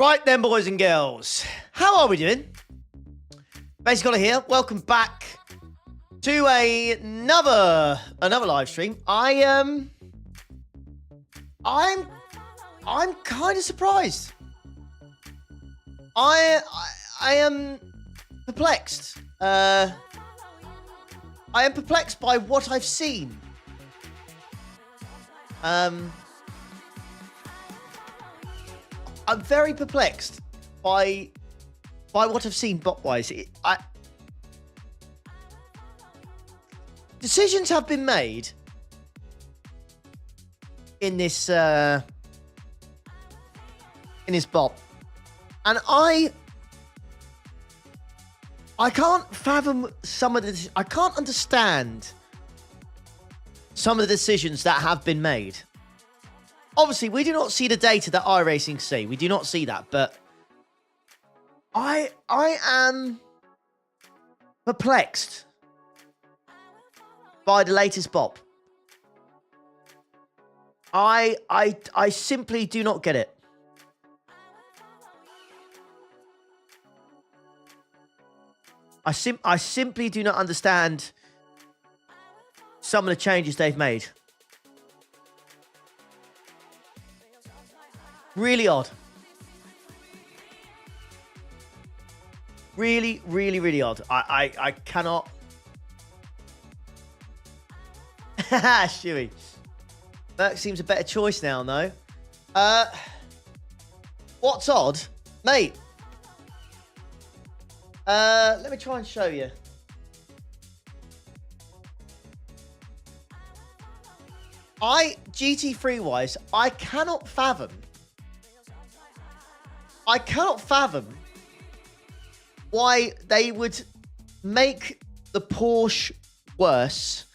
Right then, boys and girls, how are we doing? Basic Ollie here. Welcome back to another live stream. I'm kind of surprised. I am perplexed. I am perplexed by what I've seen. I'm very perplexed by what I've seen bot-wise. Decisions have been made in this bot, and I can't fathom some of the. I can't understand some of the decisions that have been made. Obviously, we do not see the data that iRacing see. We do not see that, but I am perplexed by the latest BOP. I simply do not get it. I simply do not understand some of the changes they've made. Really odd. Really, really, really odd. I cannot. Haha, Shuey. Merc seems a better choice now, though. What's odd? Mate. Let me try and show you. GT3 wise, I cannot fathom why they would make the Porsche worse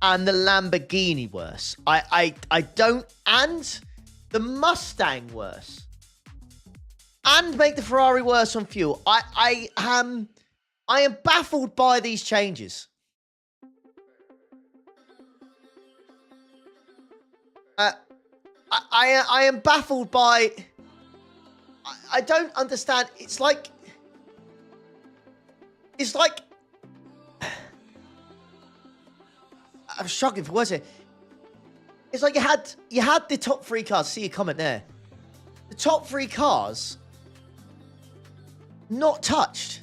and the Lamborghini worse. I don't, and the Mustang worse, and make the Ferrari worse on fuel. I am baffled by these changes. I am baffled by. I don't understand. It's like I'm struggling for words here. It's like you had the top three cars. See your comment there. The top three cars not touched.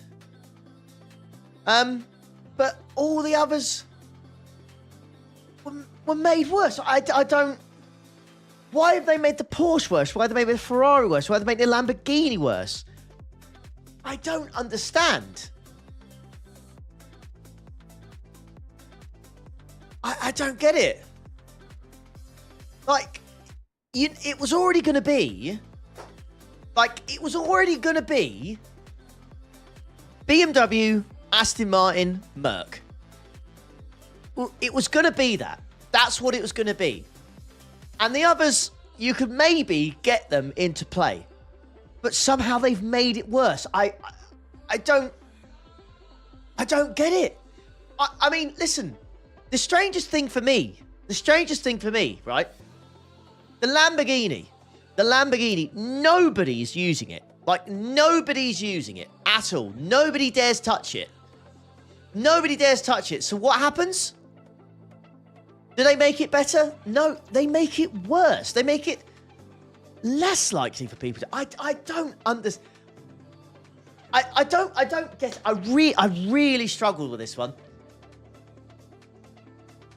But all the others were made worse. I don't. Why have they made the Porsche worse? Why have they made the Ferrari worse? Why have they made the Lamborghini worse? I don't understand. I don't get it. Like, it was already going to be... BMW, Aston Martin, Merc. Well, it was going to be that. That's what it was going to be. And the others, you could maybe get them into play. But somehow they've made it worse. I don't get it. I mean, listen. The strangest thing for me, right? The Lamborghini, nobody's using it. Like, nobody's using it at all. Nobody dares touch it. Nobody dares touch it. So what happens? Do they make it better? No, they make it worse. They make it less likely for people to. I don't understand. I don't get. I really struggled with this one.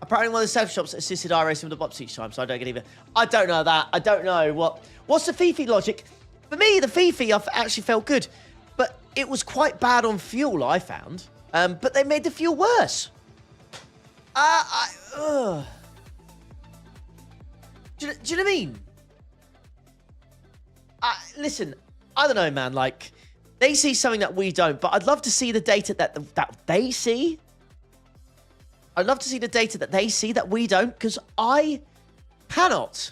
Apparently, one of the self shops assisted iRacing with the bops each time, so I don't get either. I don't know that. I don't know what's the Fifi logic. For me, the Fifi I actually felt good, but it was quite bad on fuel. I found, but they made the fuel worse. Do you know what I mean? Listen, I don't know, man. Like, they see something that we don't, but I'd love to see the data that they see. I'd love to see the data that they see that we don't, because I cannot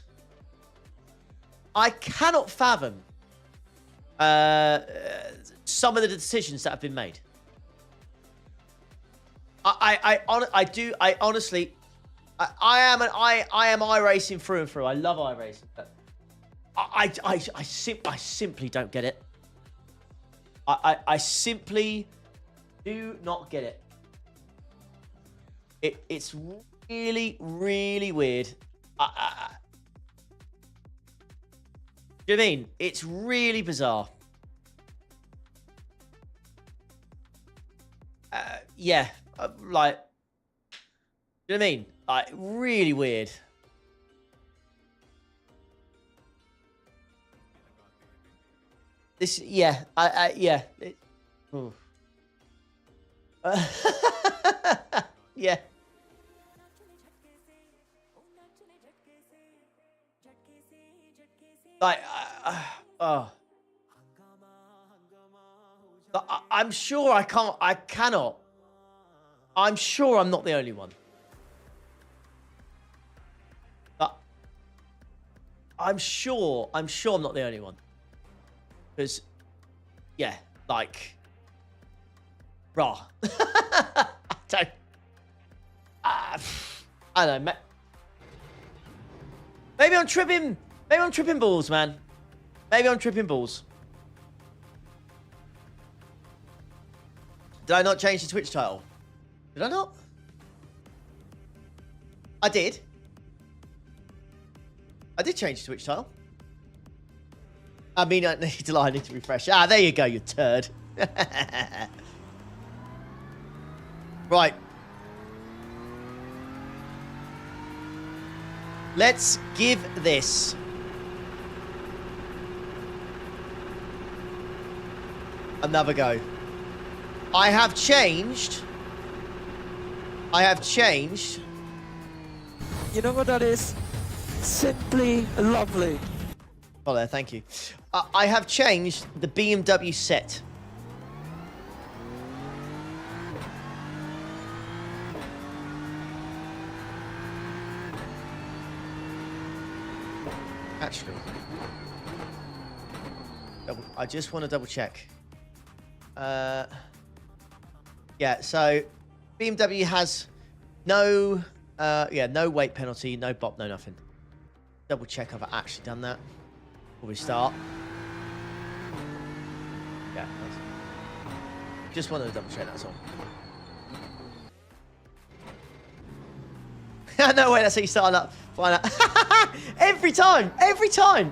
fathom some of the decisions that have been made. I honestly, I am iRacing through and through. I love iRacing, but I simply don't get it. I simply do not get it. It's really, really weird. Do you know what I mean? It's really bizarre. Yeah, like, do you know what I mean? Like, really weird. This, yeah, yeah. Yeah. Like, oh. I'm sure I cannot. I'm sure I'm not the only one. I'm sure I'm not the only one. Because, yeah, like, raw. I don't know. Maybe I'm tripping balls, man. Maybe I'm tripping balls. Did I not change the Twitch title? Did I not? I did. I did change the Twitch title. I mean, I need to refresh. Ah, there you go, you turd. Right. Let's give this another go. I have changed. You know what that is? Simply lovely. Oh, there, thank you. I have changed the BMW set. Actually, I just want to double check. Yeah, so BMW has no, no weight penalty, no BOP, no nothing. Double check I've actually done that before we start. Yeah, just wanted to double check, that's all. No way, that's how you start up. Find out. Every time.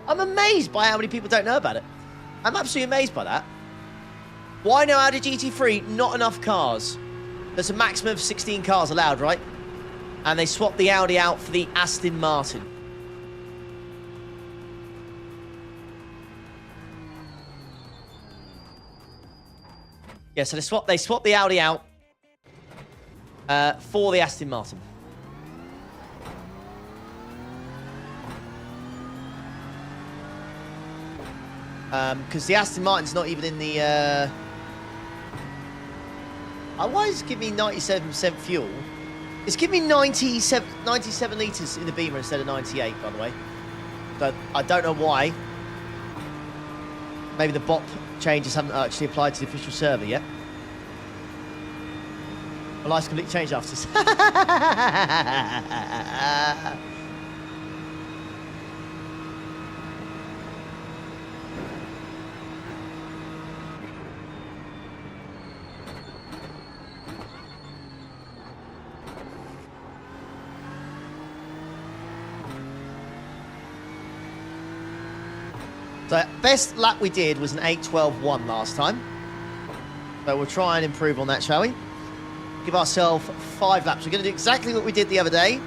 I'm amazed by how many people don't know about it. I'm absolutely amazed by that. Why no Audi GT3? Not enough cars. There's a maximum of 16 cars allowed, right? And they swapped the Audi out for the Aston Martin. Yeah, so they swapped the Audi out for the Aston Martin. Because the Aston Martin's not even in the... why is it giving me 97% fuel? It's giving me 97 litres in the Beamer instead of 98, by the way. So I don't know why. Maybe the BOP changes haven't actually applied to the official server yet. My life's completely changed after this. So best lap we did was an 8:12.1 last time. So we'll try and improve on that, shall we? Give ourselves 5 laps. We're going to do exactly what we did the other day.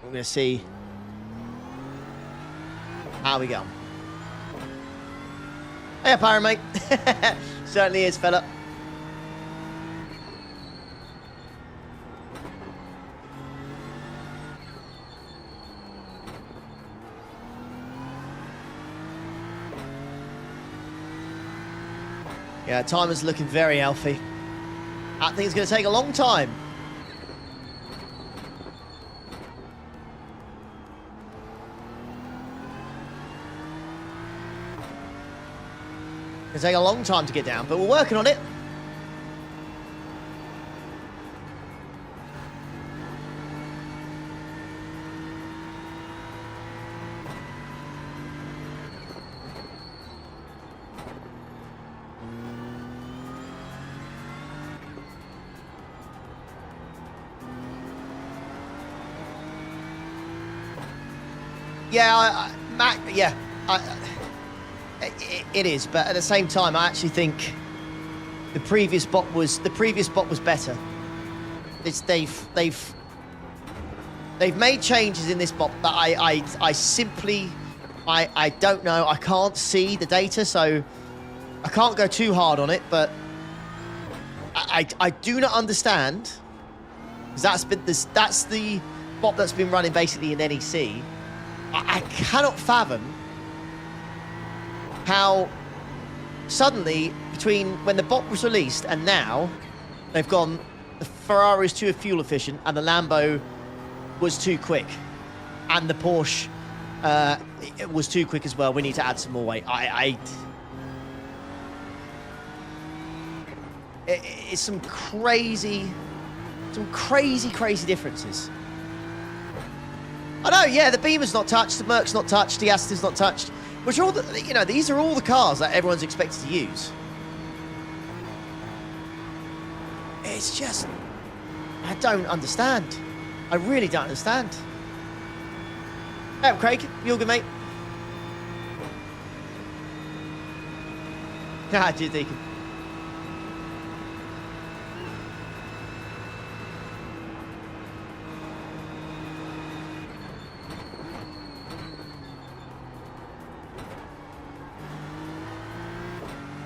We're going to see how we go. Hey, Pyro, mate. Certainly is, fella. Yeah, timer's looking very healthy. That thing's going to take a long time. It's going to take a long time to get down, but we're working on it. Yeah, Mac. Yeah, it is. But at the same time, I actually think the previous bot was better. They've made changes in this bot that I simply don't know. I can't see the data, so I can't go too hard on it. But I do not understand, because that's the bot that's been running basically in NEC. I cannot fathom how suddenly, between when the bot was released and now, they've gone, the Ferrari is too fuel efficient and the Lambo was too quick. And the Porsche it was too quick as well. We need to add some more weight. It's some crazy differences. I know, yeah, the Beamer's not touched, the Merc's not touched, the Aston's not touched, which are all the, you know, these are all the cars that everyone's expected to use. It's just, I don't understand. I really don't understand. Hey, Craig, you all good, mate? Ah, cheers, Deacon.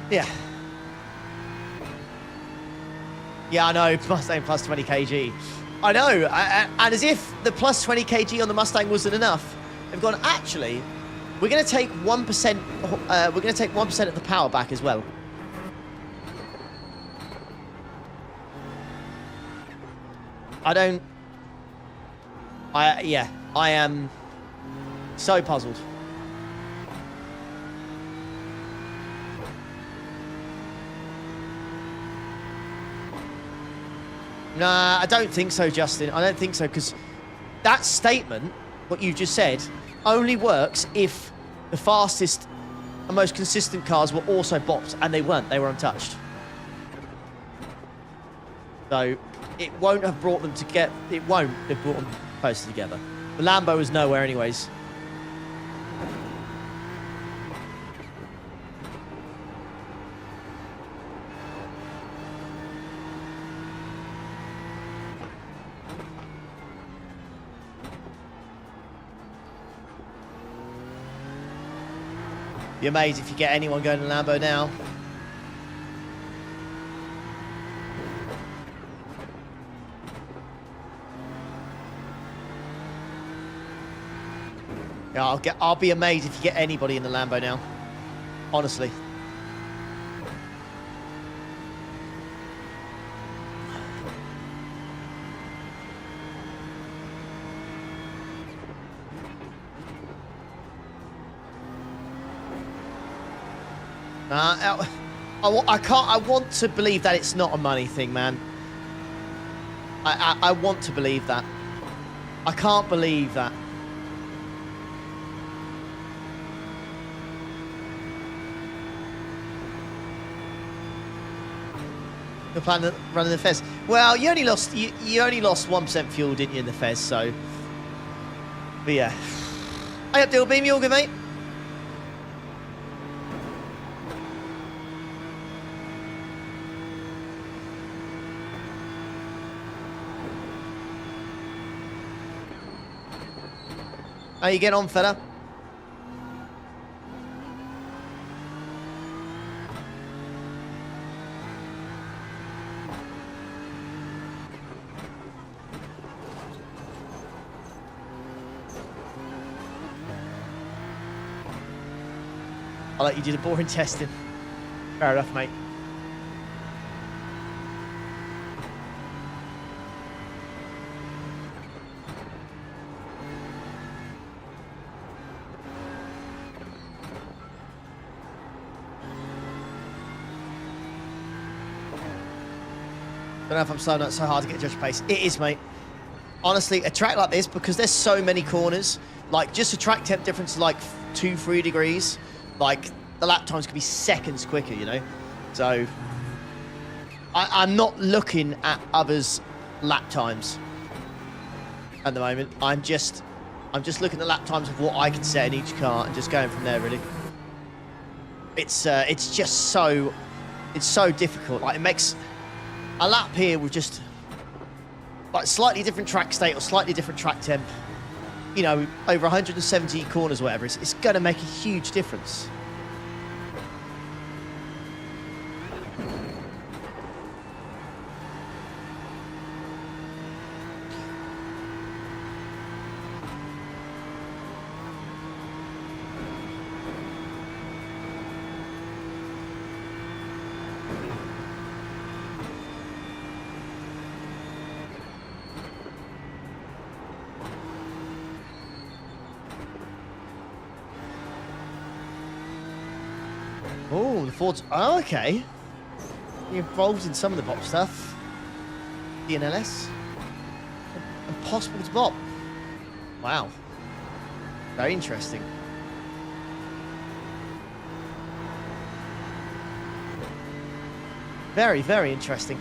Yeah. Yeah, I know, Mustang plus 20 kg. I know, and as if the plus 20 kg on the Mustang wasn't enough, they've gone, actually, we're going to take 1%, we're going to take 1% of the power back as well. Yeah, I am so puzzled. Nah, I don't think so, Justin. I don't think so, because that statement, what you just said, only works if the fastest and most consistent cars were also bopped, and they weren't. They were untouched. So it won't have brought them together. It won't have brought them closer together. The Lambo was nowhere anyways. Be amazed if you get anyone going to Lambo now. Yeah, I'll be amazed if you get anybody in the Lambo now. Honestly. I want to believe that it's not a money thing, man. I want to believe that. I can't believe that. You're planning on running the Fez. Well, you only lost 1% fuel, didn't you, in the Fez? So, but yeah. Hey up, Dill Beam, you all good, mate? How you getting on, fella? I'll let you do the boring testing. Fair enough, mate. Don't know if I'm so not so hard to get judge pace. It is, mate. Honestly, a track like this, because there's so many corners, like just a track temp difference like 2-3 degrees, like the lap times could be seconds quicker, you know? So I'm not looking at others' lap times at the moment. I'm just I'm just looking at lap times of what I can set in each car and just going from there, really. It's just so... It's so difficult. Like, it makes a lap here with just... like, slightly different track state or slightly different track temp. You know, over 170 corners or whatever. It's going to make a huge difference. Oh, the Ford's... Oh, okay. You're involved in some of the BOP stuff. DNLS. Impossible to BOP. Wow. Very interesting. Very, very interesting.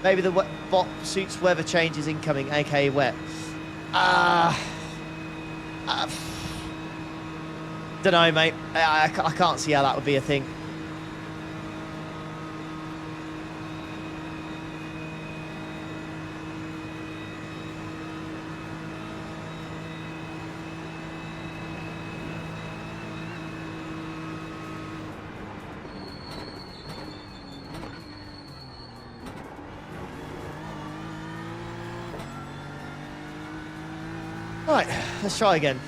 Maybe the BOP suits weather changes incoming, aka wet. Don't know, mate. I can't see how that would be a thing. Right, let's try again.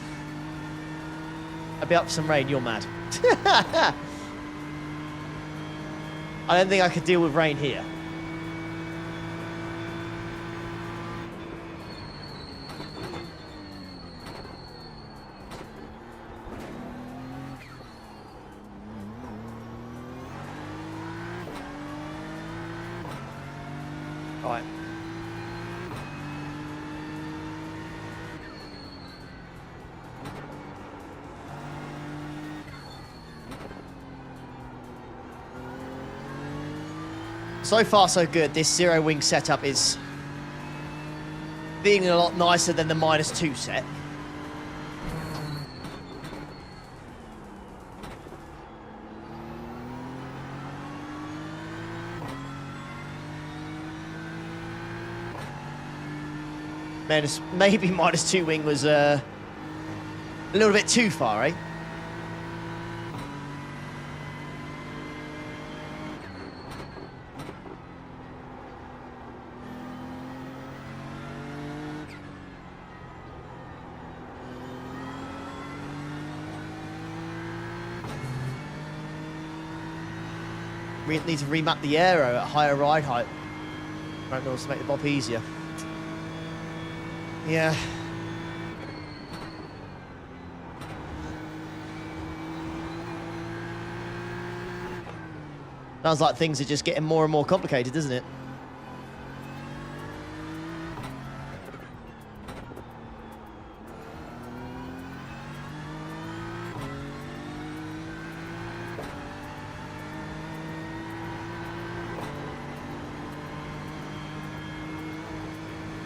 I'll be up for some rain, you're mad. I don't think I could deal with rain here. All right. So far, so good. This zero wing setup is being a lot nicer than the -2 set. Maybe -2 wing was a little bit too far, eh? We need to remap the aero at higher ride height. Right, to make the BOP easier. Yeah. Sounds like things are just getting more and more complicated, doesn't it?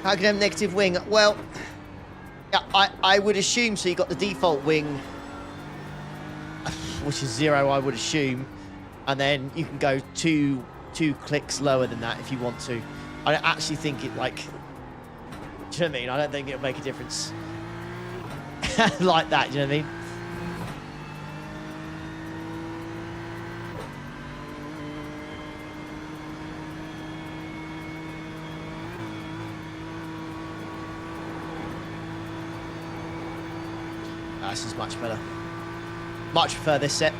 How can I have negative wing? Well, yeah, I would assume so. You got the default wing, which is 0, I would assume, and then you can go two clicks lower than that if you want to. I don't actually think it, like, do you know what I mean? I don't think it'll make a difference like that. Do you know what I mean? This is much better. Much prefer this set.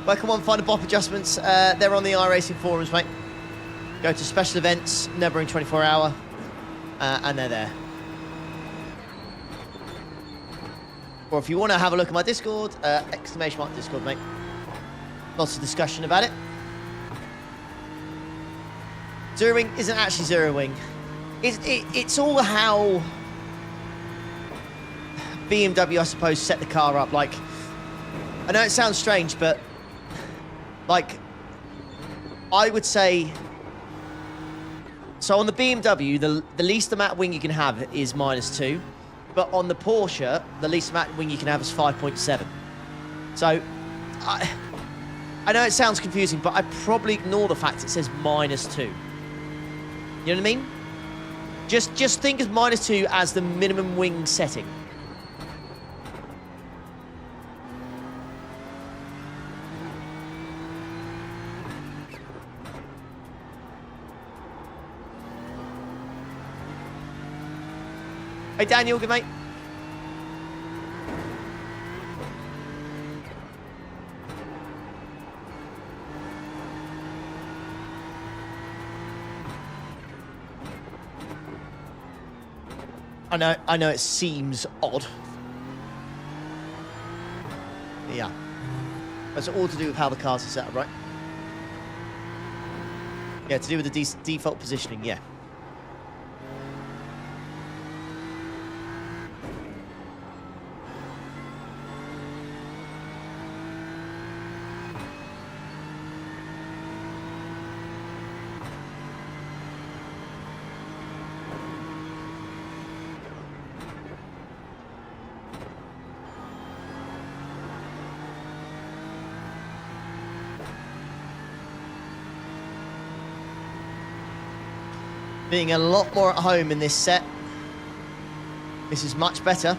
Welcome on, find the BOP adjustments. They're on the iRacing forums, mate. Go to special events, Nurburgring 24 hour, and they're there. Or if you want to have a look at my Discord, exclamation mark Discord, mate. Lots of discussion about it. Zero wing isn't actually zero wing. It's all how BMW, I suppose, set the car up. Like, I know it sounds strange, but like, I would say, so on the BMW, the least amount of wing you can have is -2, but on the Porsche, the least amount of wing you can have is 5.7. So, I know it sounds confusing, but I'd probably ignore the fact it says -2. You know what I mean? Just think of -2 as the minimum wing setting. Hey Daniel, good mate. I know it seems odd. Yeah. That's all to do with how the cars are set up, right? Yeah, to do with the default positioning, yeah. Being a lot more at home in this set. This is much better.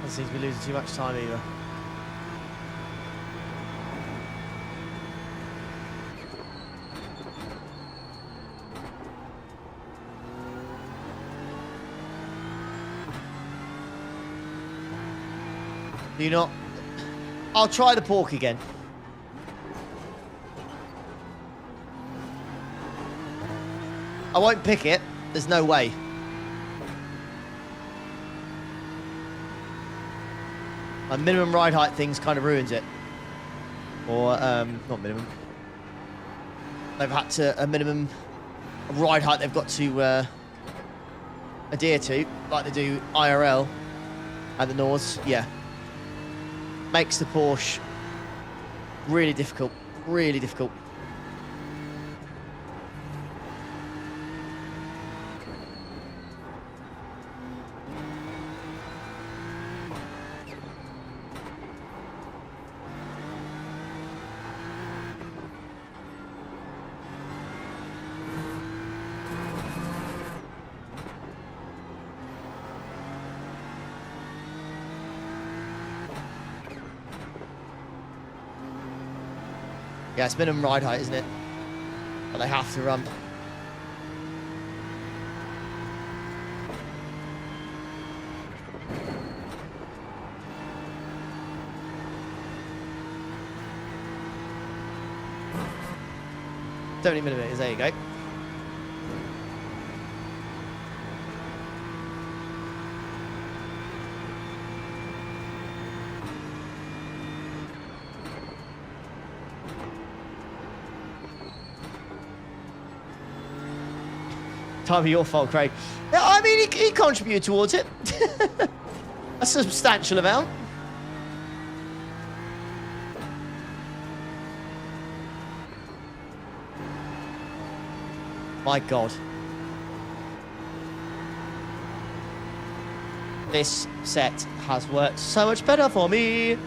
Doesn't seem to be losing too much time either. Do you not? I'll try the pork again. I won't pick it. There's no way. My minimum ride height things kind of ruins it. Or, not minimum. They've had to, a minimum ride height they've got to adhere to, like they do IRL at the Nords. Yeah. Makes the Porsche really difficult. Really difficult. Yeah, it's minimum ride height, isn't it? But they have to run. $70 millimeters, there you go. Time of your fault, Craig. Yeah, I mean, he contributed towards it. A substantial amount. My God. This set has worked so much better for me.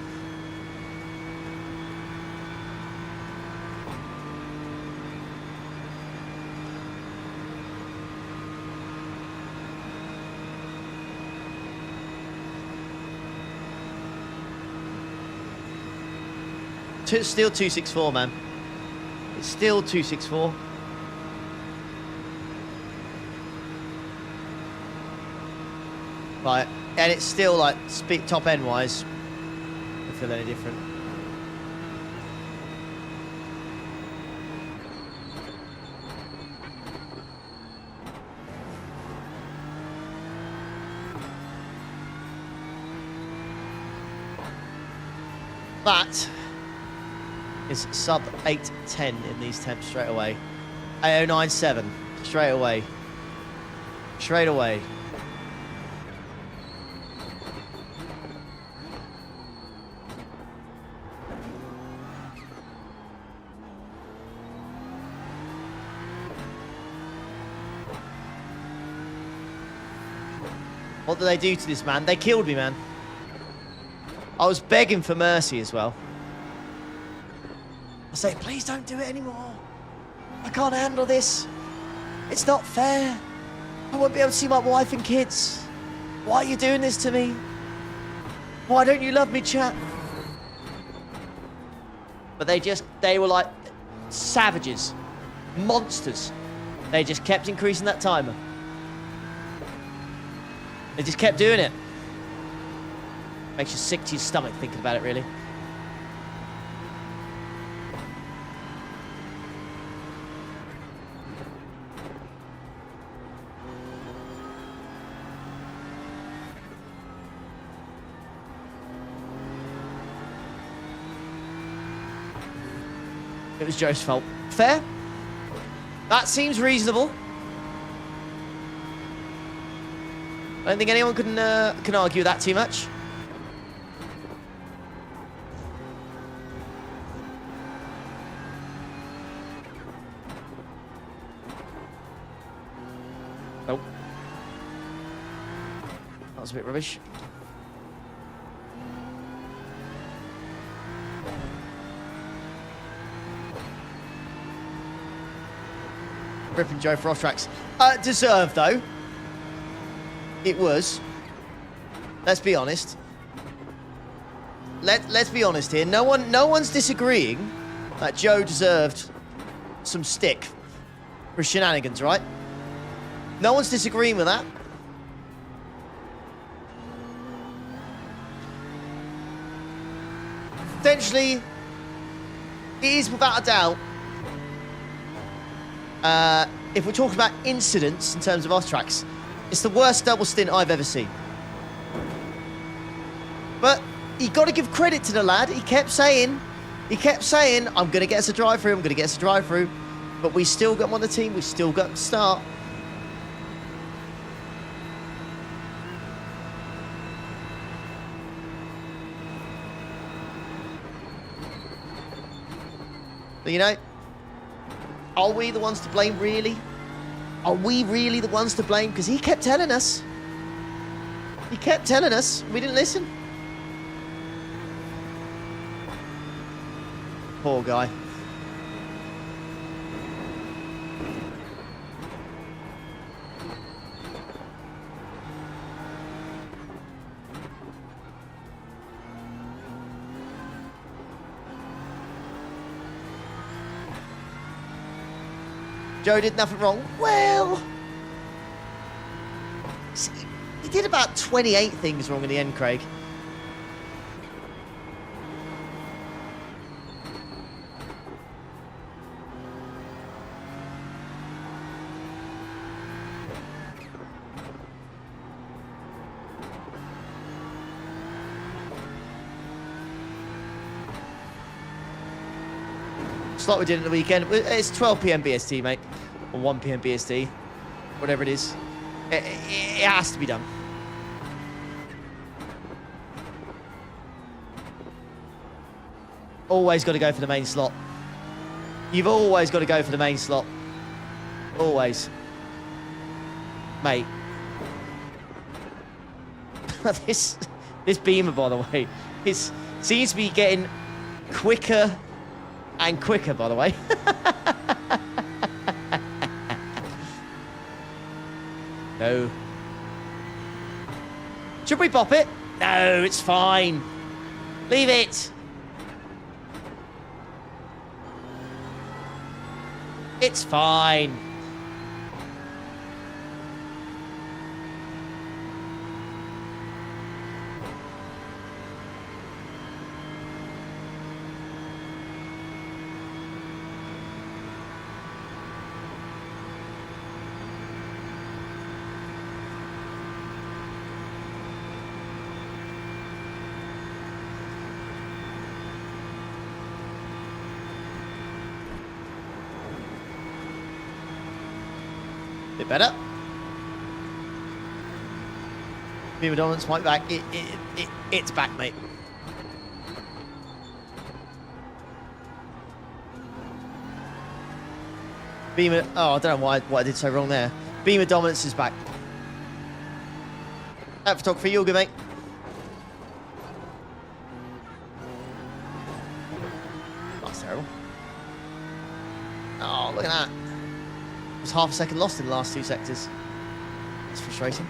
It's still 264, man. It's still 264. Right, and it's still like speed top end wise. I feel any different. That is sub 810 in these temps straight away. 8097 straight away. Straight away. What did they do to this man? They killed me, man. I was begging for mercy as well. I say, please don't do it anymore. I can't handle this. It's not fair. I won't be able to see my wife and kids. Why are you doing this to me? Why don't you love me, chat? But they were like savages. Monsters. They just kept increasing that timer. They just kept doing it. Makes you sick to your stomach thinking about it, really. It was Joe's fault. Fair? That seems reasonable. I don't think anyone can argue that too much. Nope. That was a bit rubbish. Ripping Joe for off tracks. Deserved though. It was. Let's be honest. Let's be honest here. No one's disagreeing that Joe deserved some stick for his shenanigans, right? No one's disagreeing with that. Potentially, it is without a doubt. If we're talking about incidents in terms of off tracks, it's the worst double stint I've ever seen. But you got to give credit to the lad. He kept saying, I'm going to get us a drive through, I'm going to get us a drive through. But we still got him on the team, we still got to start. But you know, are we the ones to blame, really? Are we really the ones to blame? Because he kept telling us. He kept telling us. We didn't listen. Poor guy. Joe did nothing wrong. Well, he did about 28 things wrong in the end, Craig. It's like we did at the weekend. It's 12 PM BST, mate. Or 1 PM BST. Whatever it is. It has to be done. Always got to go for the main slot. You've always got to go for the main slot. Always. Mate. This Beamer, by the way, seems to be getting quicker and quicker, by the way. No. Should we bop it? No, it's fine. Leave it. It's fine. Bit better. Beamer dominance might be back. It's back, mate. Beamer. Oh, I don't know what I did so wrong there. Beamer dominance is back. Photography, you're good, mate. That's terrible. Oh, look at that. It was half a second lost in the last two sectors. It's frustrating.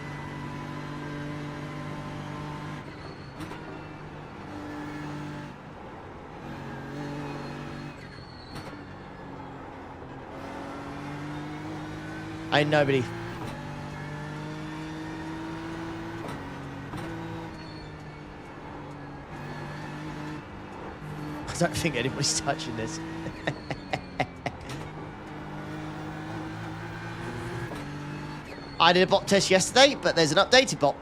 Ain't nobody. I don't think anybody's touching this. I did a bot test yesterday, but there's an updated bot,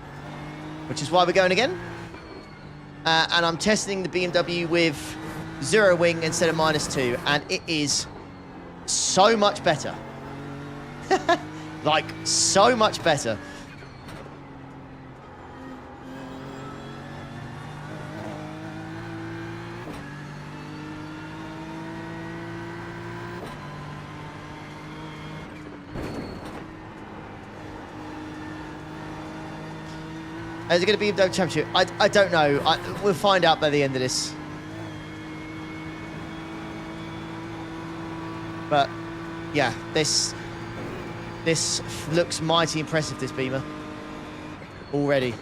which is why we're going again. And I'm testing the BMW with 0 wing instead of -2, and it is so much better. Like, so much better. Is it going to be a BMW Championship? I don't know. We'll find out by the end of this. But, yeah, this looks mighty impressive, this Beamer. Already.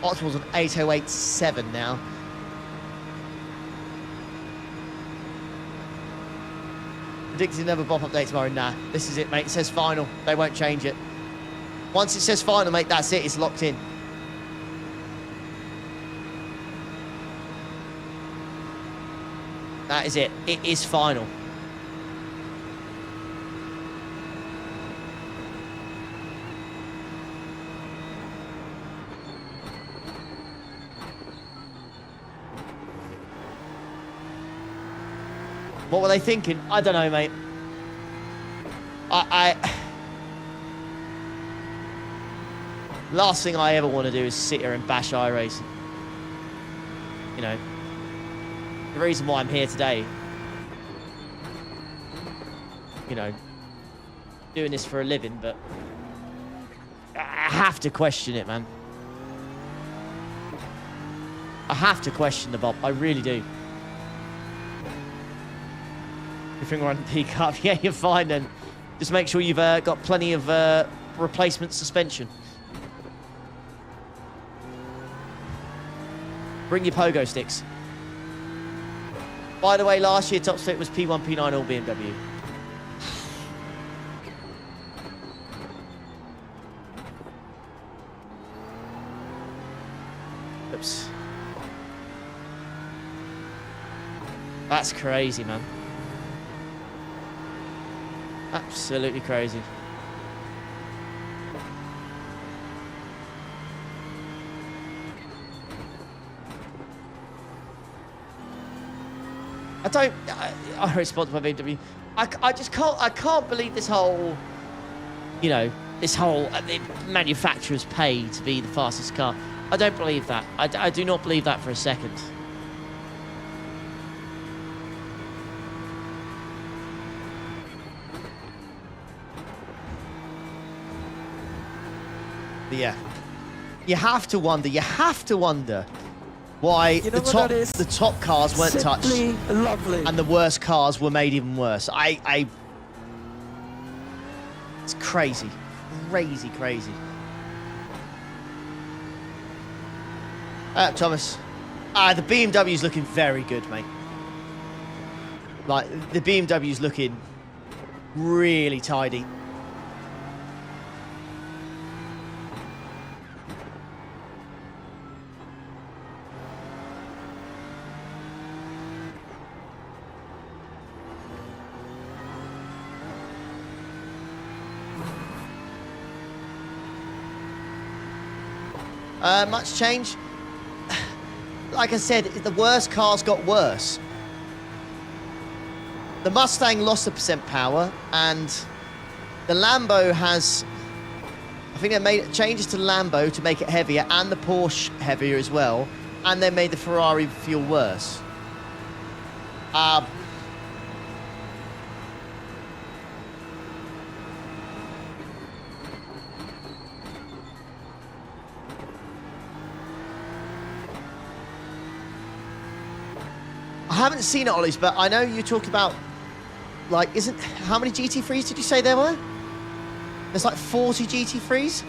Optimal's on 8087 now. Predicted another BOP update tomorrow. Nah, this is it, mate. It says final. They won't change it. Once it says final, mate, that's it. It's locked in. That is it. It is final. What were they thinking? I don't know, mate. Last thing I ever want to do is sit here and bash iRacing. You know, the reason why I'm here today, you know, doing this for a living, but I have to question it, man. I have to question the BOP. I really do. Your finger on the peak up. Yeah, you're fine then. Just make sure you've got plenty of replacement suspension. Bring your pogo sticks. By the way, last year top split was P1, P9 all BMW. Oops. That's crazy, man. Absolutely crazy. I respond to my BMW. I just can't believe this whole, you know, this whole manufacturers pay to be the fastest car. I don't believe that. I do not believe that for a second. But yeah, you have to wonder why the top cars weren't touched lovely. And the worst cars were made even worse. It's crazy, crazy. Thomas, the BMW's looking very good, mate. Like, the BMW's looking really tidy. Much change? Like I said, the worst cars got worse. The Mustang lost 1% power, and the Lambo has... I think they made changes to the Lambo to make it heavier, and the Porsche heavier as well, and they made the Ferrari feel worse. I haven't seen it, Ollie's, but I know you talked about, like, how many GT3s did you say there were? There's like 40 GT3s?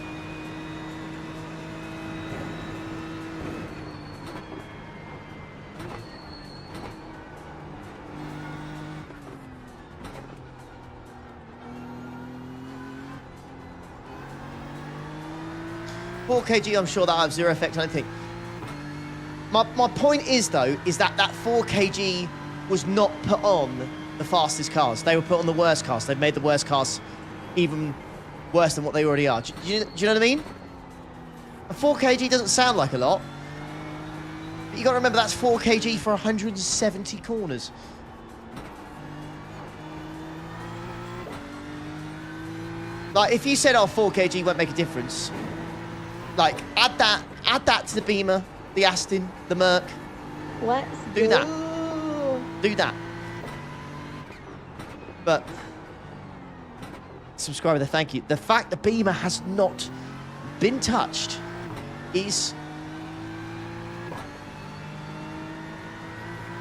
$4 kg, I'm sure that'll have zero effect on anything. My point is, though, is that 4 kg was not put on the fastest cars. They were put on the worst cars. They've made the worst cars even worse than what they already are. Do you know what I mean? A 4 kg doesn't sound like a lot. But you got to remember that's 4 kg for 170 corners. Like, if you said, oh, 4 kg won't make a difference, like, add that to the Beamer, the Aston, the Merc. Let's do that. Do that. But subscriber, thank you. The fact the Beamer has not been touched is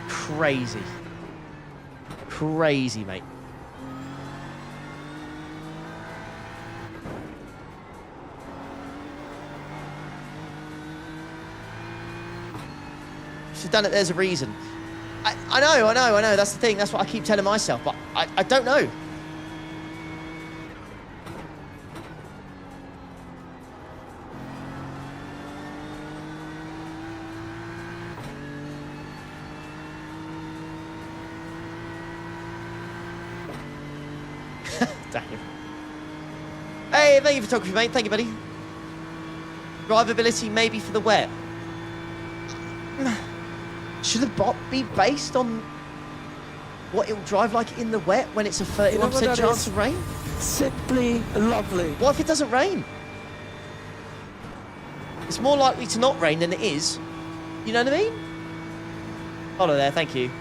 crazy. Crazy, mate. She's done it, there's a reason. I know, that's the thing, that's what I keep telling myself, but I don't know. Damn. Hey, thank you, photography, mate, thank you, buddy. Drivability maybe for the wet. Should the BOP be based on what it'll drive like in the wet when it's a 31% chance of rain? Simply lovely. What if it doesn't rain? It's more likely to not rain than it is. You know what I mean? Follow there, thank you.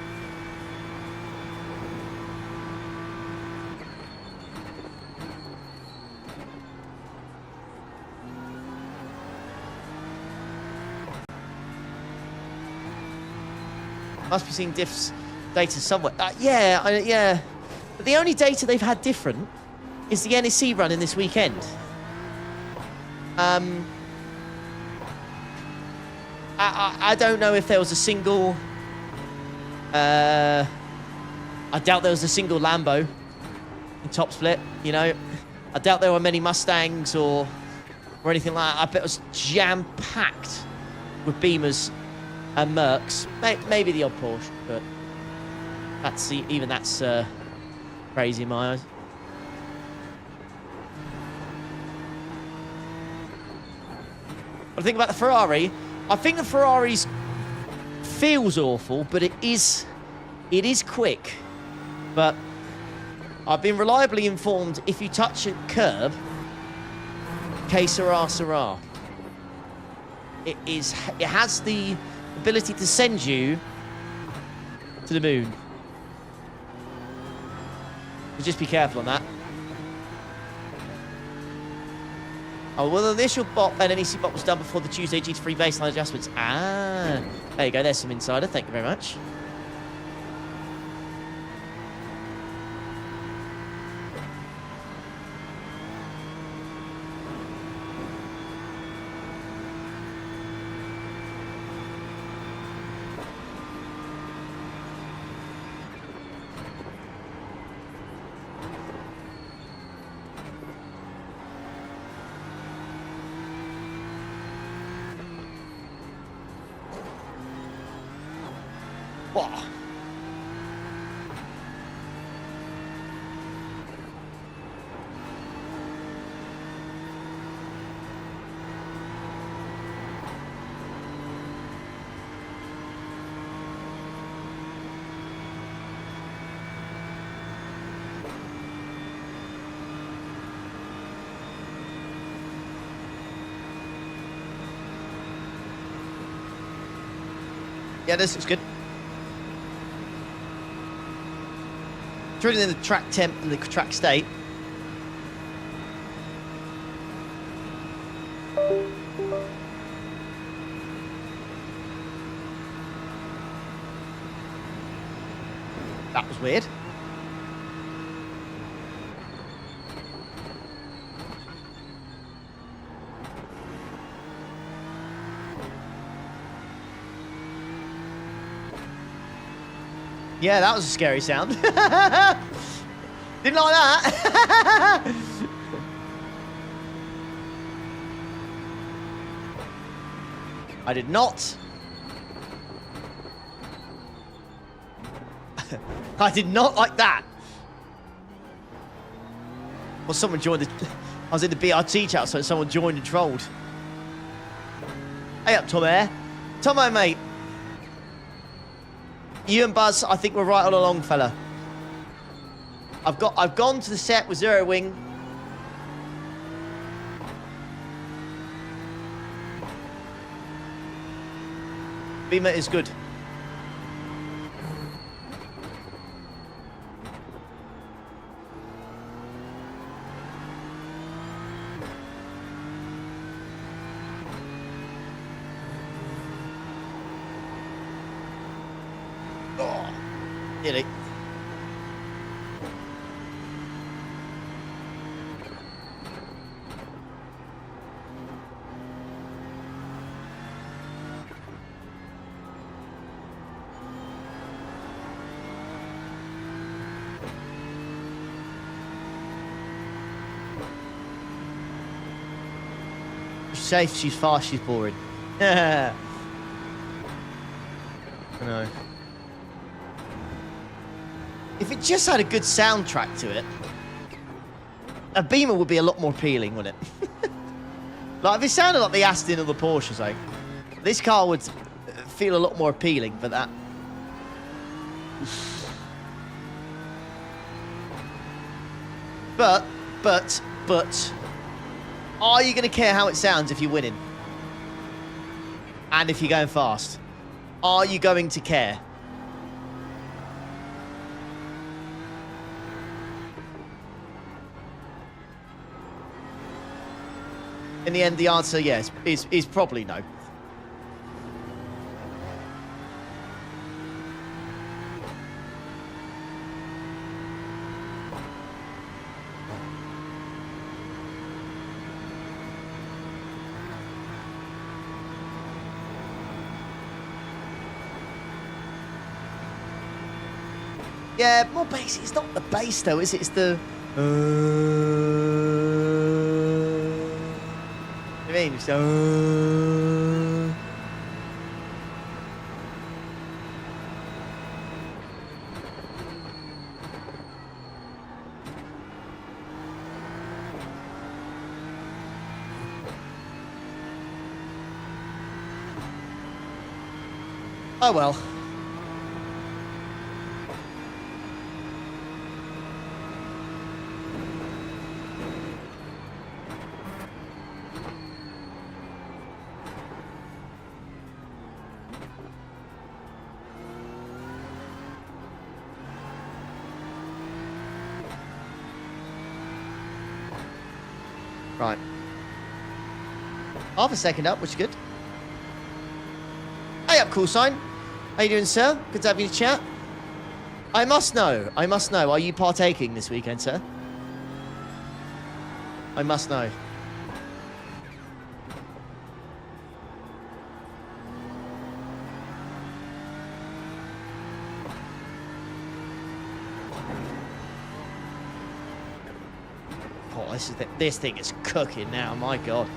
Must be seeing diffs data somewhere. Yeah. But the only data they've had different is the NEC run in this weekend. I don't know if there was a single... I doubt there was a single Lambo in top split, you know. I doubt there were many Mustangs or anything like that. I bet it was jam-packed with Beamers and Mercs, maybe the odd Porsche, but that's crazy in my eyes. What do you think about the Ferrari? I think the Ferrari's feels awful, but it is quick. But I've been reliably informed if you touch a curb, que sera, sera. It has the ability to send you to the moon. So just be careful on that. Oh, well, the initial BOP and NEC BOP was done before the Tuesday GT3 baseline adjustments. Ah, there you go. There's some insider. Thank you very much. Whoa. Yeah, this looks good. Drilling in the track temp and the track state. That was weird. Yeah, that was a scary sound. Didn't like that. I did not. I did not like that. Well, someone joined the... I was in the BRT chat, so someone joined and trolled. Hey up, Tom Air. Tomo, mate. You and Buzz, I think we're right all along, fella. I've gone to the set with Zero Wing. Beamer is good. Nearly. She's safe, she's fast, she's boring. I know. If it just had a good soundtrack to it, a Beamer would be a lot more appealing, wouldn't it? Like, if it sounded like the Aston or the Porsche or something, this car would feel a lot more appealing for that. But, are you going to care how it sounds if you're winning? And if you're going fast? Are you going to care? In the end, the answer, yes, is probably no. Yeah, more bass. It's not the bass, though, is it? It's the... I mean, it's oh well. Right. Half a second up, which is good. Hey up, Cool Sign. How you doing, sir? Good to have you in the chat. I must know. Are you partaking this weekend, sir? I must know. Oh, this thing is cooking now, my God.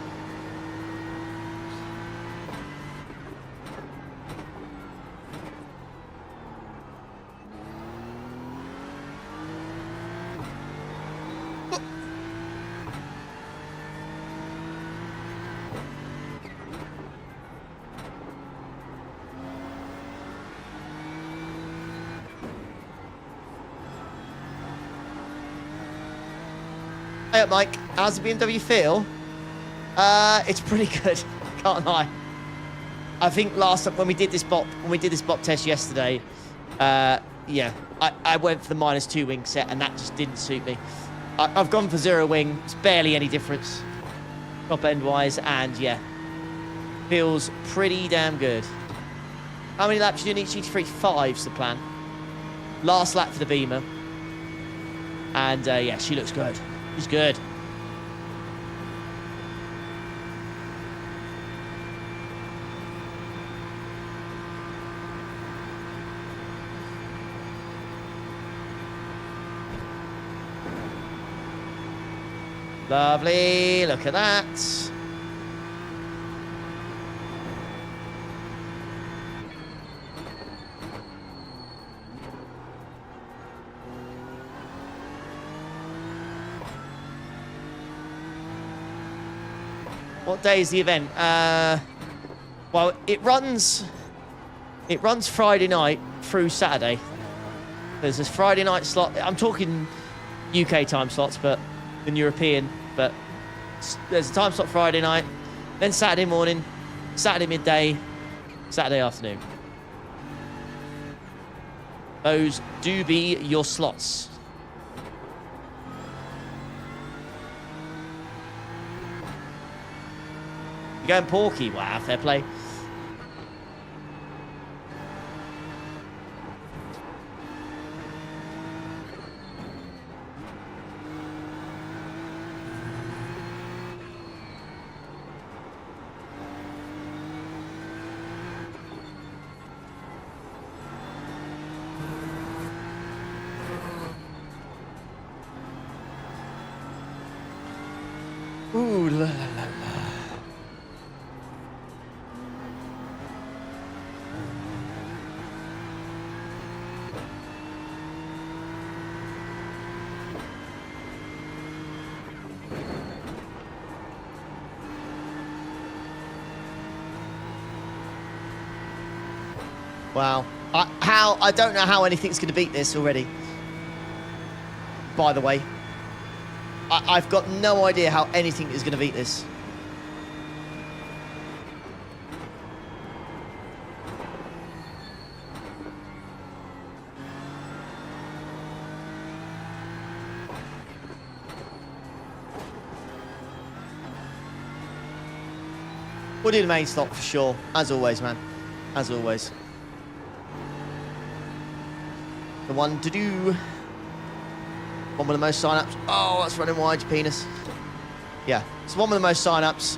Hey up, Mike. How's the BMW feel? It's pretty good. Can't lie. I think last time when we did this BOP test yesterday, yeah, I went for the -2 wing set and that just didn't suit me. I've gone for 0 wing. It's barely any difference, top end wise, and yeah, feels pretty damn good. How many laps do you do in each GT3? 5's the plan. Last lap for the Beamer, and yeah, she looks good. She's good. Lovely. Look at that. What day is the event? Well, it runs Friday night through Saturday. There's this Friday night slot. I'm talking UK time slots, but in European. But there's a time slot Friday night, then Saturday morning, Saturday midday, Saturday afternoon. Those do be your slots. You're going Porky? Wow, fair play. Ooh, la la la la. Wow. I don't know how anything's going to beat this already. By the way. I've got no idea how anything is going to beat this. We'll do the main slot for sure. As always, man. As always. The one to do. One with the most sign-ups. Oh, that's running wide, your penis. Yeah, it's one with the most sign-ups.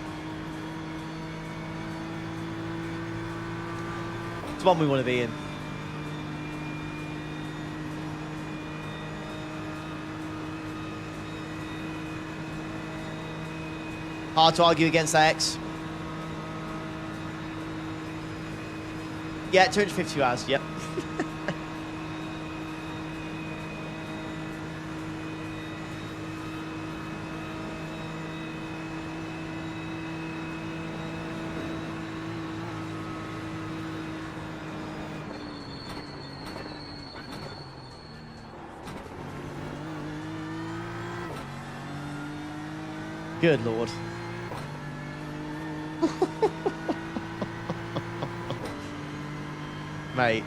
It's one we want to be in. Hard to argue against that, X. Yeah, 250 hours, yep. Good Lord. Mate.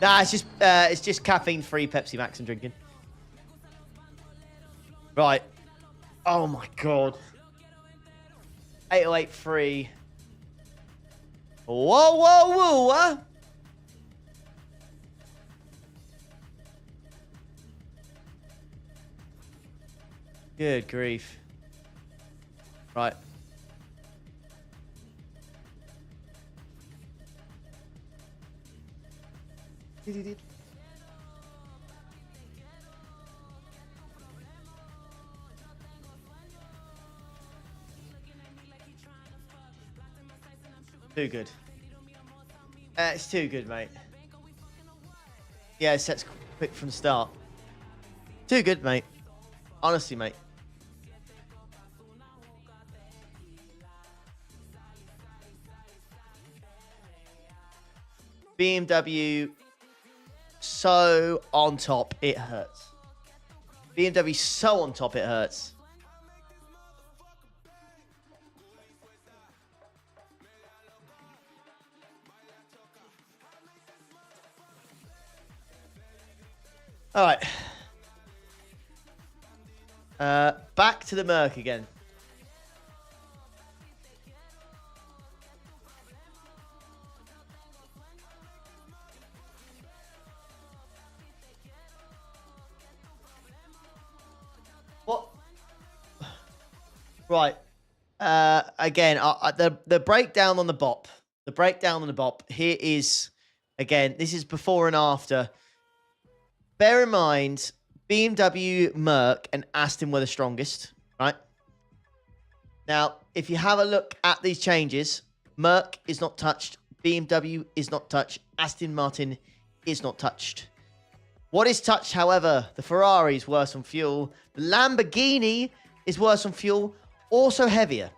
Nah, it's just caffeine-free Pepsi Max I'm drinking. Right. Oh my God. 8083. Whoa, whoa, whoa. Good grief. Right. Too good. It's too good, mate. Yeah, it sets quick from the start. Too good, mate. Honestly, mate. BMW so on top, it hurts. BMW so on top, it hurts. All right. Back to the Merc again. What? Right. Again, the breakdown on the BOP. The breakdown on the BOP. Here is, again, this is before and after. Bear in mind, BMW, Merc, and Aston were the strongest, right? Now, if you have a look at these changes, Merc is not touched, BMW is not touched, Aston Martin is not touched. What is touched, however, the Ferrari is worse on fuel, the Lamborghini is worse on fuel, also heavier.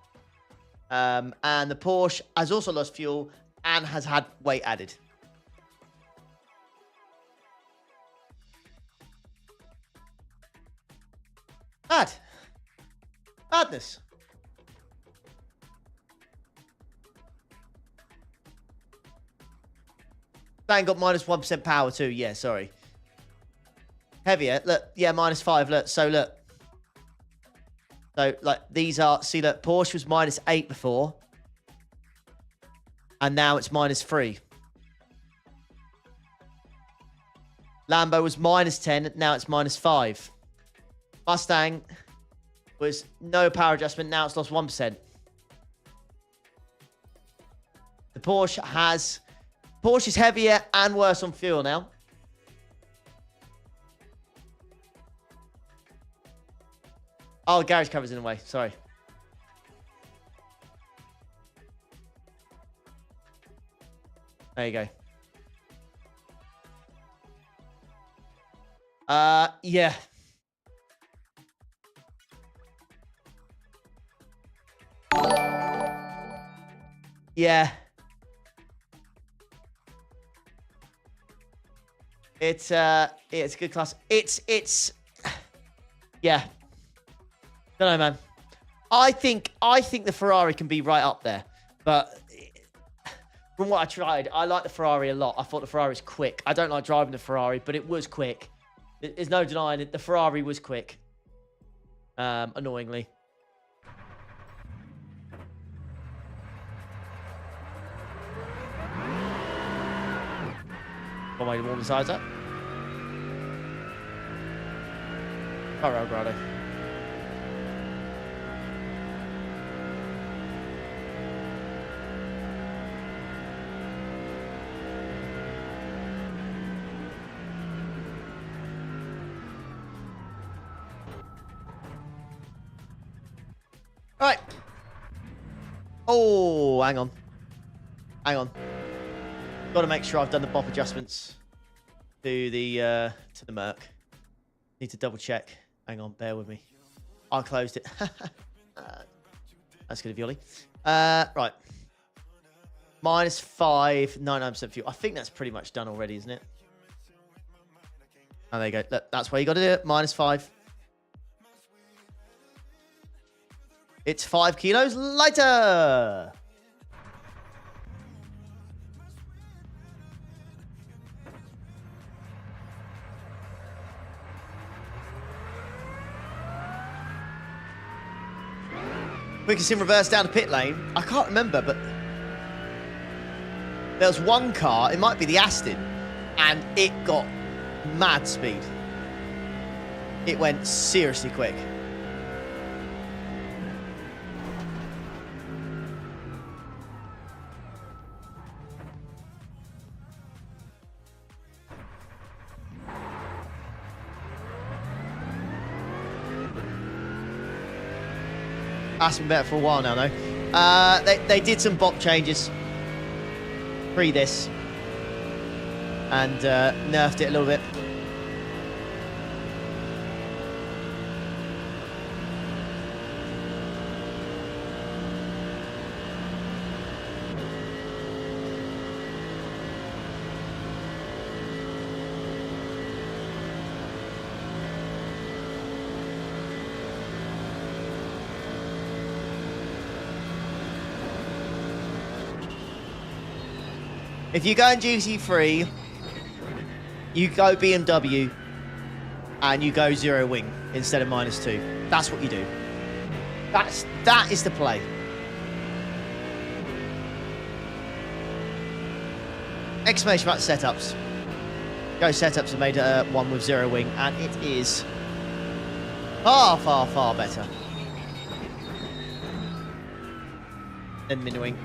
And the Porsche has also lost fuel and has had weight added. Madness. Bang got minus 1% power too. Yeah, sorry. Heavier. Look, yeah, minus 5. Look, so look. So, like, these are, see, look, Porsche was minus 8 before. And now it's minus 3. Lambo was minus 10. Now it's minus 5. Mustang was no power adjustment. Now it's lost 1%. The Porsche is heavier and worse on fuel now. Oh, garage cover's in the way. Sorry. There you go. Yeah. Yeah. It's a good class. It's yeah. Don't know, man. I think the Ferrari can be right up there, but from what I tried, I like the Ferrari a lot. I thought the Ferrari was quick. I don't like driving the Ferrari, but it was quick. There's no denying it. The Ferrari was quick. Annoyingly. One way to warm the sides up. Alright, Grado. Alright. Oh, hang on. Hang on. Got to make sure I've done the BOP adjustments to the Merc. Need to double check. Hang on, bear with me. I closed it. That's good of you, Ollie. Right. Minus 5, 99% fuel. I think that's pretty much done already, isn't it? Oh, there you go. Look, that's where you got to do it. Minus 5. It's 5 kilos lighter. Quickest in reverse down the pit lane. I can't remember, but there was one car, it might be the Aston, and it got mad speed. It went seriously quick. That's been better for a while now, though. They did some BOP changes pre this and nerfed it a little bit. If you go in GT3, you go BMW and you go 0 wing instead of -2. That's what you do. That is the play. Exclamation mark setups. Go setups are made one with 0 wing, and it is far, far, far better than mini wing.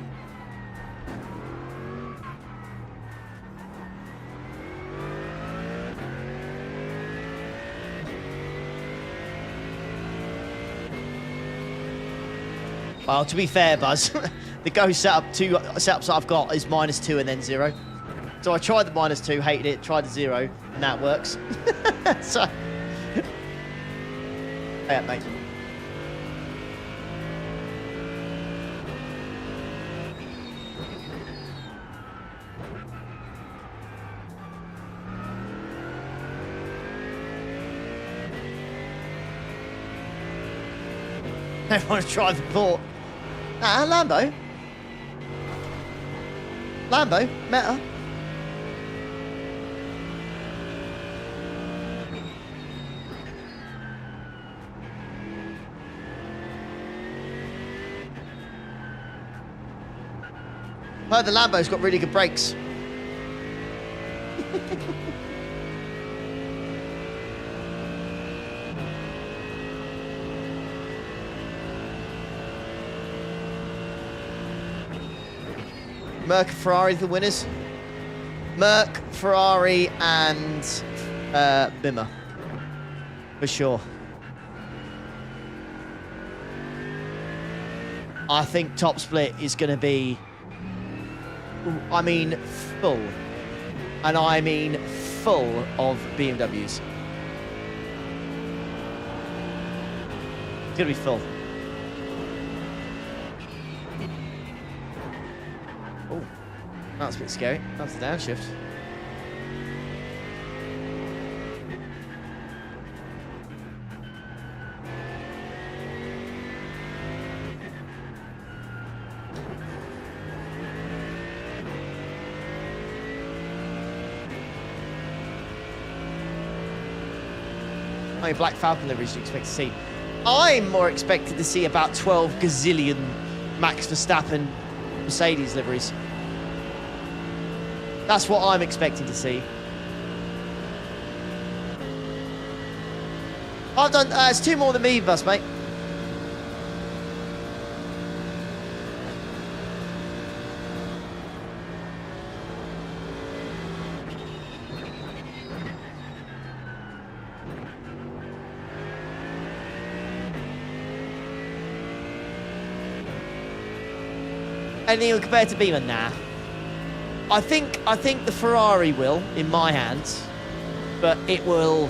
Well, to be fair, Buzz, the Go setups that I've got is -2 and then 0. So I tried the -2, hated it, tried the 0, and that works. So, yeah, mate. Everyone to try the port. Ah, Lambo. Lambo, meta. Heard the Lambo's got really good brakes. Merc, Ferrari, the winners. Merc, Ferrari, and Bimmer. For sure. I think top split is going to be, I mean, full. And I mean full of BMWs. It's going to be full. Oh, that's a bit scary. That's a downshift. How many Black Falcon liveries do you expect to see? I'm more expected to see about 12 gazillion Max Verstappen Mercedes liveries. That's what I'm expecting to see. I've done, it's 2 more than me, Bus, mate. Anything compared to Beamer? Nah. I think the Ferrari will, in my hands, but it will.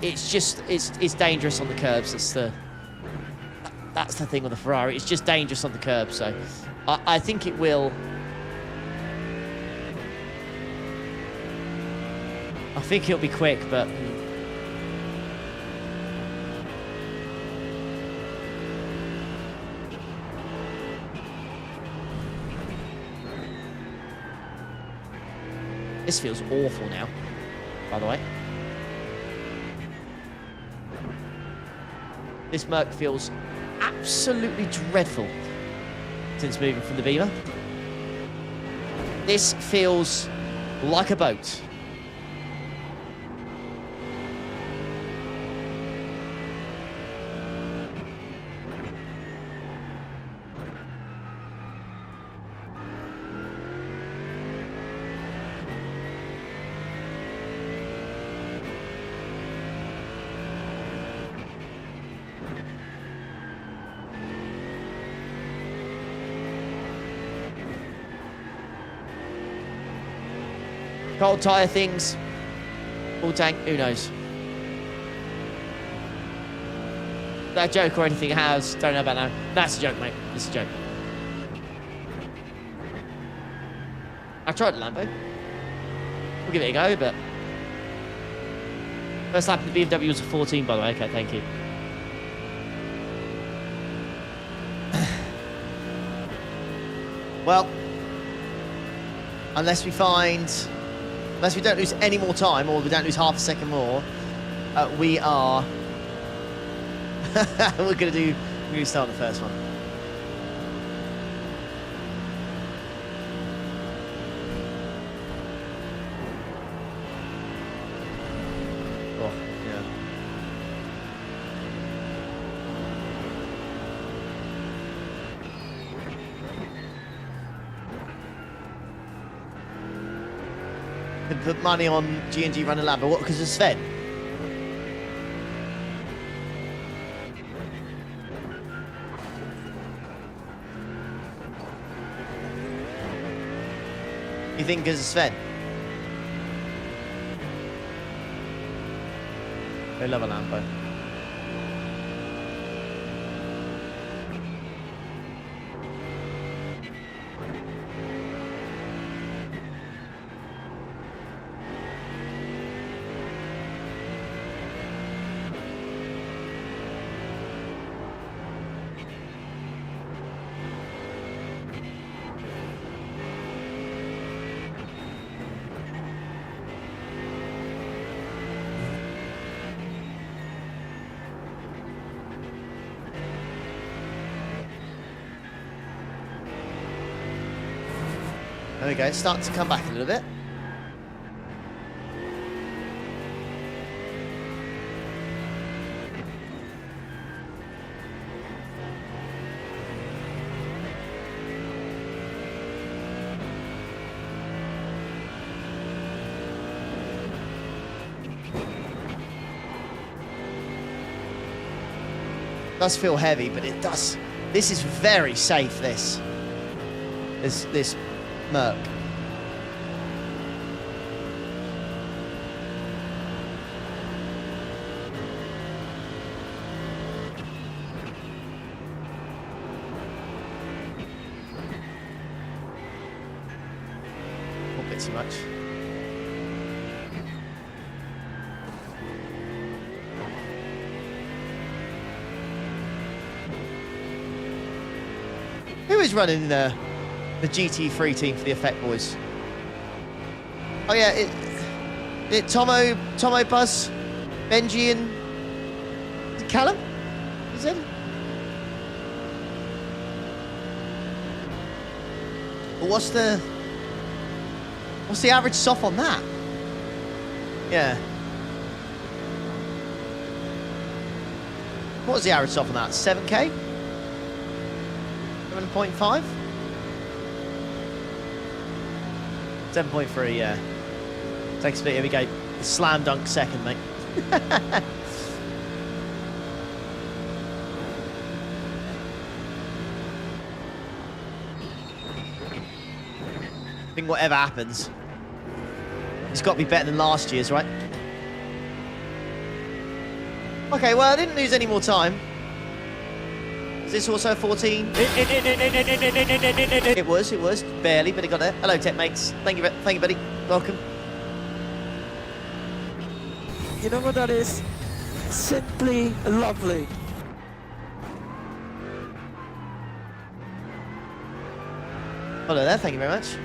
It's dangerous on the curbs. That's the thing with the Ferrari. It's just dangerous on the curbs. So I think it will. I think it'll be quick, but. This feels awful now, by the way. This Merc feels absolutely dreadful since moving from the Beamer. This feels like a boat. Cold tyre things, full tank, who knows? That joke or anything has, don't know about now. That's a joke, mate. It's a joke. I tried the Lambo. We'll give it a go, but first lap of the BMW was a 14, by the way. Okay, thank you. Well, unless we don't lose any more time, or we don't lose half a second more, we are. We're gonna start the first one. Oh, yeah. Could put money on G&G running Lambo. What? Because of Sven? You think because of Sven? They love a Lambo. There we go, it's starting to come back a little bit. It does feel heavy, but it does. This is very safe, this Merc. A bit too much. Who is running the GT3 team for the Effect Boys? Oh yeah, it Tomo Buzz, Benji and Callum? Is it? Well, what's the average soft on that? Yeah. What was the average soft on that? 7K? 7.5? 7.3, yeah. Takes a bit. Here we go. Slam dunk second, mate. I think whatever happens, it's got to be better than last year's, right? Okay, well, I didn't lose any more time. Is this also 14? It was, barely, but it got there. Hello, tech mates. Thank you, buddy. Welcome. You know what that is? Simply lovely. Hello there, thank you very much.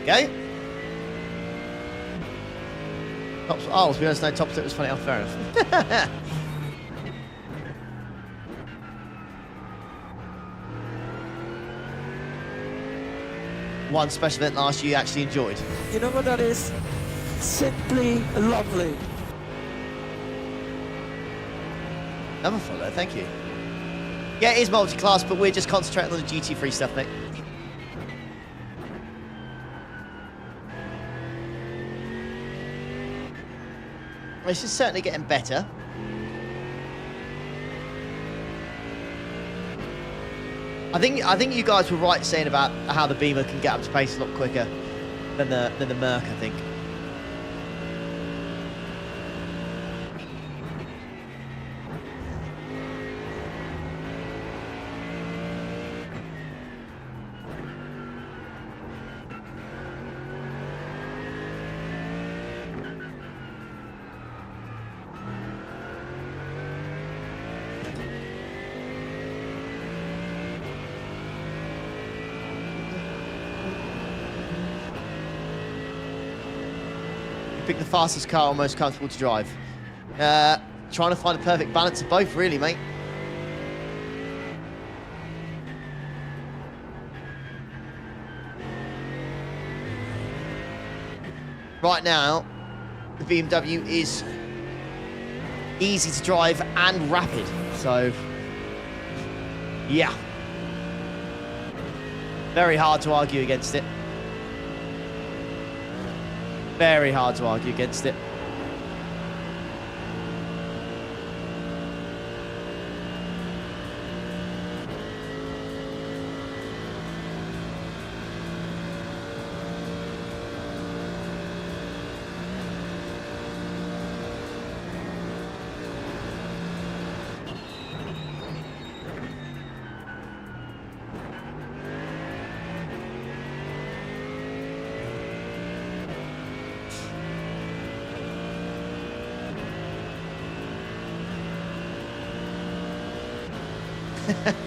Okay. Oh, to be honest, no, top tip was funny. Oh, fair enough. One special event last year you actually enjoyed. You know what that is? Simply lovely. Another follow, thank you. Yeah, it is multi-class, but we're just concentrating on the GT3 stuff, mate. This is certainly getting better. I think you guys were right saying about how the Beamer can get up to pace a lot quicker than the Merc, I think. You pick the fastest car or most comfortable to drive. Trying to find a perfect balance of both, really, mate. Right now, the BMW is easy to drive and rapid. So, yeah. Very hard to argue against it. Very hard to argue against it.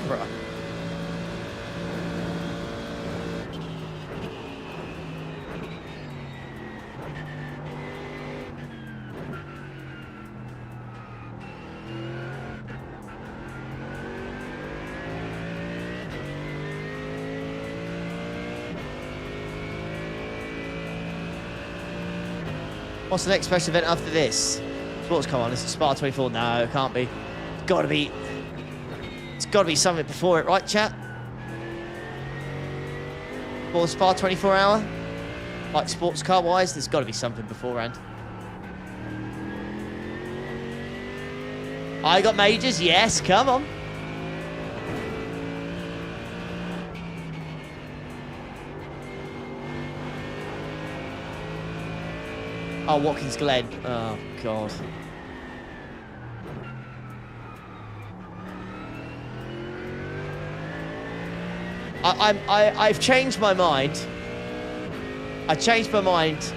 Right. What's the next special event after this? Sports car on. Is it Spa 24? No, it can't be. It's got to be. It's got to be something before it, right, chat? For Spa 24 hour? Like sports car wise, there's got to be something beforehand. I got majors? Yes, come on. Oh, Watkins Glen. Oh, God. I've changed my mind. I changed my mind.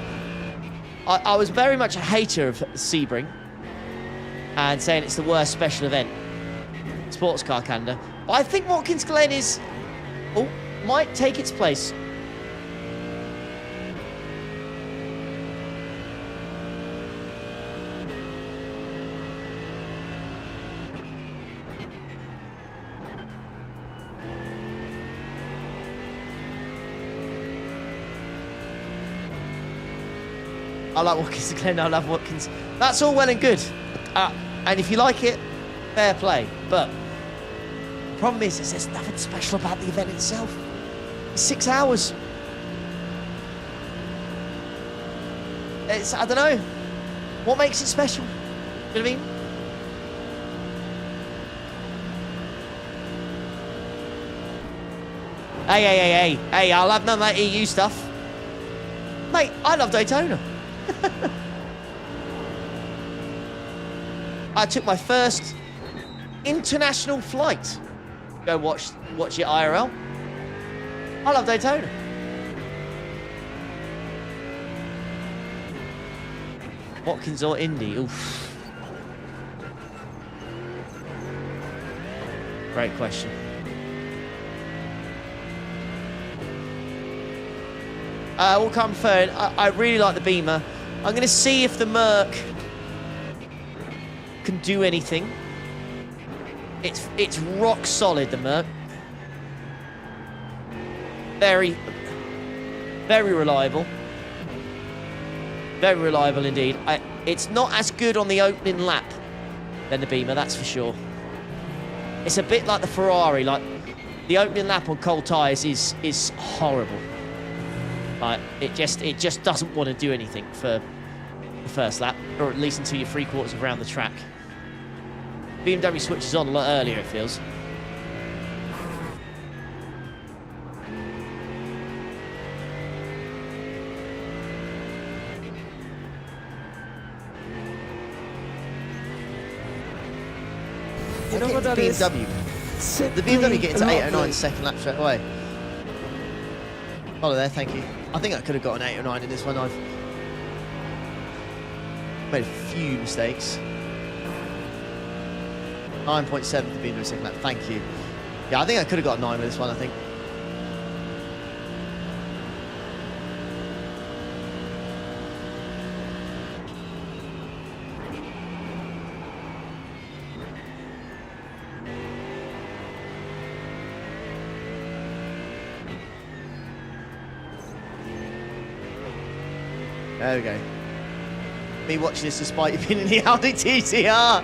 I was very much a hater of Sebring and saying it's the worst special event sports car calendar. But I think Watkins Glen is might take its place. I like Watkins Glen, I love Watkins. That's all well and good. And if you like it, fair play. But the problem is there's nothing special about the event itself. It's 6 hours. I don't know. What makes it special? You know what I mean? Hey, I'll have none of that EU stuff. Mate, I love Daytona. I took my first international flight to go watch it IRL. I love Daytona. Watkins or Indy? Oof. Great question. What car I'm preferring? I really like the Beamer. I'm going to see if the Merc can do anything. It's rock solid, the Merc. Very, very reliable. Very reliable indeed. It's not as good on the opening lap than the Beamer, that's for sure. It's a bit like the Ferrari. Like the opening lap on cold tyres is horrible. Like it just doesn't want to do anything for the first lap, or at least until you're 3/4 around the track. BMW switches on a lot earlier, it feels. You know what that is? BMW. The BMW getting to 809 second lap straight away. Follow there, thank you. I think I could have got an 809 in this one. I've made a few mistakes. 9.7 for being in second lap, thank you. Yeah, I think I could have got a 9 with this one, I think. There we go. Me watching this despite you being in the Audi TCR.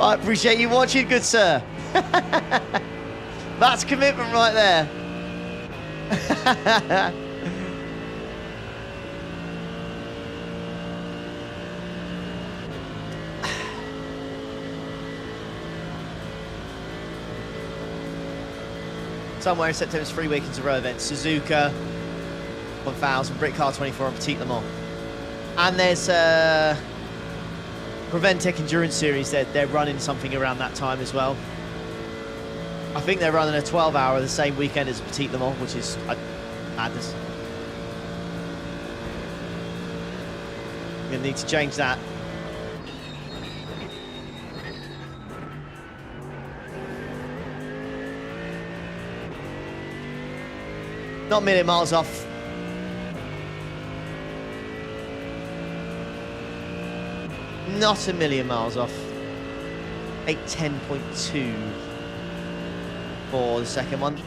I appreciate you watching, good sir. That's commitment right there. Somewhere in September's 3 weekends a row events. Suzuka 1000, Britcar 24 and Petit Le Mans. And there's Preventec Endurance Series. They're running something around that time as well. I think they're running a 12-hour the same weekend as Petit Le Mans, which is madness. We're going to need to change that. Not a million miles off. Not a million miles off. 8:10.2 for the second one.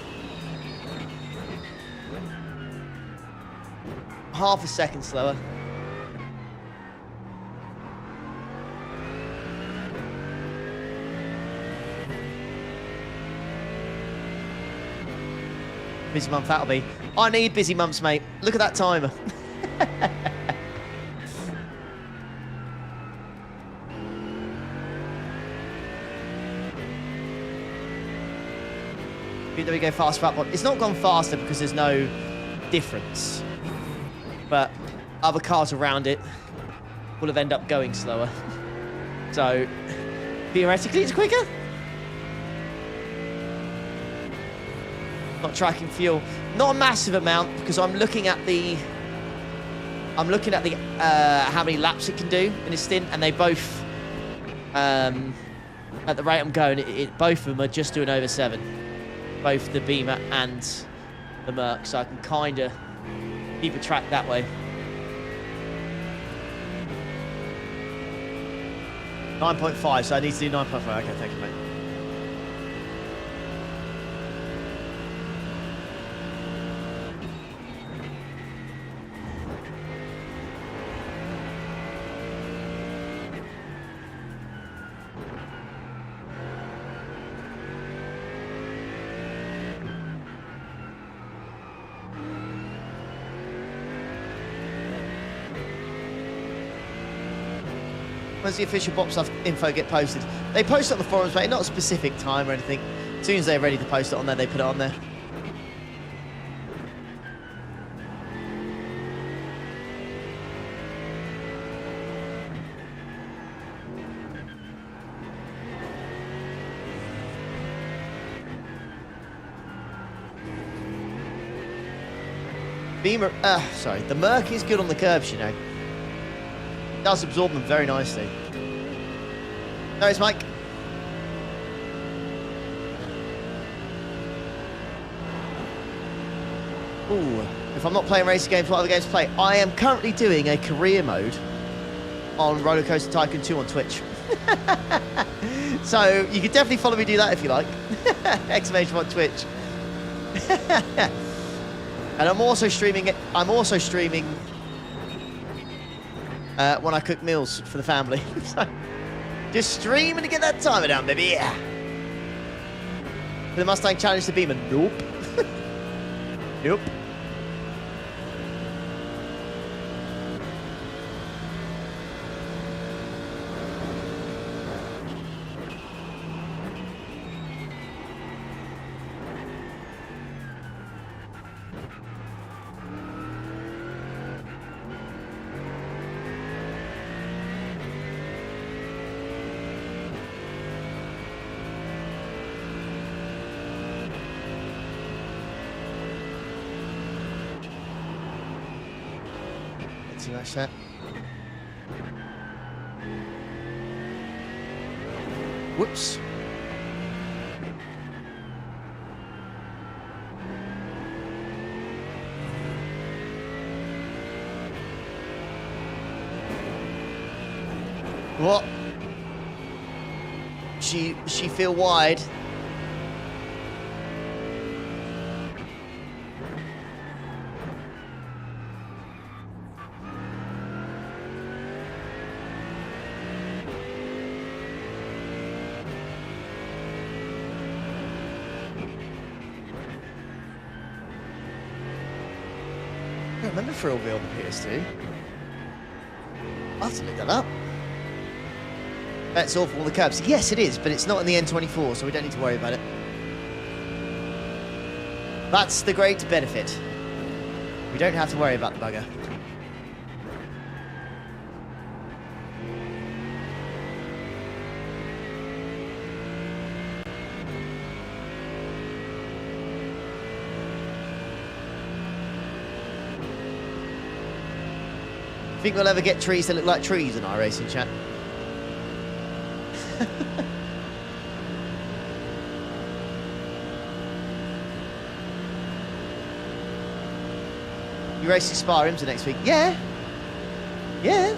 Half a second slower. Busy month that'll be. I need busy months, mate. Look at that timer. There we go, fast track one. It's not gone faster because there's no difference. But other cars around it will have ended up going slower. So, theoretically, it's quicker. Not tracking fuel. Not a massive amount because I'm looking at the how many laps it can do in a stint, and they both at the rate I'm going, both of them are just doing over 7. Both the Beamer and the Merc, so I can kind of keep a track that way. 9.5, so I need to do 9.5. Okay, thank you, mate. When's the official BOP stuff info get posted? They post it on the forums, mate, not a specific time or anything. As soon as they're ready to post it on there, they put it on there. The Merc is good on the curbs, you know. Does absorb them very nicely. There is Mike. Ooh, if I'm not playing racing games, what other games to play? I am currently doing a career mode on Roller Coaster Tycoon 2 on Twitch. So you can definitely follow me do that if you like. Exclamation on Twitch. And I'm also streaming it. I'm also streaming when I cook meals for the family. So just streaming to get that timer down, baby. Yeah. The Mustang challenge the Beamer. Nope. Nope. Smash that. Whoops. What? She feel wide. don't remember Ferrari on the PS2. I'll have to look that up. That's awful on the curbs. Yes, it is, but it's not in the N24, so we don't need to worry about it. That's the great benefit. We don't have to worry about the bugger. Think we'll ever get trees that look like trees in iRacing, chat? You racing Spa IMSA next week? Yeah. Yeah.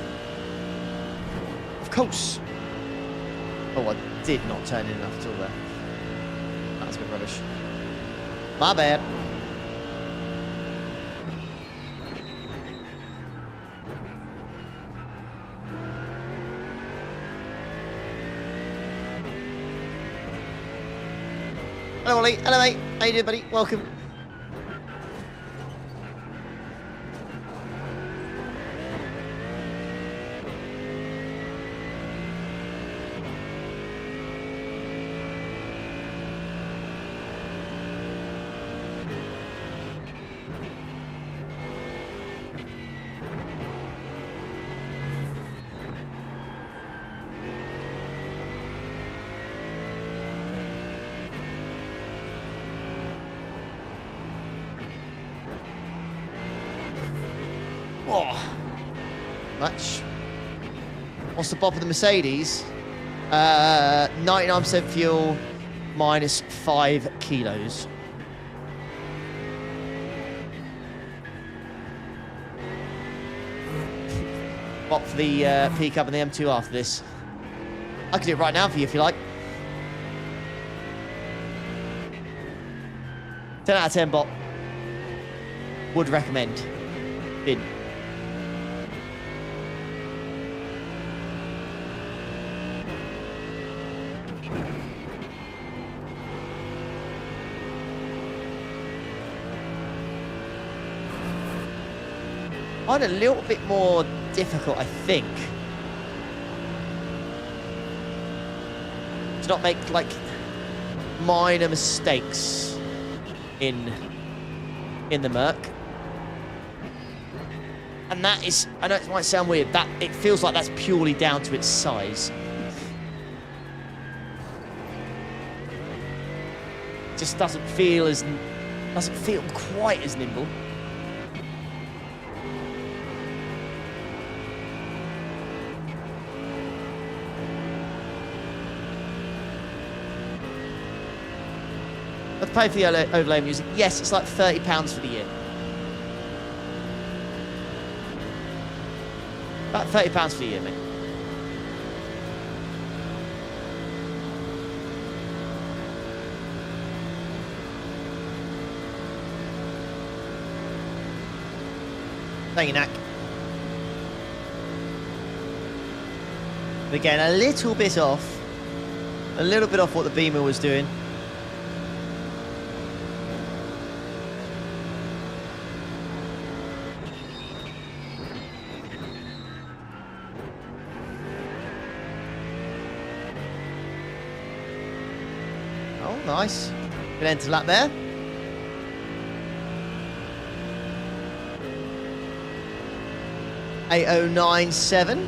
Of course. Oh, I did not turn in enough at all there. That's a bit rubbish. My bad. Hello, Ollie. Hello, mate. How you doing, buddy? Welcome. Oh, much. What's the BOP of the Mercedes? 99% fuel, minus 5 kilos. BOP for the P Cup and the M2 after this. I can do it right now for you if you like. 10 out of 10 BOP. Would recommend. Bin. Find it a little bit more difficult, I think, to not make like minor mistakes in the Merc, and that is, I know it might sound weird, that it feels like that's purely down to its size. Just doesn't feel quite as nimble. I've paid for the overlay music. Yes, it's like £30 for the year. About £30 for the year, mate. Thank you, Knack. Again, a little bit off what the Beamer was doing. Nice. Good end to lap there. .8097.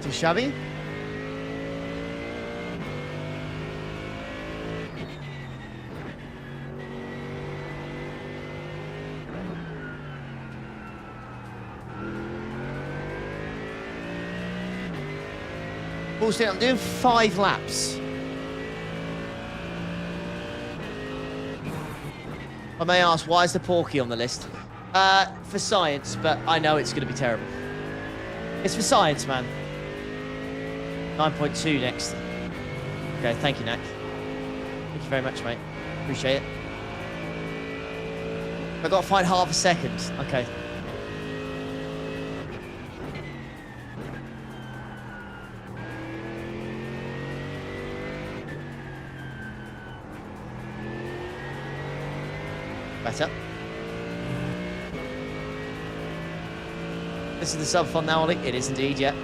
Too shabby. I'm doing 5 laps. I may ask, why is the Porky on the list? For science, but I know it's going to be terrible. It's for science, man. 9.2 next. Okay, thank you, Knack. Thank you very much, mate. Appreciate it. I've got to find half a second. Okay. better. This is the sub font now, Ollie. It is indeed, yeah.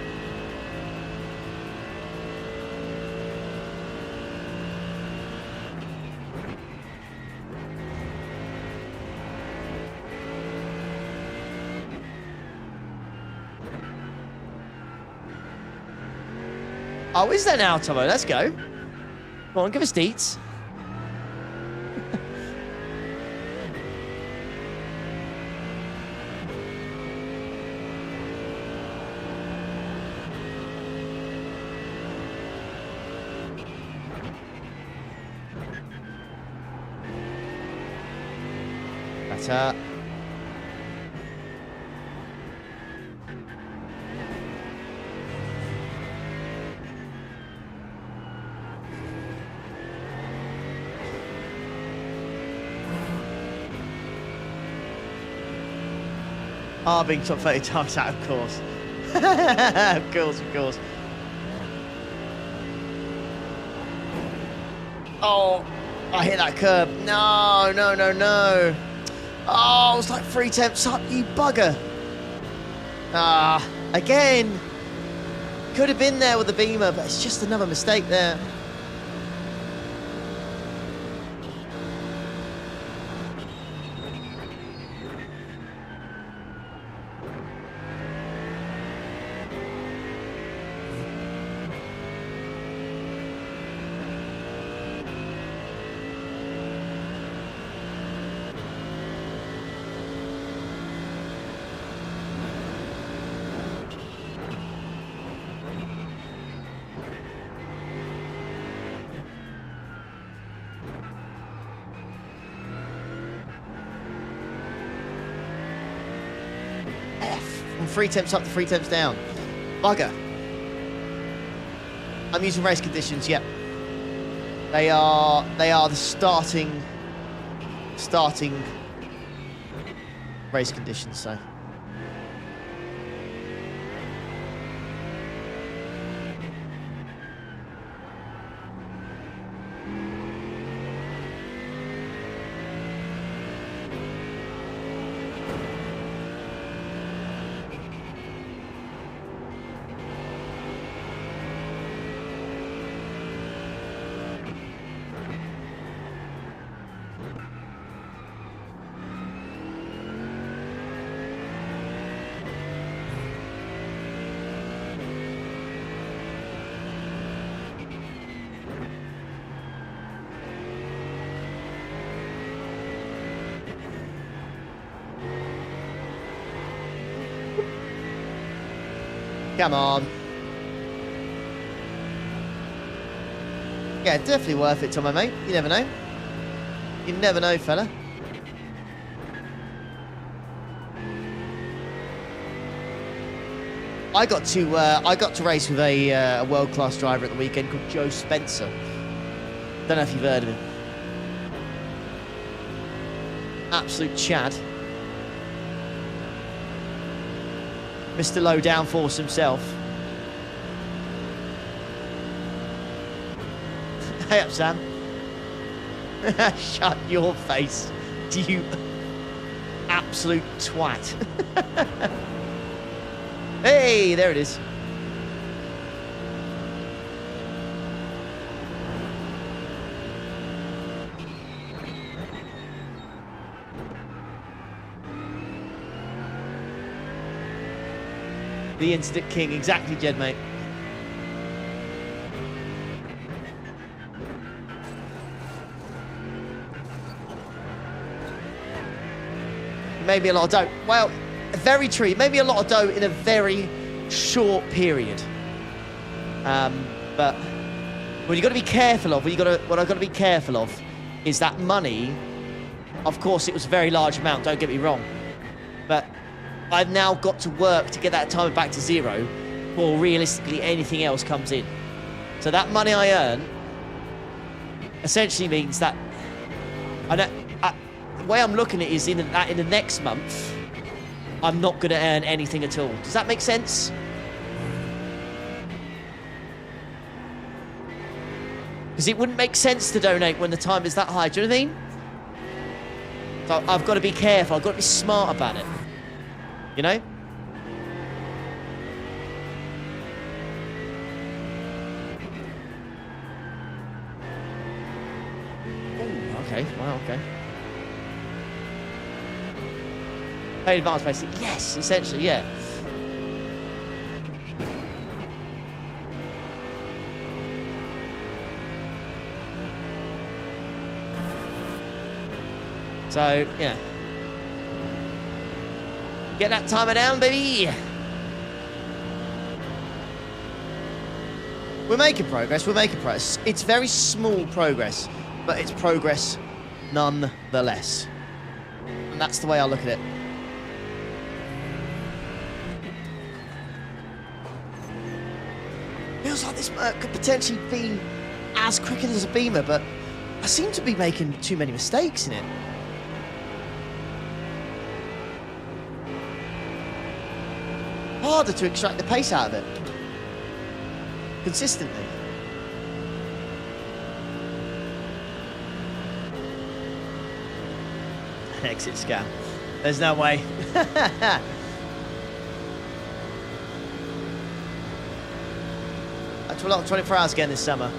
Oh, is there now, Tomo? Let's go. Come on, give us deets. Better. Ah, being top 30 times out, of course. Of course, of course. Oh, I hit that curb. No, no, no, no. Oh, it's like 3 tenths up, you bugger. Ah, again. Could have been there with the Beamer, but it's just another mistake there. From 3 temps up to 3 temps down. Bugger. I'm using race conditions, yep. They are the starting race conditions, so. Come on. Yeah, definitely worth it, Tomo, mate. You never know. You never know, fella. I got to race with a world-class driver at the weekend called Joe Spencer. Don't know if you've heard of him. Absolute Chad. Mr. Low Downforce himself. Hey up, Sam. Shut your face, you absolute twat. Hey, there it is. The instant king, exactly, Jed, mate. Maybe a lot of dough. Well, very true. Maybe a lot of dough in a very short period. But what you got to be careful of, what I've got to be careful of, is that money. Of course, it was a very large amount. Don't get me wrong, but I've now got to work to get that timer back to 0 before realistically anything else comes in. So that money I earn essentially means that the way I'm looking at it is in the next month, I'm not going to earn anything at all. Does that make sense? Because it wouldn't make sense to donate when the time is that high. Do you know what I mean? So I've got to be careful. I've got to be smart about it. You know? Ooh, okay. Wow, okay. Paid advance, basically. Yes, essentially, yeah. So, yeah. Get that timer down, baby. We're making progress. We're making progress. It's very small progress, but it's progress nonetheless. And that's the way I look at it. Feels like this Merc could potentially be as quick as a Beamer, but I seem to be making too many mistakes in it. Harder to extract the pace out of it consistently. An exit scam. There's no way. That's a lot of 24 hours again this summer.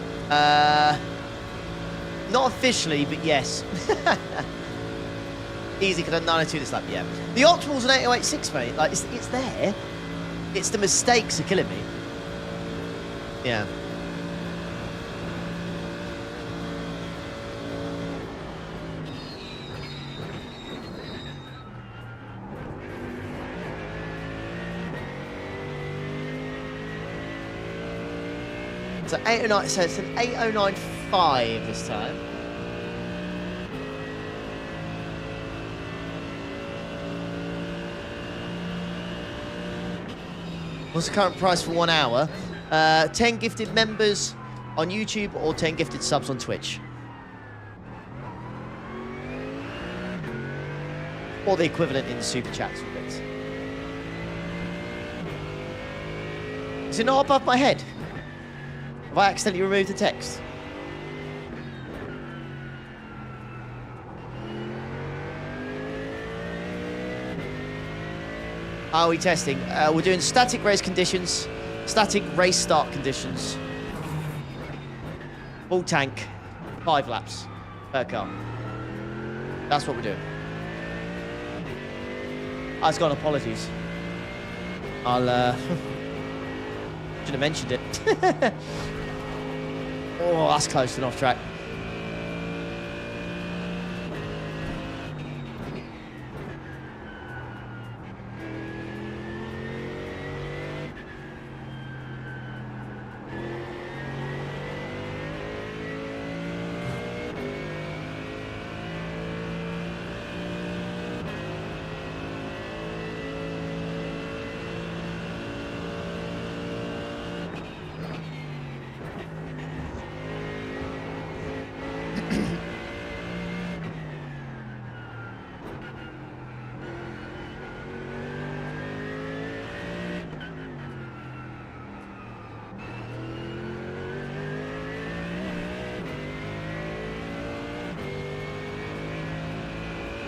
Not officially, but yes. Easy, because I'm 92 this lap, yeah. The optimal's an 808.6, mate. Like, it's there. It's the mistakes are killing me. Yeah. So 809, so it's an 809.5 this time. What's the current price for 1 hour? 10 gifted members on YouTube or 10 gifted subs on Twitch. Or the equivalent in super chats or bits. Is it not above my head? Have I accidentally removed the text? Are we testing? We're doing static race conditions, static race start conditions. Full tank, 5 laps per car. That's what we're doing. I've got apologies. I'll, should have mentioned it. Oh, that's close and off track.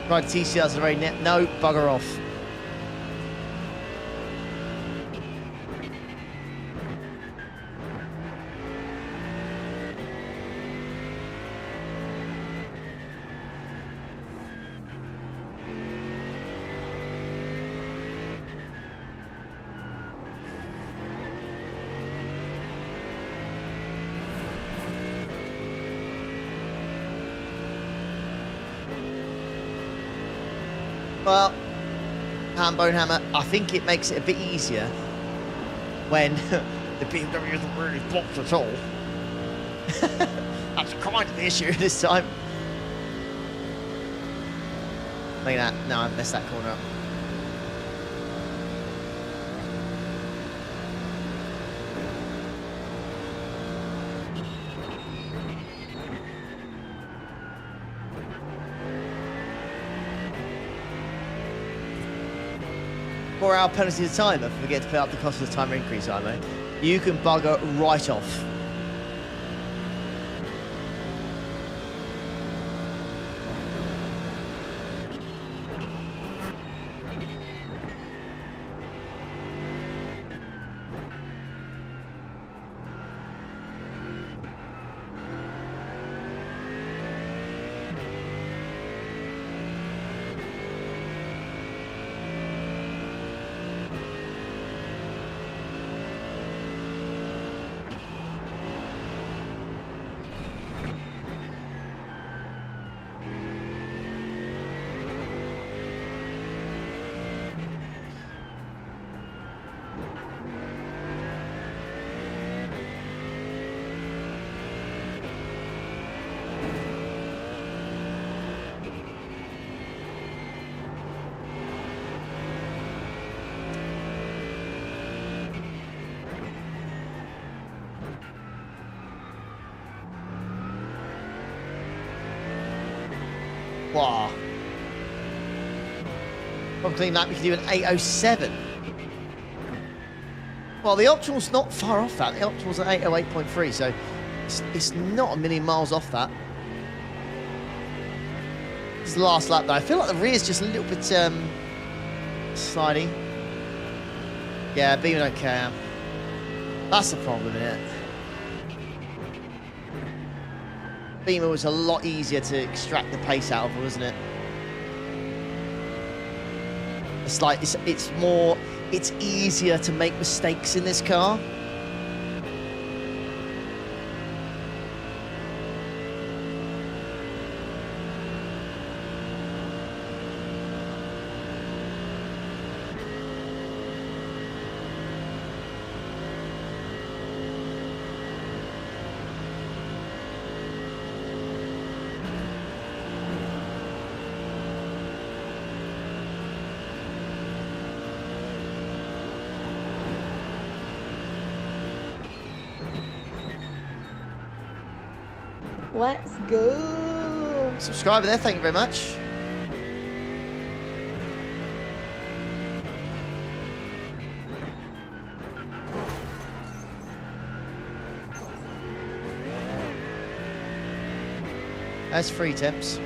Ride TCRs are very net. No, bugger off. Well, Hambone Hammer, I think it makes it a bit easier when the BMW isn't really blocked at all. That's kind of the issue this time. Look at that. No, I messed that corner up. Hour penalty to time if we forget to pay up the cost of the timer increase, I mean. You can bugger right off. Wow. From clean lap, we can do an 8:07. Well, the optimal's not far off that. The optimal's at 8:08.3, so it's not a million miles off that. This is the last lap, though. I feel like the rear's just a little bit slidey. Yeah, Beamer don't care. That's the problem, isn't it? Beamer was a lot easier to extract the pace out of, wasn't it? It's like it's easier to make mistakes in this car. Let's go. Subscriber there, thank you very much. That's 3 temps.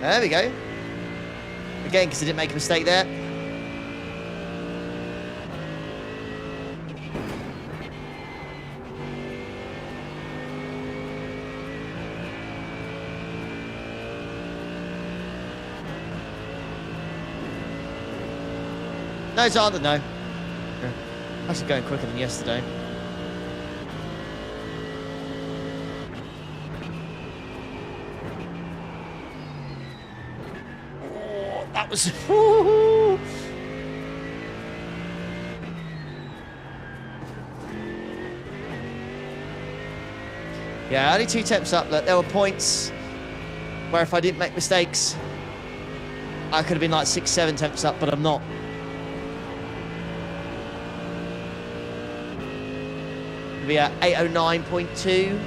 There we go. Again, because I didn't make a mistake there. No, it's harder, no. Actually going quicker than yesterday. That was... Yeah, only 2 temps up. Look, there were points where if I didn't make mistakes, I could have been like 6, 7 temps up, but I'm not. It'll be at 8:09.2.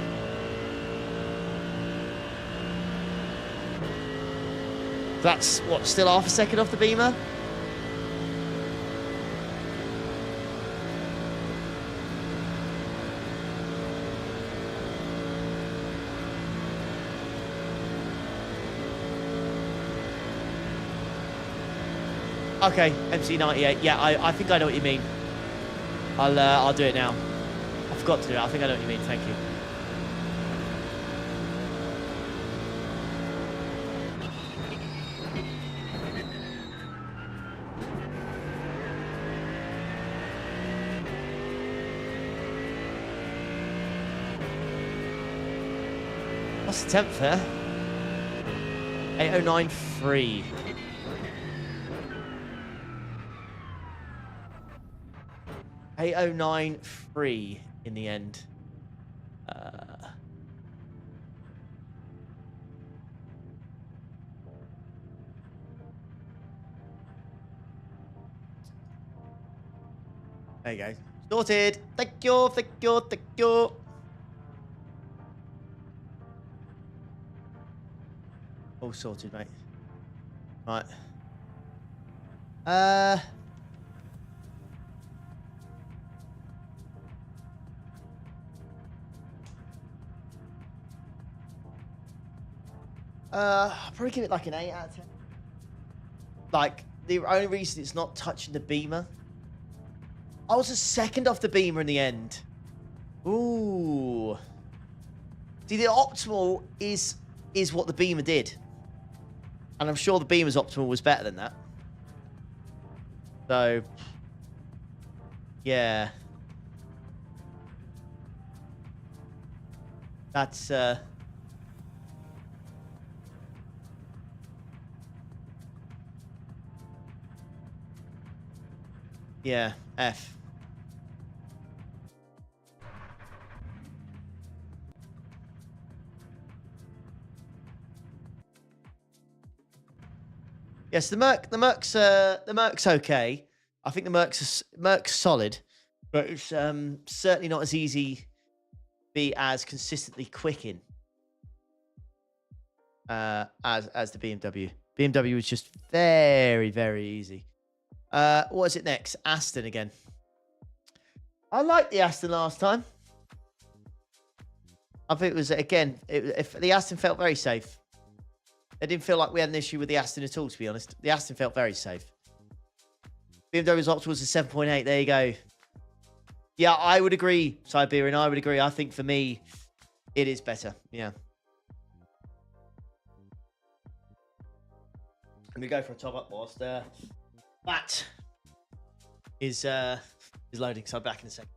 That's, what, still half a second off the Beamer? Okay, MC98. Yeah, I think I know what you mean. I'll do it now. I forgot to do it. I think I know what you mean. Thank you. What's the temp there? 8:09.3. $8:09.3 in the end. There you go. Sorted. Thank you, thank you, thank you. All sorted, mate. Right. I'll probably give it like an 8 out of 10. Like, the only reason it's not touching the Beamer I was a second off the Beamer in the end. Ooh. See, the optimal is what the Beamer did. And I'm sure the Beamer's optimal was better than that. So, yeah. That's, yeah, F. Yes, the Merc's okay. I think the Merc's solid, but it's certainly not as easy to be as consistently quick in as the BMW. BMW was just very, very easy. What is it next? Aston again. I liked the Aston last time. I think it was, again, if the Aston felt very safe. It didn't feel like we had an issue with the Aston at all, to be honest. The Aston felt very safe. BMW's optimal was a 7.8. There you go. Yeah, I would agree, Siberian. I would agree. I think for me, it is better. Yeah. Let me go for a top up whilst that is loading. So I'm back in a second.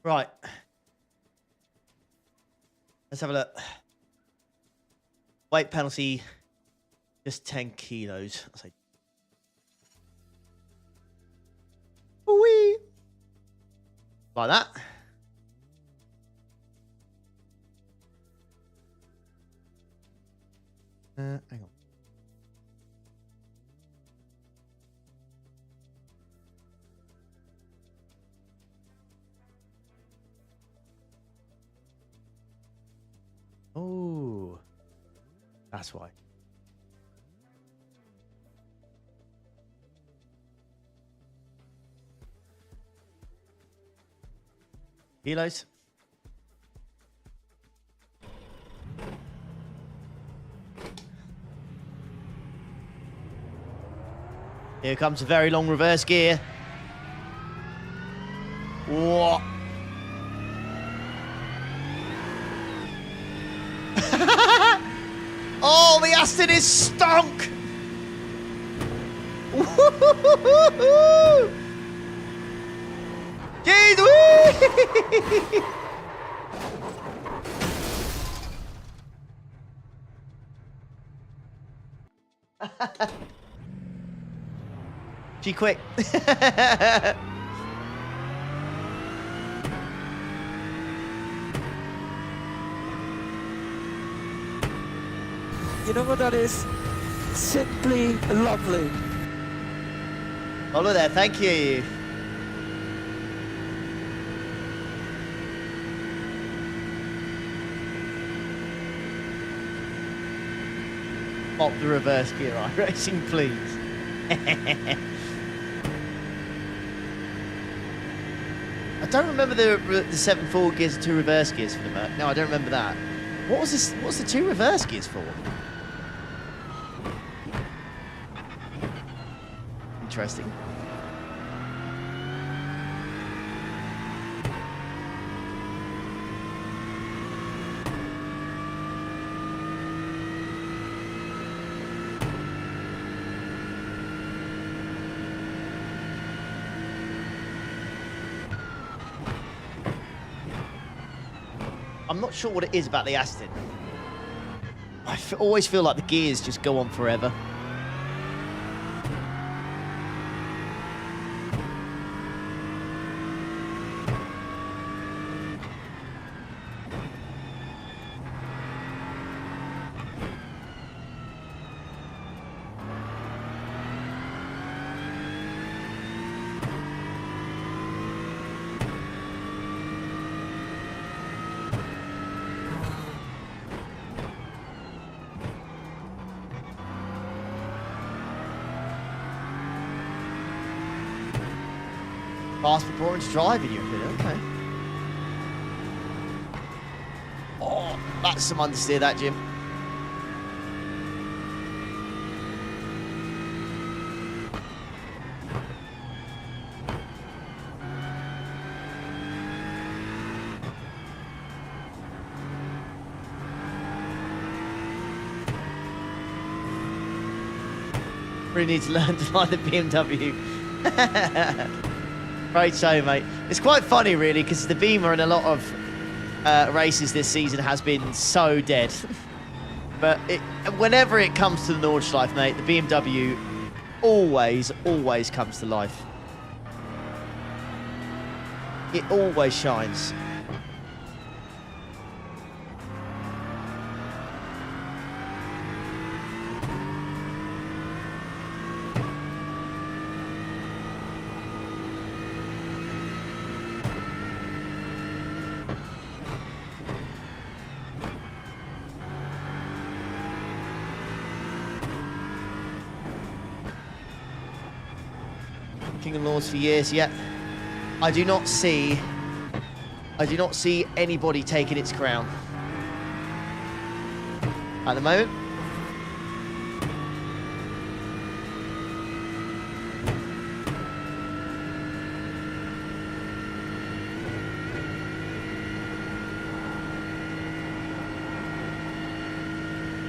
Right. Let's have a look. Weight penalty, just 10 kilos. I'll say. Wee. Like that. Hang on. Oh, that's why. Kilos. Here comes a very long reverse gear. What? Oh, the Aston is stunk! Jeez, wee! She quick. You know what that is? Simply lovely. Follow there, thank you. Pop the reverse gear, iRacing, please. I don't remember the 7 forward gears and 2 reverse gears for the Merc. No, I don't remember that. What was this? What's the 2 reverse gears for? Interesting. I'm not sure what it is about the Aston. I always feel like the gears just go on forever. Fast for boring to drive in your opinion, okay. Oh, that's some understeer, that, Jim. Really need to learn to fly the BMW. Great show, mate. It's quite funny, really, because the Beamer in a lot of races this season has been so dead. But whenever it comes to the Nordschleife, mate, the BMW always comes to life. It always shines. King of Lords for years, yeah. I do not see anybody taking its crown at the moment.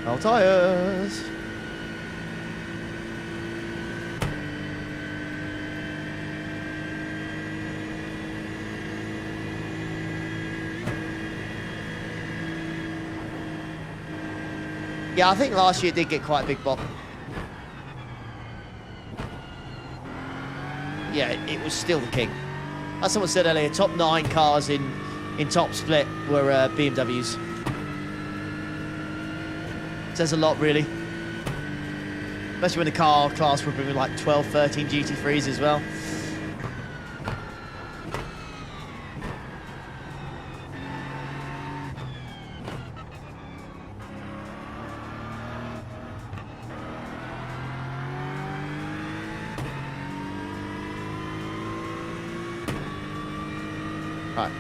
All tires. Yeah, I think last year did get quite a big bop. Yeah, it was still the king. As someone said earlier, top 9 cars in top split were BMWs. Says a lot, really. Especially when the car class were bringing like 12, 13 GT3s as well. Right.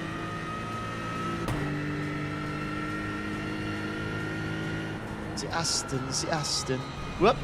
The Aston. Whoop.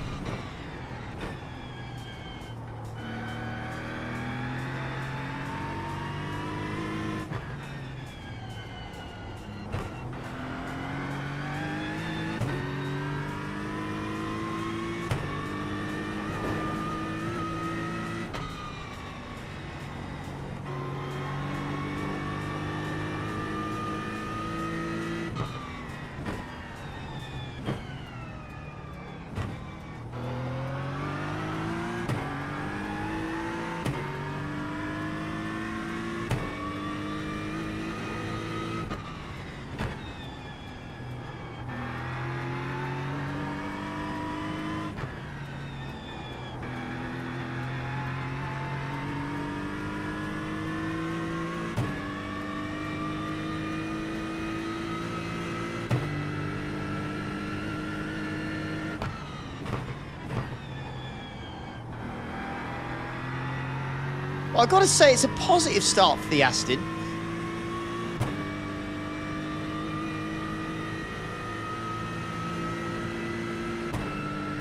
But I've got to say, it's a positive start for the Aston.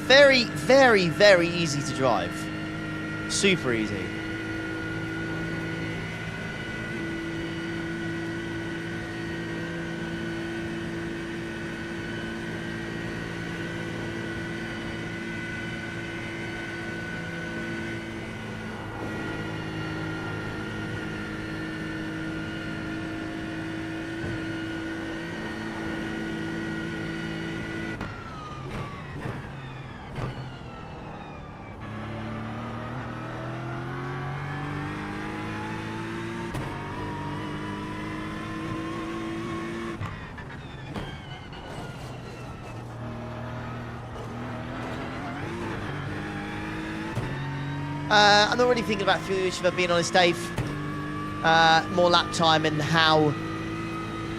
Very, very, very easy to drive. Super easy. I'm not really thinking about fuel use, if I'm being honest, Dave. More lap time and how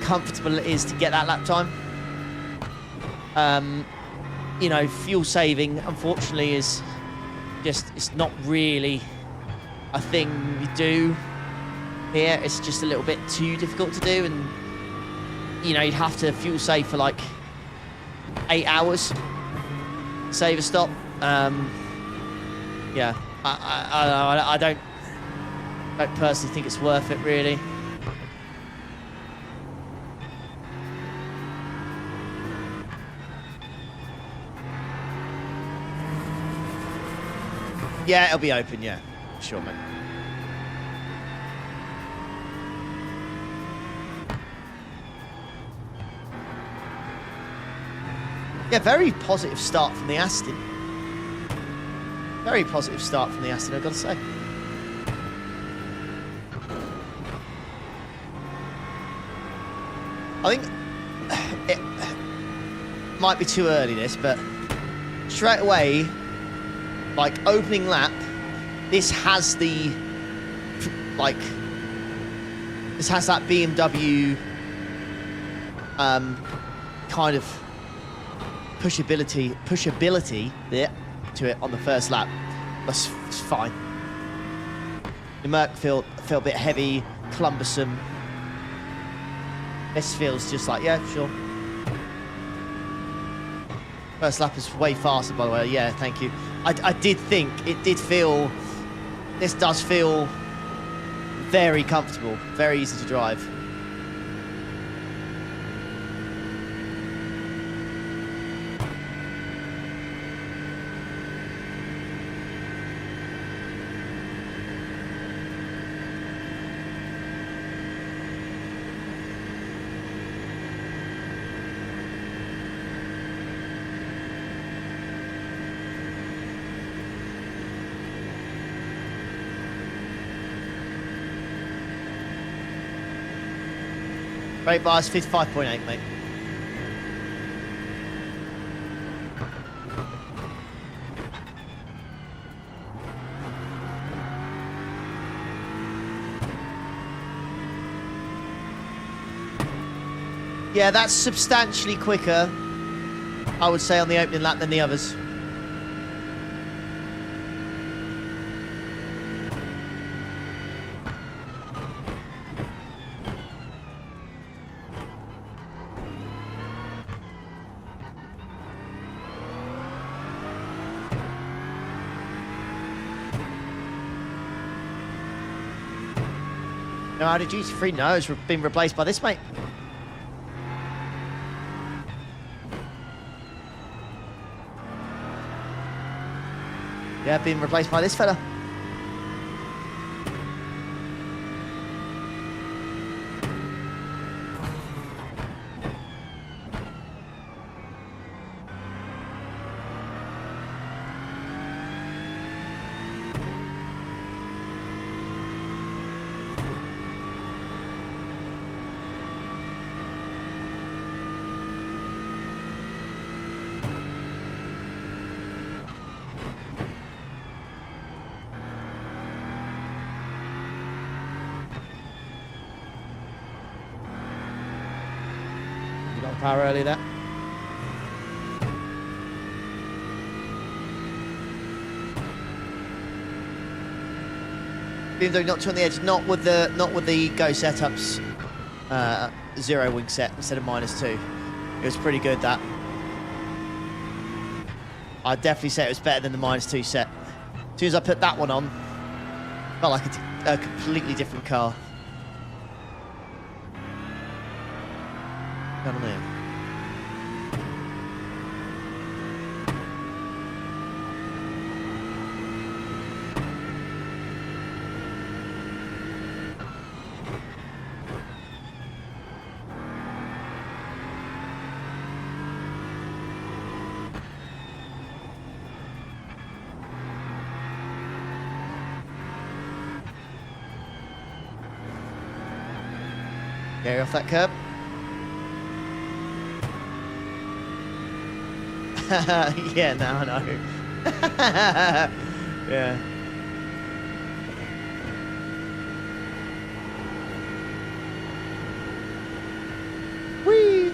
comfortable it is to get that lap time. You know, fuel saving, unfortunately, is just, it's not really a thing we do here. It's just a little bit too difficult to do, and, you know, you'd have to fuel save for like 8 hours, save a stop. Yeah. I don't personally think it's worth it, really. Yeah, it'll be open, yeah. Sure, mate. Yeah, very positive start from the Aston. Very positive start from the Aston, I've got to say. I think it might be too early, this, but straight away, like, opening lap, this has the, like, this has that BMW kind of pushability there to it on the first lap. That's fine. The Merc felt a bit heavy, cumbersome. This feels just like, yeah, sure. First lap is way faster, by the way. Yeah, thank you. I did think it did feel, this does feel very comfortable, very easy to drive. Brake bias 55.8, mate. Yeah, that's substantially quicker, I would say, on the opening lap than the others. No, Audi GT3, no, it's been replaced by this, mate. Yeah, being replaced by this fella. Power early there. BMW not two on the edge, not with the Go setups. 0 wing set instead of -2. It was pretty good, that. I'd definitely say it was better than the -2 set. As soon as I put that one on, felt like a completely different car. Down on there. Get off that curb. Yeah, now I know. Yeah. Whee!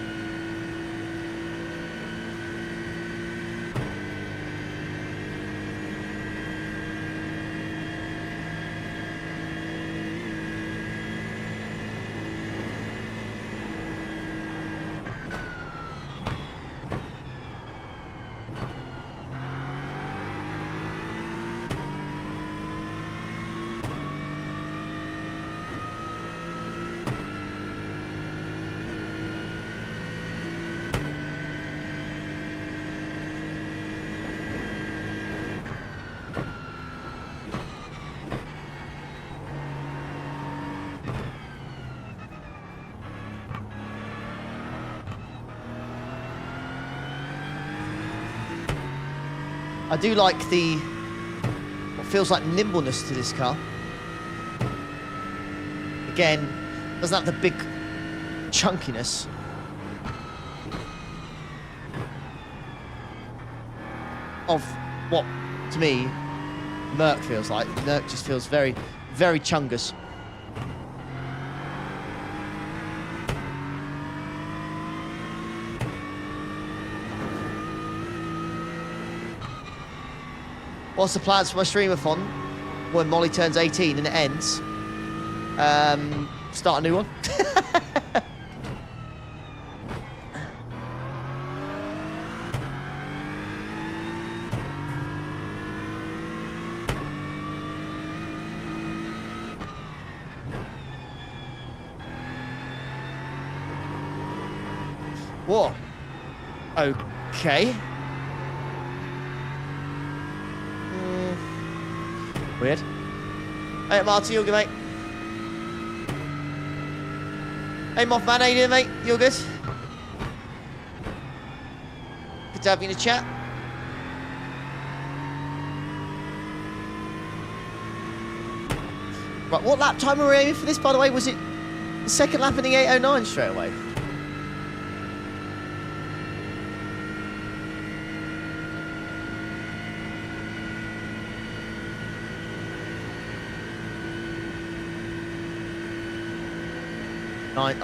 I do like what feels like nimbleness to this car. Again, doesn't have the big chunkiness. Of what, to me, Merc feels like. Merc just feels very, very chungus. What's the plans for my streamathon when Molly turns 18 and it ends? Start a new one. Whoa. Okay. Weird. Hey, Marty, you all good, mate? Hey, Mothman, how you doing, mate? You all good? Good to have you in the chat. Right, what lap time were we aiming for this, by the way? Was it the second lap in the 809 straight away?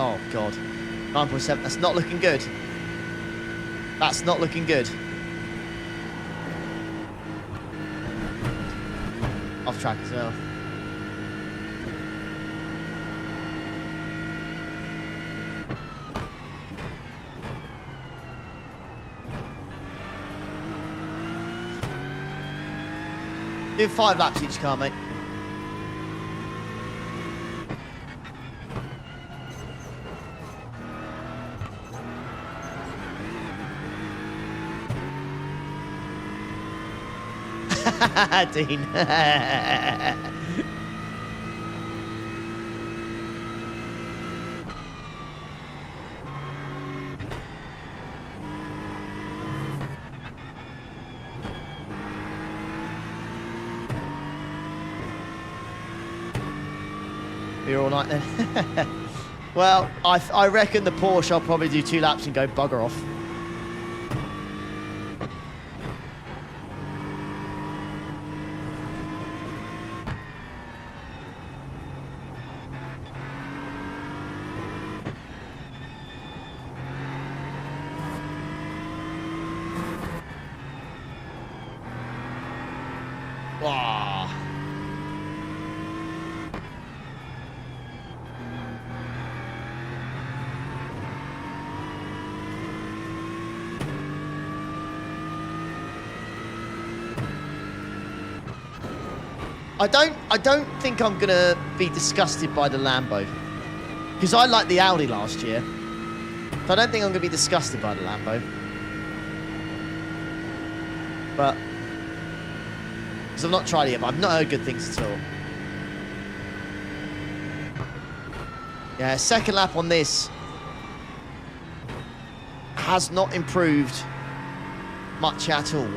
Oh, God. 9.7. That's not looking good. That's not looking good. Off track as well. Do 5 laps each car, mate. Dean. You're all night then. Well, I reckon the Porsche I'll probably do 2 laps and go bugger off. I don't think I'm gonna be disgusted by the Lambo, because I liked the Audi last year. So I don't think I'm gonna be disgusted by the Lambo. But because I've not tried it yet, but I've not heard good things at all. Yeah, second lap on this has not improved much at all.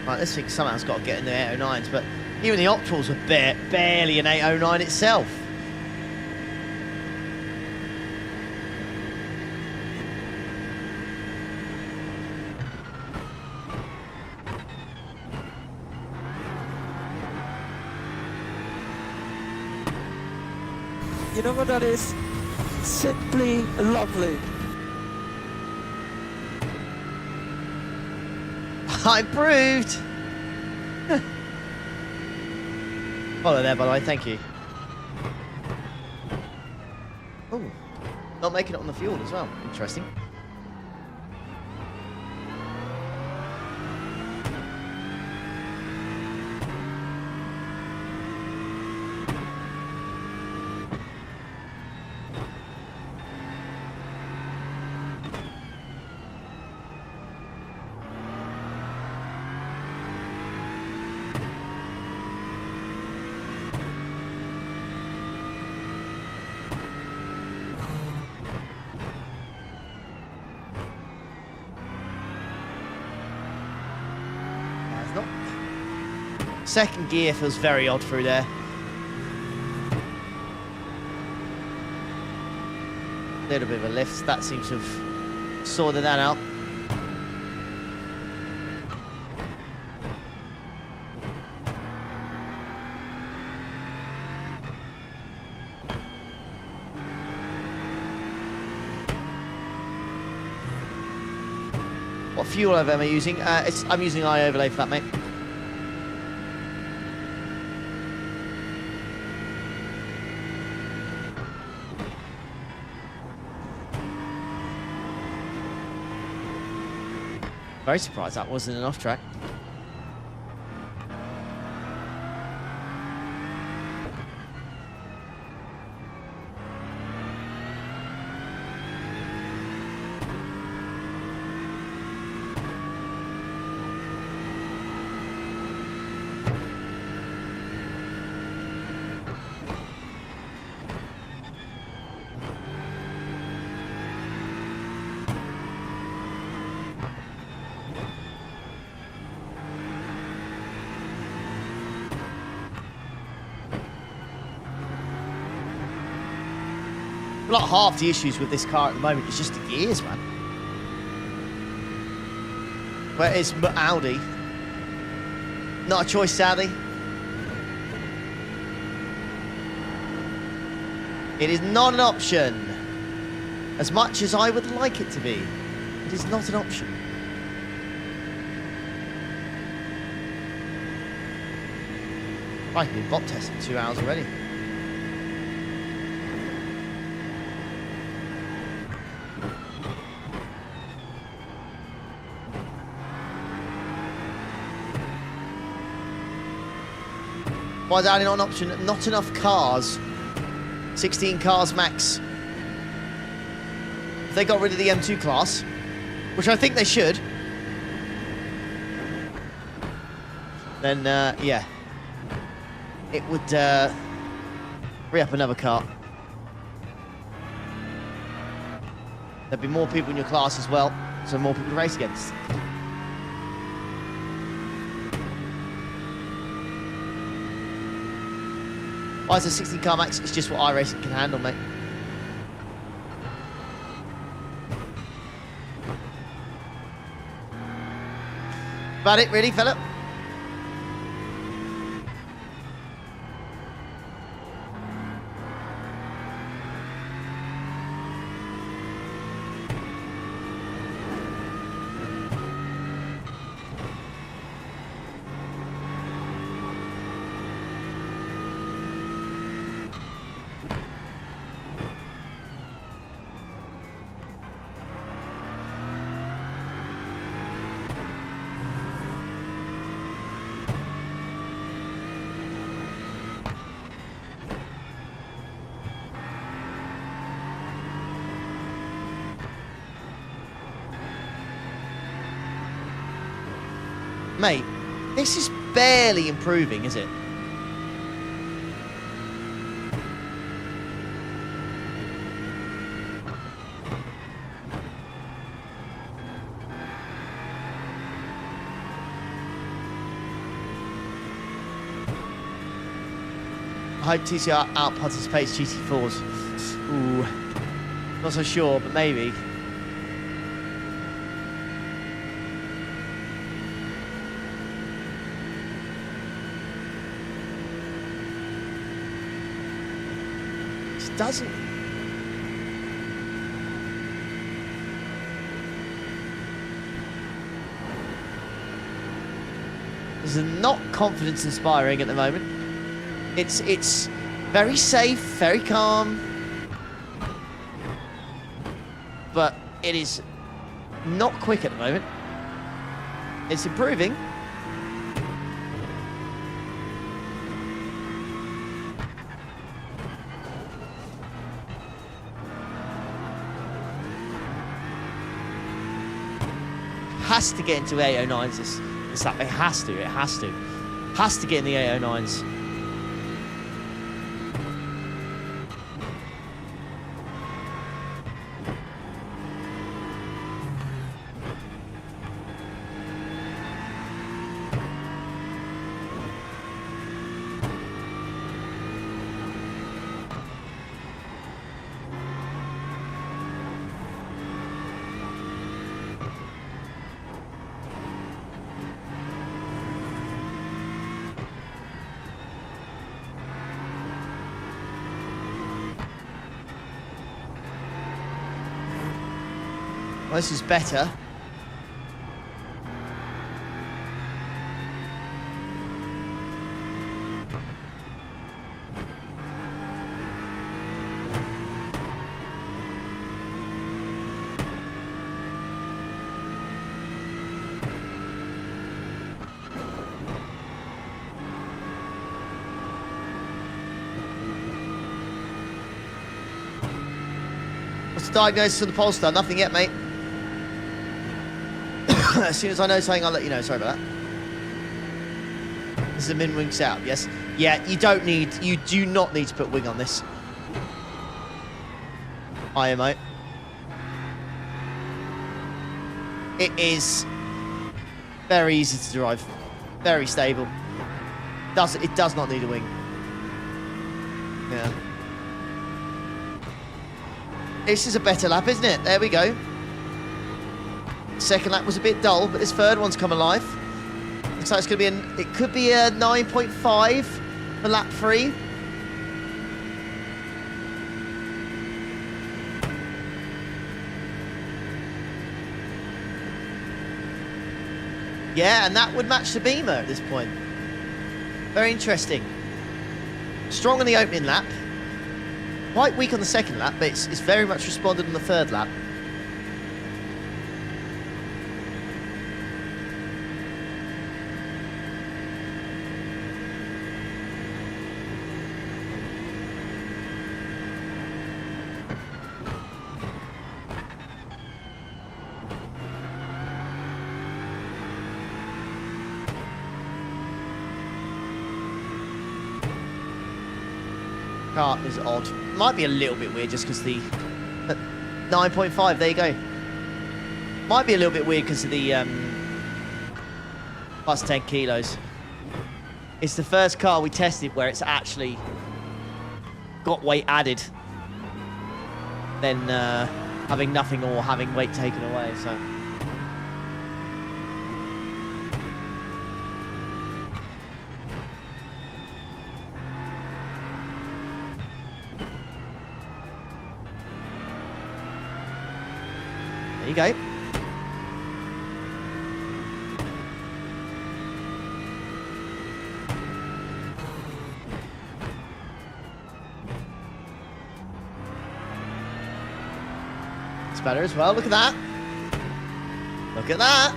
Right, this thing somehow's got to get in the 809s, but even the Optimals are barely an 809 itself. You know what that is? Simply lovely. I improved. Follow there, by the way. Thank you. Oh, not making it on the fuel as well. Interesting. Second gear feels very odd through there. A little bit of a lift. That seems to have sorted that out. What fuel am I using? I'm using iOverlay for that, mate. Very surprised that wasn't an off track. Like half the issues with this car at the moment is just the gears, man. Where is Audi? Not a choice, sadly. It is not an option. As much as I would like it to be, it is not an option. I've been BOP testing 2 hours already. Why is that not an option? Not enough cars. 16 cars max. If they got rid of the M2 class, which I think they should, then, yeah. It would free up another car. There'd be more people in your class as well, so more people to race against. Why is a 16 car max? It's just what iRacing can handle, mate. About it, really, fella? Mate, this is barely improving, is it? I hope TCR out participates GT4s. Ooh, not so sure, but maybe. Doesn't. This is not confidence inspiring at the moment. It's very safe, very calm, but it is not quick at the moment. It's improving. Has to get into 809s this lap. It has to get in the 809s. Well, this is better. What's the diagnosis of the Polestar? Nothing yet, mate. As soon as I know something, I'll let you know. Sorry about that. This is a min-wing setup, yes? Yeah, you do not need to put wing on this. IMO. It is very easy to drive. Very stable. It does not need a wing. Yeah. This is a better lap, isn't it? There we go. Second lap was a bit dull, but this third one's come alive. Looks like it's going to be it could be a 9.5 for lap 3. Yeah, and that would match the Beamer at this point. Very interesting. Strong on the opening lap. Quite weak on the second lap, but it's very much responded on the third lap. Car is odd. Might be a little bit weird just because the 9.5. There you go. Might be a little bit weird because of the plus 10 kilos. It's the first car we tested where it's actually got weight added than having nothing or having weight taken away. So. There you go. It's better as well. Look at that. Look at that.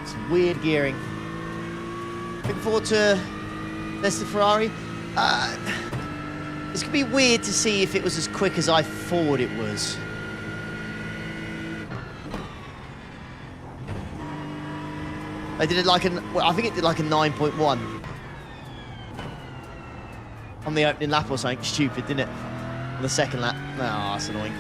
Some weird gearing. Looking forward to this Ferrari. It's going to be weird to see if it was as quick as I thought it was. I did it like I think it did like a 9.1 on the opening lap or something stupid, didn't it? On the second lap. Oh, that's annoying.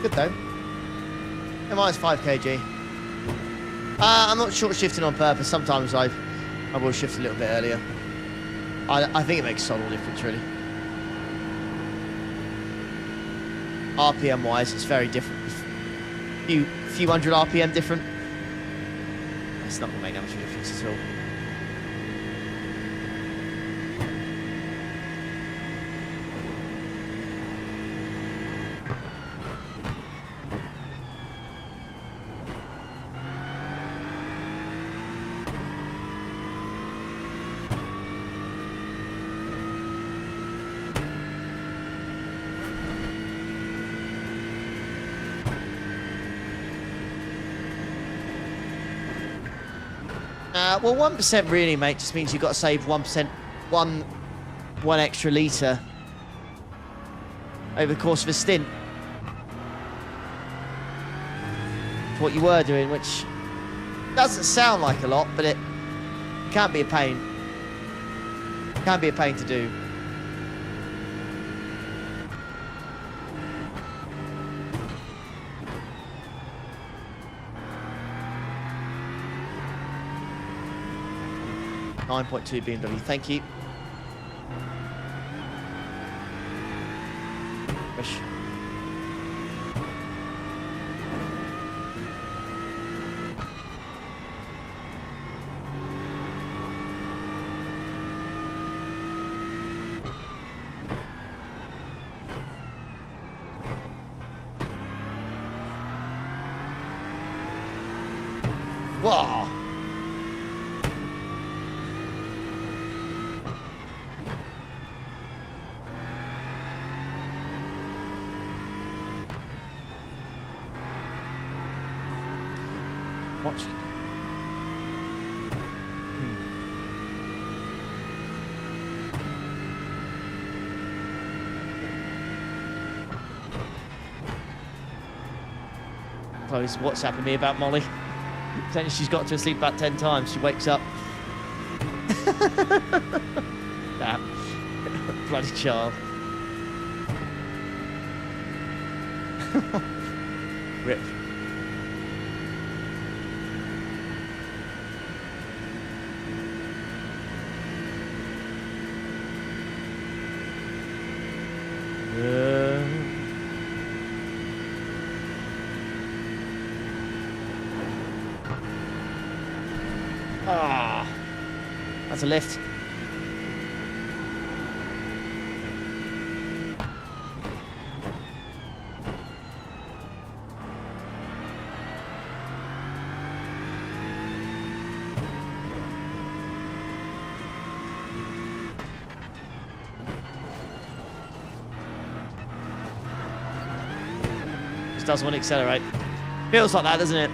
Good though. Yeah, minus 5 kg. I'm not short shifting on purpose. Sometimes I will shift a little bit earlier. I think it makes a subtle difference, really. RPM wise, it's very different. Few hundred RPM different. It's not going to make that much of a difference at all. Well, 1% really, mate, just means you've got to save 1%, one extra litre over the course of a stint. It's what you were doing, which doesn't sound like a lot, but it can be a pain. It can be a pain to do. .2 BMW, thank you. Wish. Wow. Watch. Chloe's WhatsApping me about Molly. Saying she's got to sleep about 10 times. She wakes up. That bloody child. Rip. That's a lift. doesn't want to accelerate. Feels like that, doesn't it?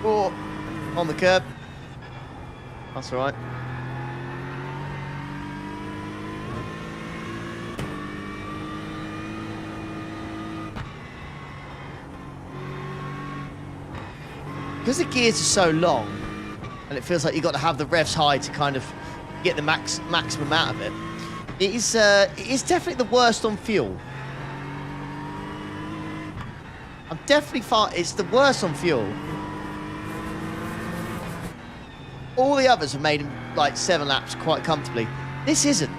Oh, on the curb. That's all right. Because the gears are so long, and it feels like you've got to have the revs high to kind of get the maximum out of it. It is definitely the worst on fuel. I'm definitely it's the worst on fuel. All the others have made like 7 laps quite comfortably. This isn't.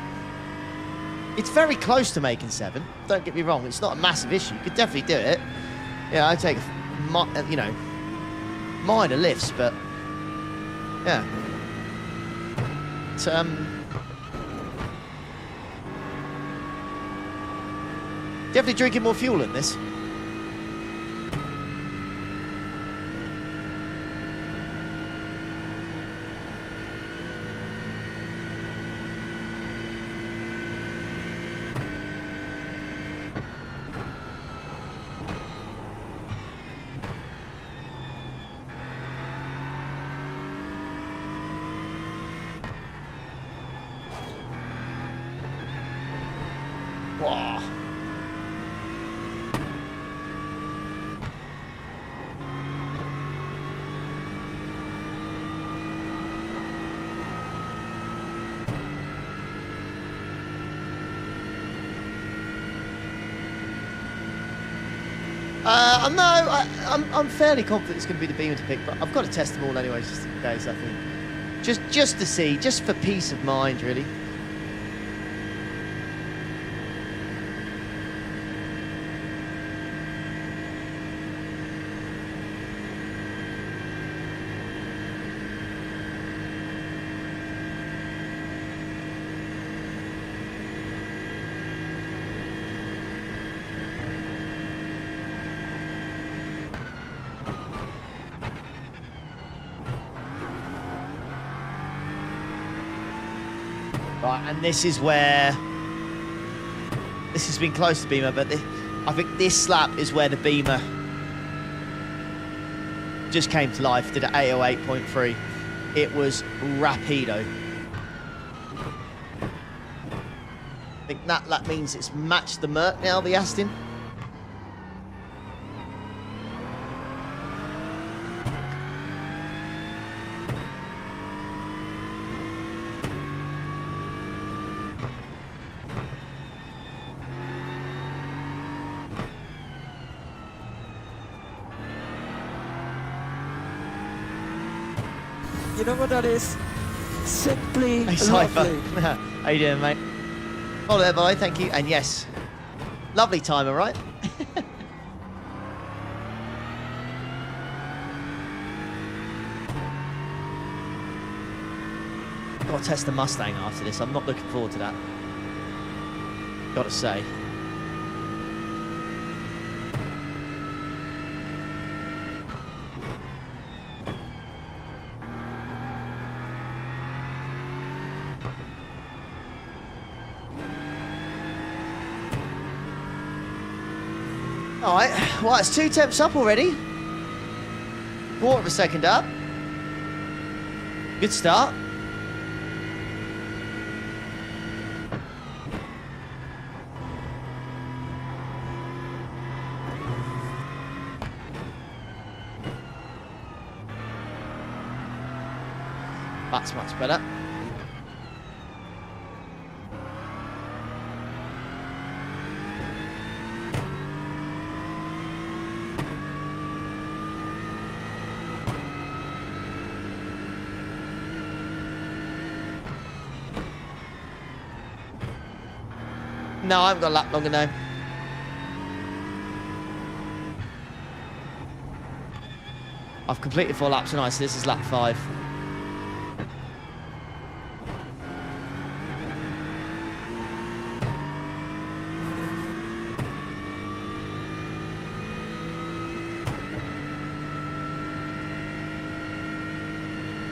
It's very close to making 7. Don't get me wrong. It's not a massive issue. You could definitely do it. Yeah, I'd take, you know, minor lifts, but yeah. It's, definitely drinking more fuel in this. Wow. I'm fairly confident it's going to be the Beamer to pick, but I've got to test them all anyway, just in case, I think. Just to see, just for peace of mind, really. Right, and this is where this has been close to Beamer, but I think this lap is where the Beamer just came to life. Did an 808.3. It was rapido. I think that means it's matched the Merc now, the Aston. You know what that is? Simply Hey, Cypher. lovely. How you doing, mate? Follow there, boy. Thank you. And yes, lovely timer, right? Got to test the Mustang after this. I'm not looking forward to that. Got to say. All right, well, it's 2 temps up already. Quarter of a second up. Good start. That's much better. No, I haven't got a lap longer now. I've completed 4 laps tonight, so this is lap 5.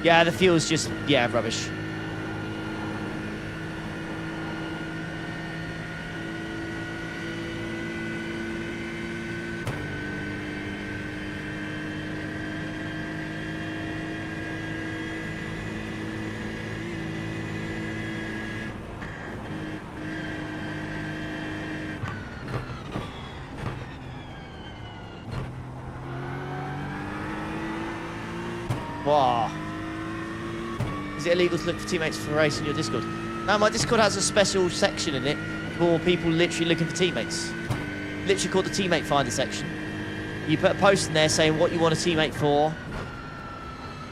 Yeah, the fuel's just, yeah, rubbish. Wow. Is it illegal to look for teammates for racing your Discord? No, my Discord has a special section in it for people literally looking for teammates. Literally called the teammate finder section. You put a post in there saying what you want a teammate for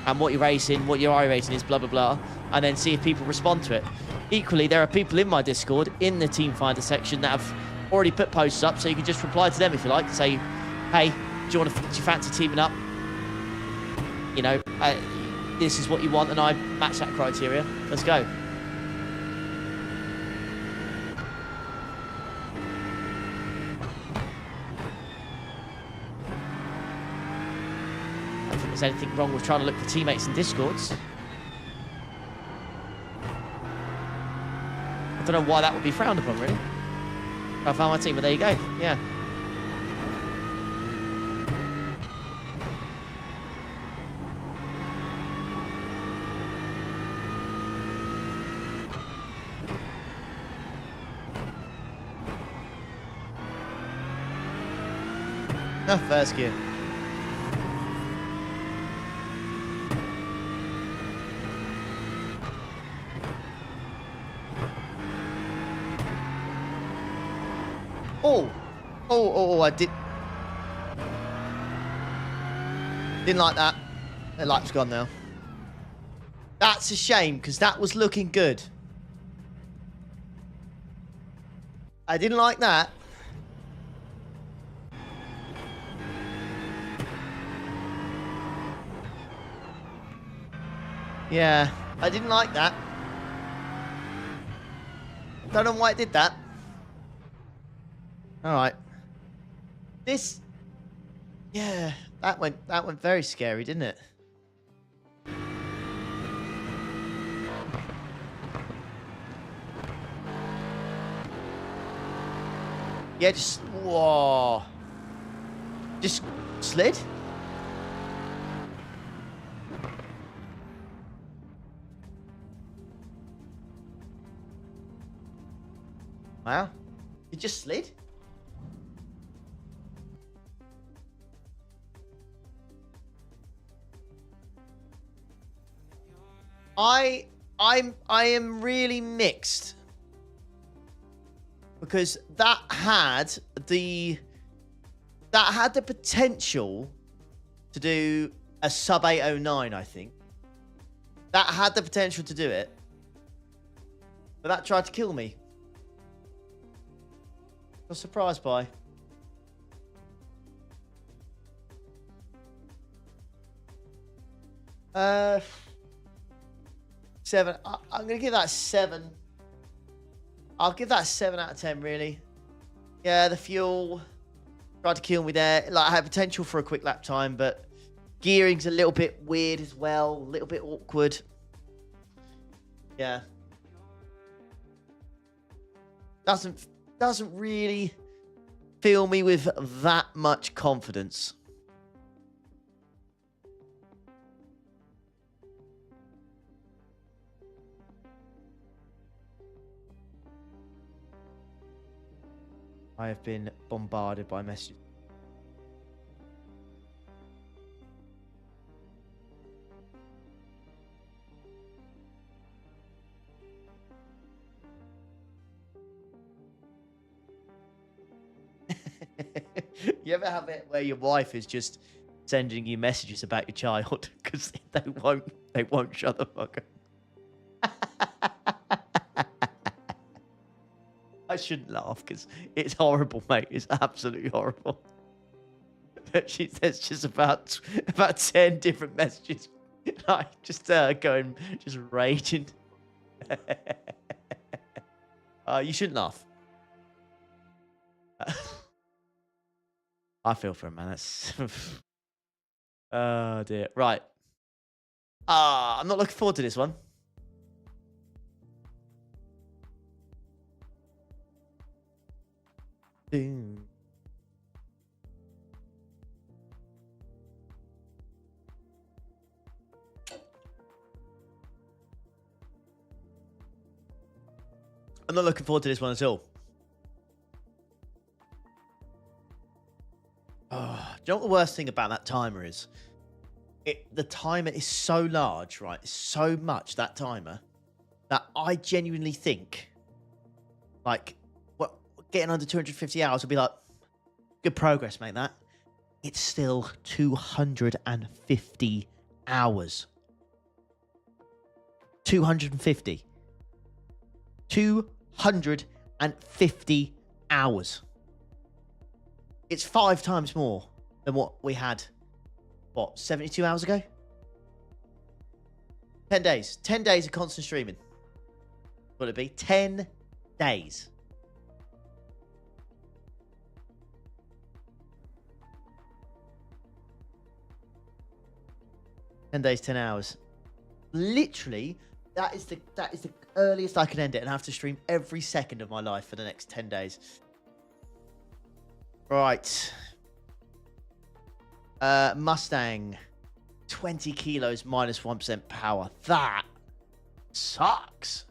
and what you're racing, what your iRacing is, blah, blah, blah, and then see if people respond to it. Equally, there are people in my Discord in the team finder section that have already put posts up, so you can just reply to them if you like. Say, hey, do you fancy teaming up? You know, this is what you want, and I match that criteria. Let's go. I don't think there's anything wrong with trying to look for teammates in Discords. I don't know why that would be frowned upon, really. I found my team, but there you go. Yeah. No, first gear. Oh, I didn't like that. The light's gone now. That's a shame, because that was looking good. I didn't like that. Yeah, I didn't like that. Don't know why it did that. All right. This, yeah, that went very scary, didn't it? Yeah, just whoa, just slid. Wow, it just slid. I am really mixed, because that had the potential to do a sub 809, I think. That had the potential to do it. But that tried to kill me. I was surprised by. Seven. I'm going to give that 7. I'll give that 7 out of 10, really. Yeah, the fuel tried to kill me there. Like, I had potential for a quick lap time, but gearing's a little bit weird as well. A little bit awkward. Yeah. Doesn't really fill me with that much confidence. I have been bombarded by messages. You ever have it where your wife is just sending you messages about your child because they won't shut the fuck up? I shouldn't laugh because it's horrible, mate. It's absolutely horrible. There's just about 10 different messages. Like, just going, just raging. You shouldn't laugh. I feel for him, man. That's... Oh, dear. Right. I'm not looking forward to this one. Boom. I'm not looking forward to this one at all. Oh, do you know what the worst thing about that timer is? The timer is so large, right? It's so much, that timer, that I genuinely think, like, what, getting under 250 hours would be like, good progress, mate, that. It's still 250 hours. 250. 250 hours. It's 5 times more than what we had, what, 72 hours ago? 10 days. 10 days of constant streaming. What would it be? 10 days. Days, 10 hours. Literally, that is the earliest I can end it, and I have to stream every second of my life for the next 10 days. Right. Mustang. 20 kilos minus 1% power. That sucks.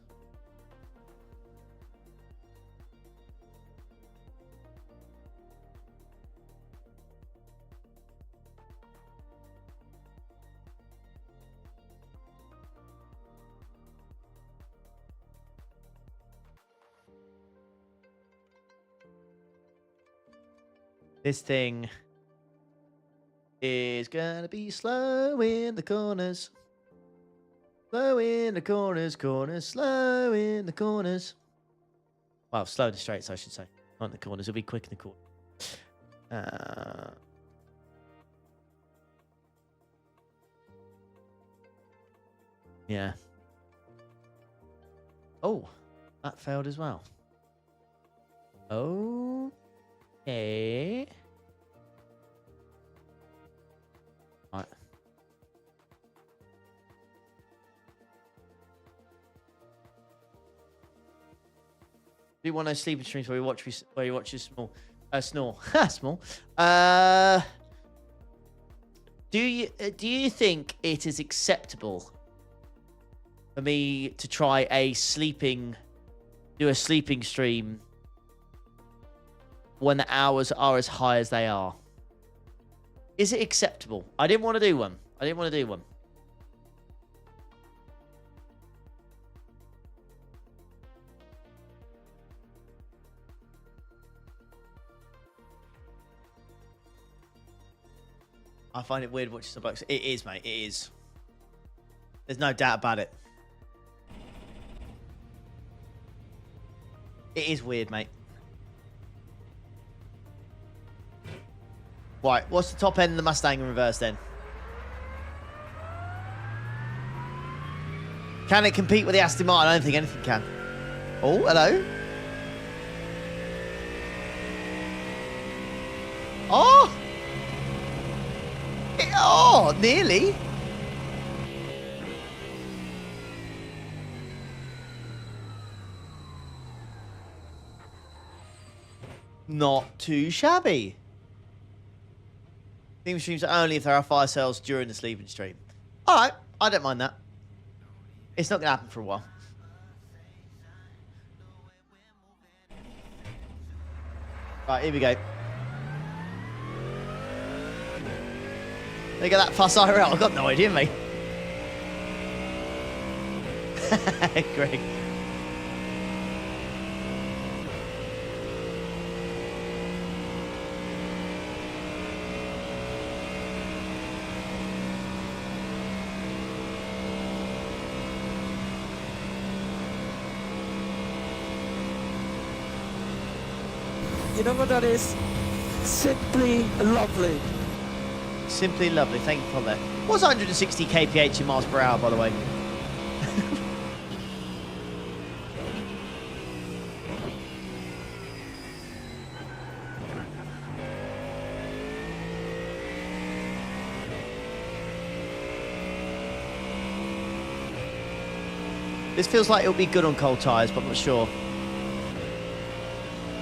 This thing is gonna be slow in the corners. Slow in the corners, slow in the corners. Well, slow in the straights, I should say. Not in the corners, it'll be quick in the corners. Yeah. Oh, that failed as well. Okay. Right. Do one of those sleeping streams where you watch you snore. Small. Do you think it is acceptable for me to try do a sleeping stream when the hours are as high as they are? Is it acceptable? I didn't want to do one. I find it weird watching some blokes. It is, mate. It is. There's no doubt about it. It is weird, mate. Right, what's the top end of the Mustang in reverse then? Can it compete with the Aston Martin? I don't think anything can. Oh, hello. Oh! Oh, nearly. Not too shabby. Theme streams are only if there are fire sales during the sleeping stream. Alright, I don't mind that. It's not going to happen for a while. Right, here we go. Look at that fuss IRL. I've got no idea, mate. Greg. You know what that is? Simply lovely. Simply lovely. Thank you for that. What's 160 kph in miles per hour, by the way? This feels like it'll be good on cold tyres, but I'm not sure.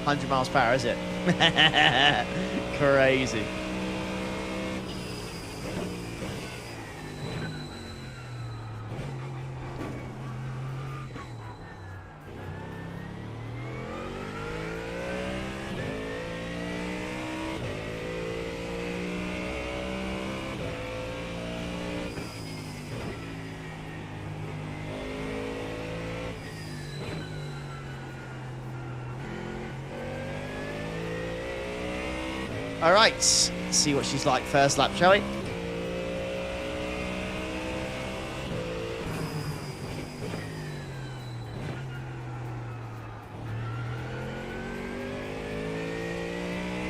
100 miles per hour, is it? Crazy. All right, let's see what she's like first lap, shall we?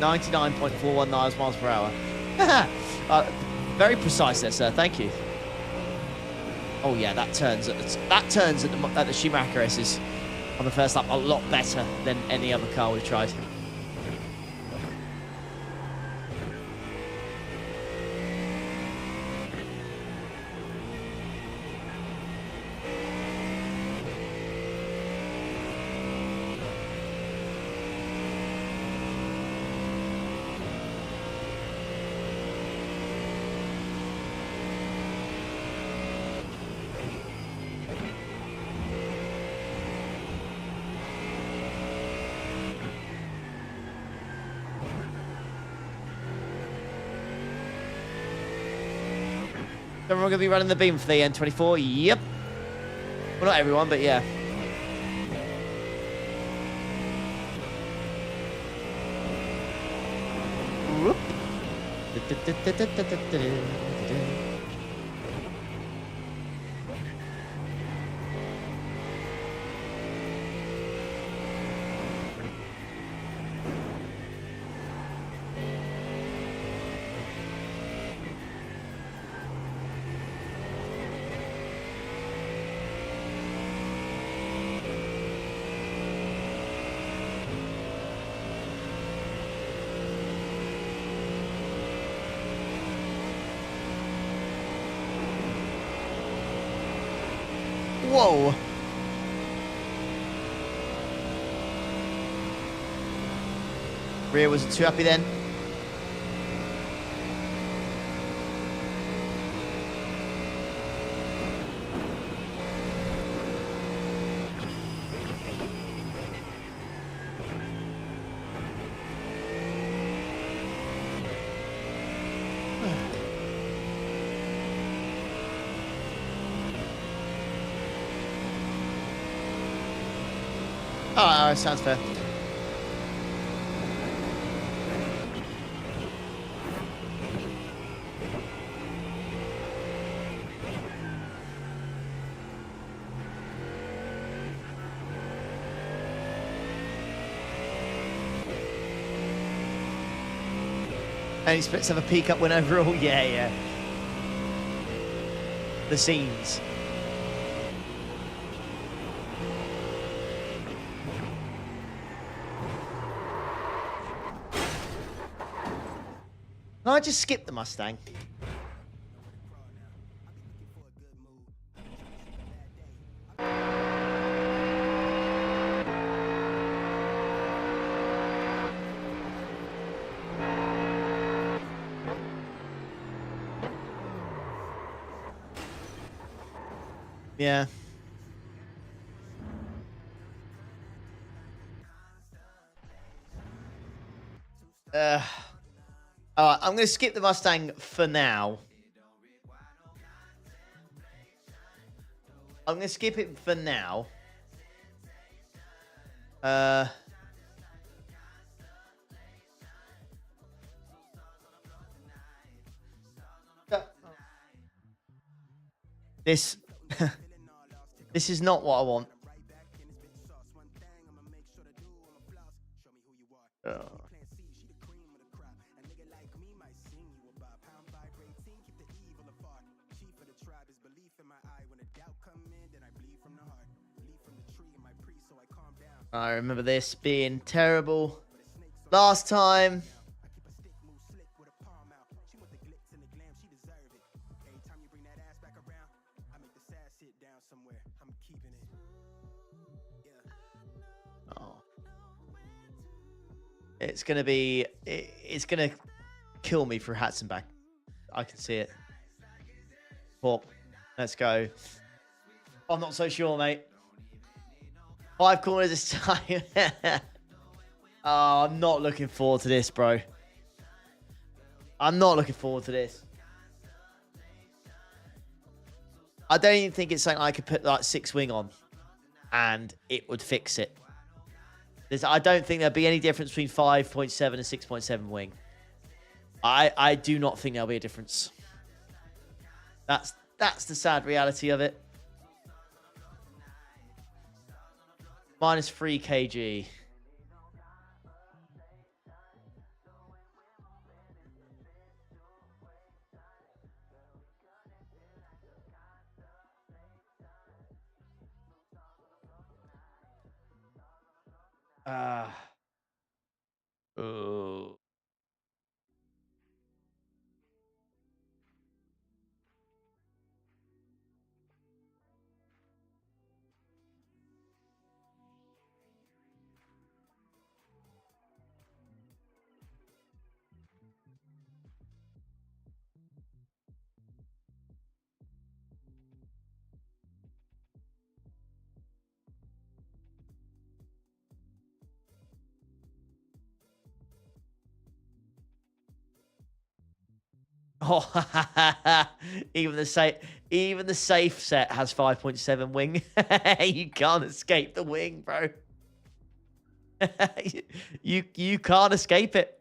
.4941 miles per hour. Very precise there, sir. Thank you. Oh yeah, that turns at the Schumacher S's on the first lap a lot better than any other car we've tried. Everyone going to be running the beam for the N24? Yep. Well, not everyone, but yeah. Whoop. Whoa. Rear wasn't too happy then. Oh, sounds fair. Any splits have a peak up win overall? Yeah, yeah. The scenes. Can I just skip the Mustang? Yeah. All right, I'm going to skip the Mustang for now. I'm going to skip it for now. This this is not what I want. I remember this being terrible last time. Oh. It's going to be... It's going to kill me for Hatzenbach. I can see it. Well, let's go. I'm not so sure, mate. 5 corners this time. Oh, I'm not looking forward to this, bro. I'm not looking forward to this. I don't even think it's something I could put like 6 wing on and it would fix it. I don't think there'd be any difference between 5.7 and 6.7 wing. I do not think there'll be a difference. That's the sad reality of it. Minus 3 kg. Oh. Oh, even the safe set has 5.7 wing. You can't escape the wing, bro. you can't escape it.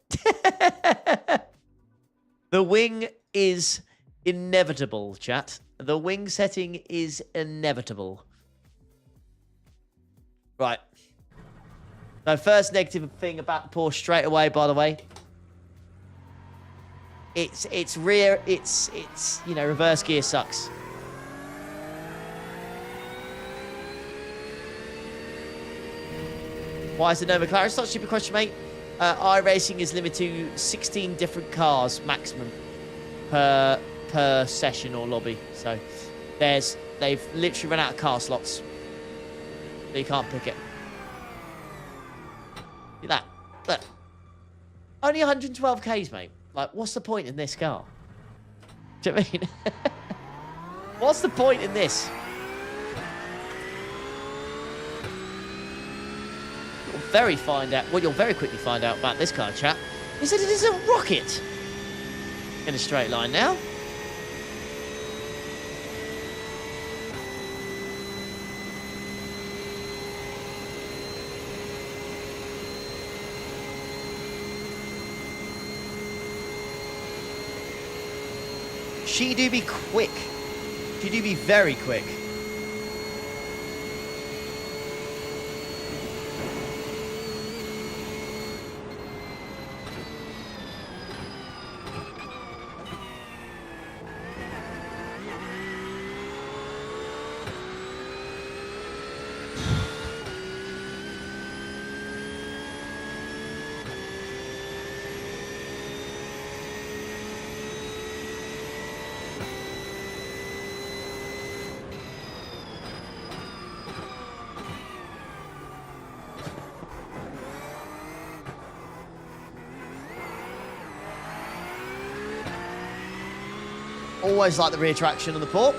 The wing is inevitable, chat. The wing setting is inevitable. Right. So first negative thing about Porsche straight away, by the way. It's rear, it's you know, reverse gear sucks. Why is there no McLaren? It's not a stupid question, mate. iRacing is limited to 16 different cars maximum per session or lobby. So they've literally run out of car slots. So you can't pick it. Look at that. Look. Only 112 Ks, mate. Like, what's the point in this car? Do you know what I mean? What's the point in this? What you'll very quickly find out about this car, chap, is that it is a rocket in a straight line now. She do be quick. She do be very quick. Always like the rear traction on the pork.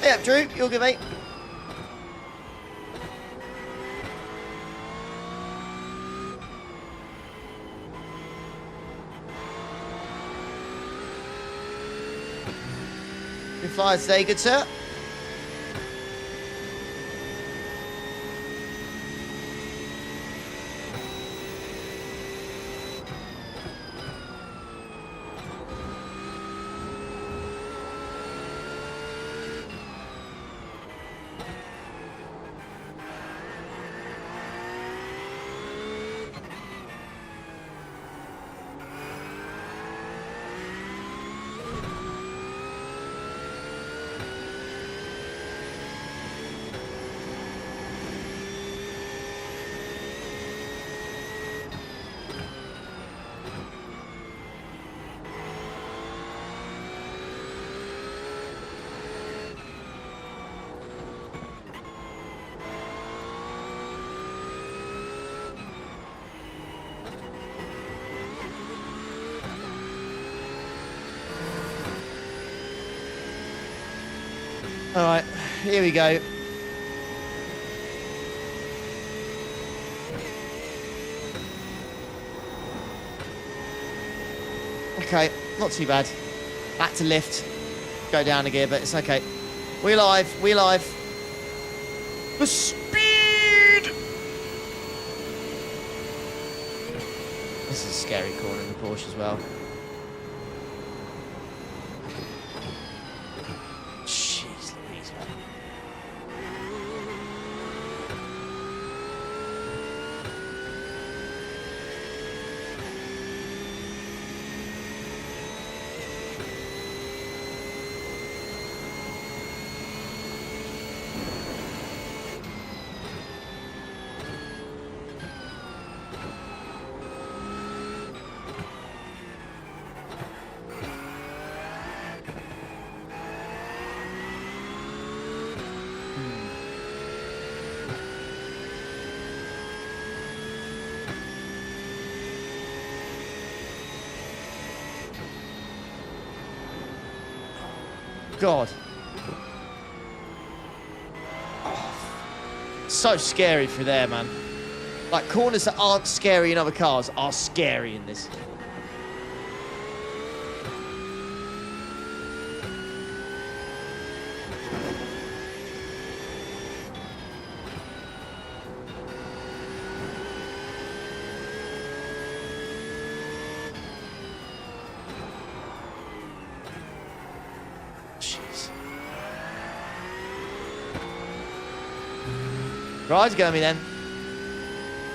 Yeah, Drew, you're good, mate. Good flyers today, good sir. All right, here we go. Okay, not too bad. Back to lift. Go down a gear, but it's okay. We're live. We're live. The speed! This is a scary corner in the Porsche as well. Jeez Louise, man. God. Oh, so scary through there, man. Like, corners that aren't scary in other cars are scary in this. Right, go me then.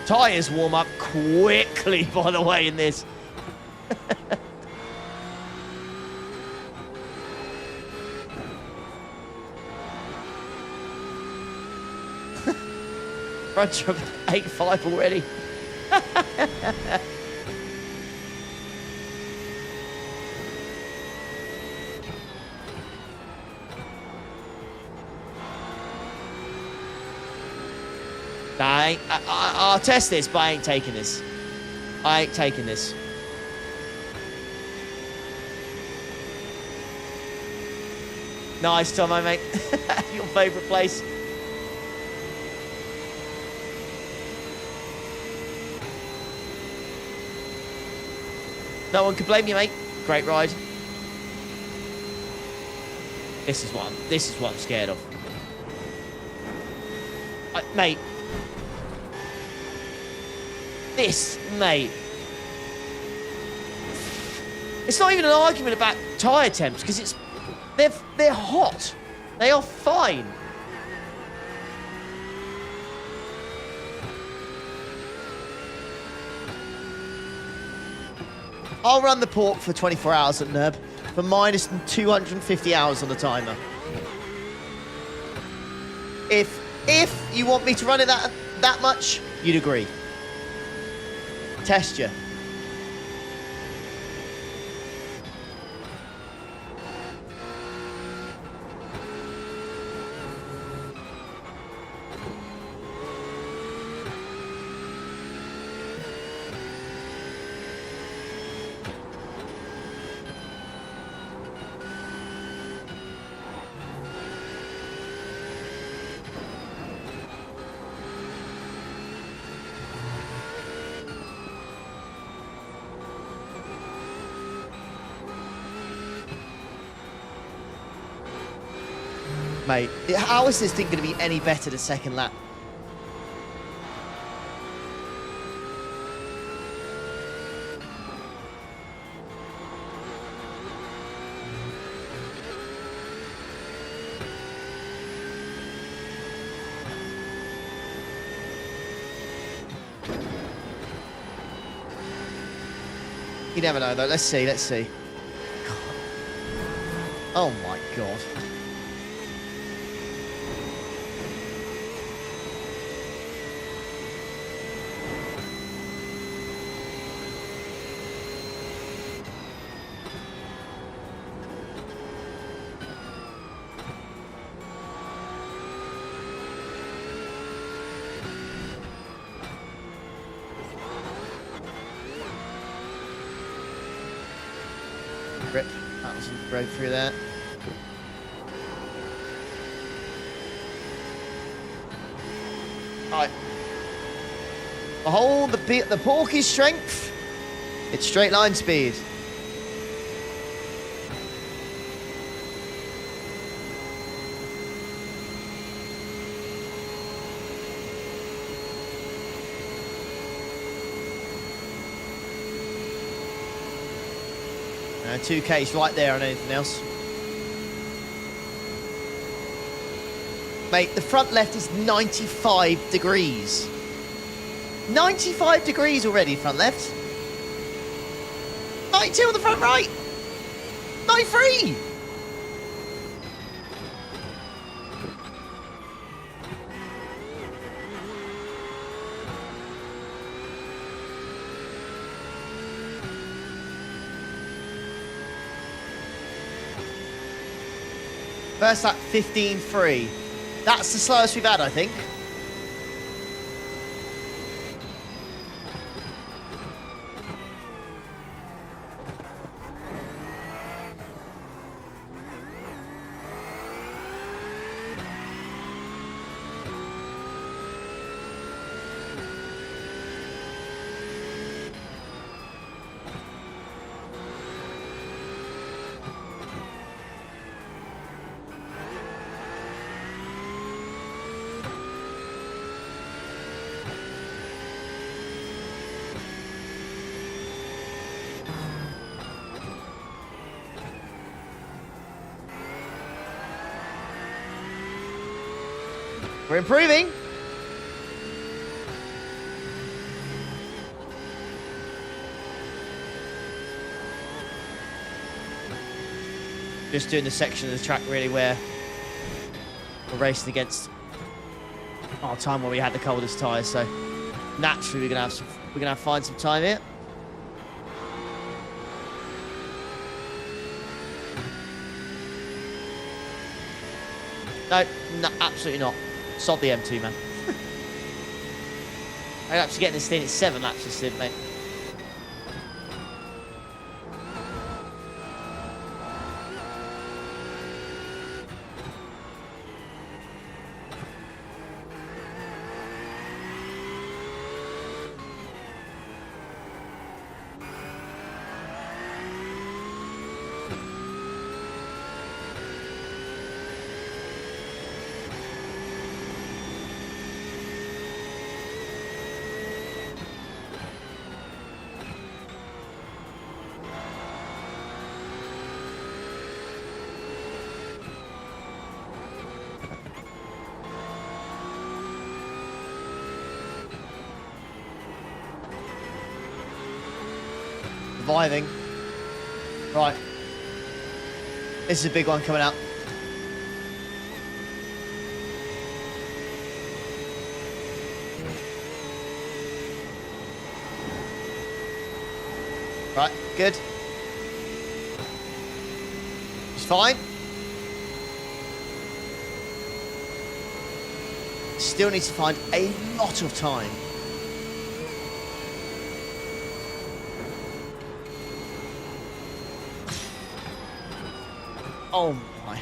Tyres warm up quickly, by the way, in this. Front jump 8.5 already. I'll test this, but I ain't taking this. I ain't taking this. Nice, Tomo, mate. Your favourite place. No one can blame you, mate. Great ride. This is what I'm scared of. Mate. This, mate. It's not even an argument about tyre temps, because they're hot. They are fine. I'll run the port for 24 hours at Nurb for minus 250 hours on the timer. If you want me to run it that much, you'd agree. Test you. Mate, how is this thing going to be any better the second lap? You never know, though. Let's see. God. Oh, my God. Rip. That was a break through there. Behold the Porky's strength. It's straight line speed. No, 2K's right there on anything else. Mate, the front left is 95 degrees. 95 degrees already, front left. 92 on the front right. 93. First lap, 15.3. That's the slowest we've had, I think. We're improving. Just doing the section of the track really where we're racing against our time where we had the coldest tyres. So naturally we're gonna find some time here. No, absolutely not. Sod the M2, man. I'm actually getting this thing at 7 laps this sim, mate. Surviving. Right. This is a big one coming out. Right, good. It's fine. Still needs to find a lot of time. Oh my.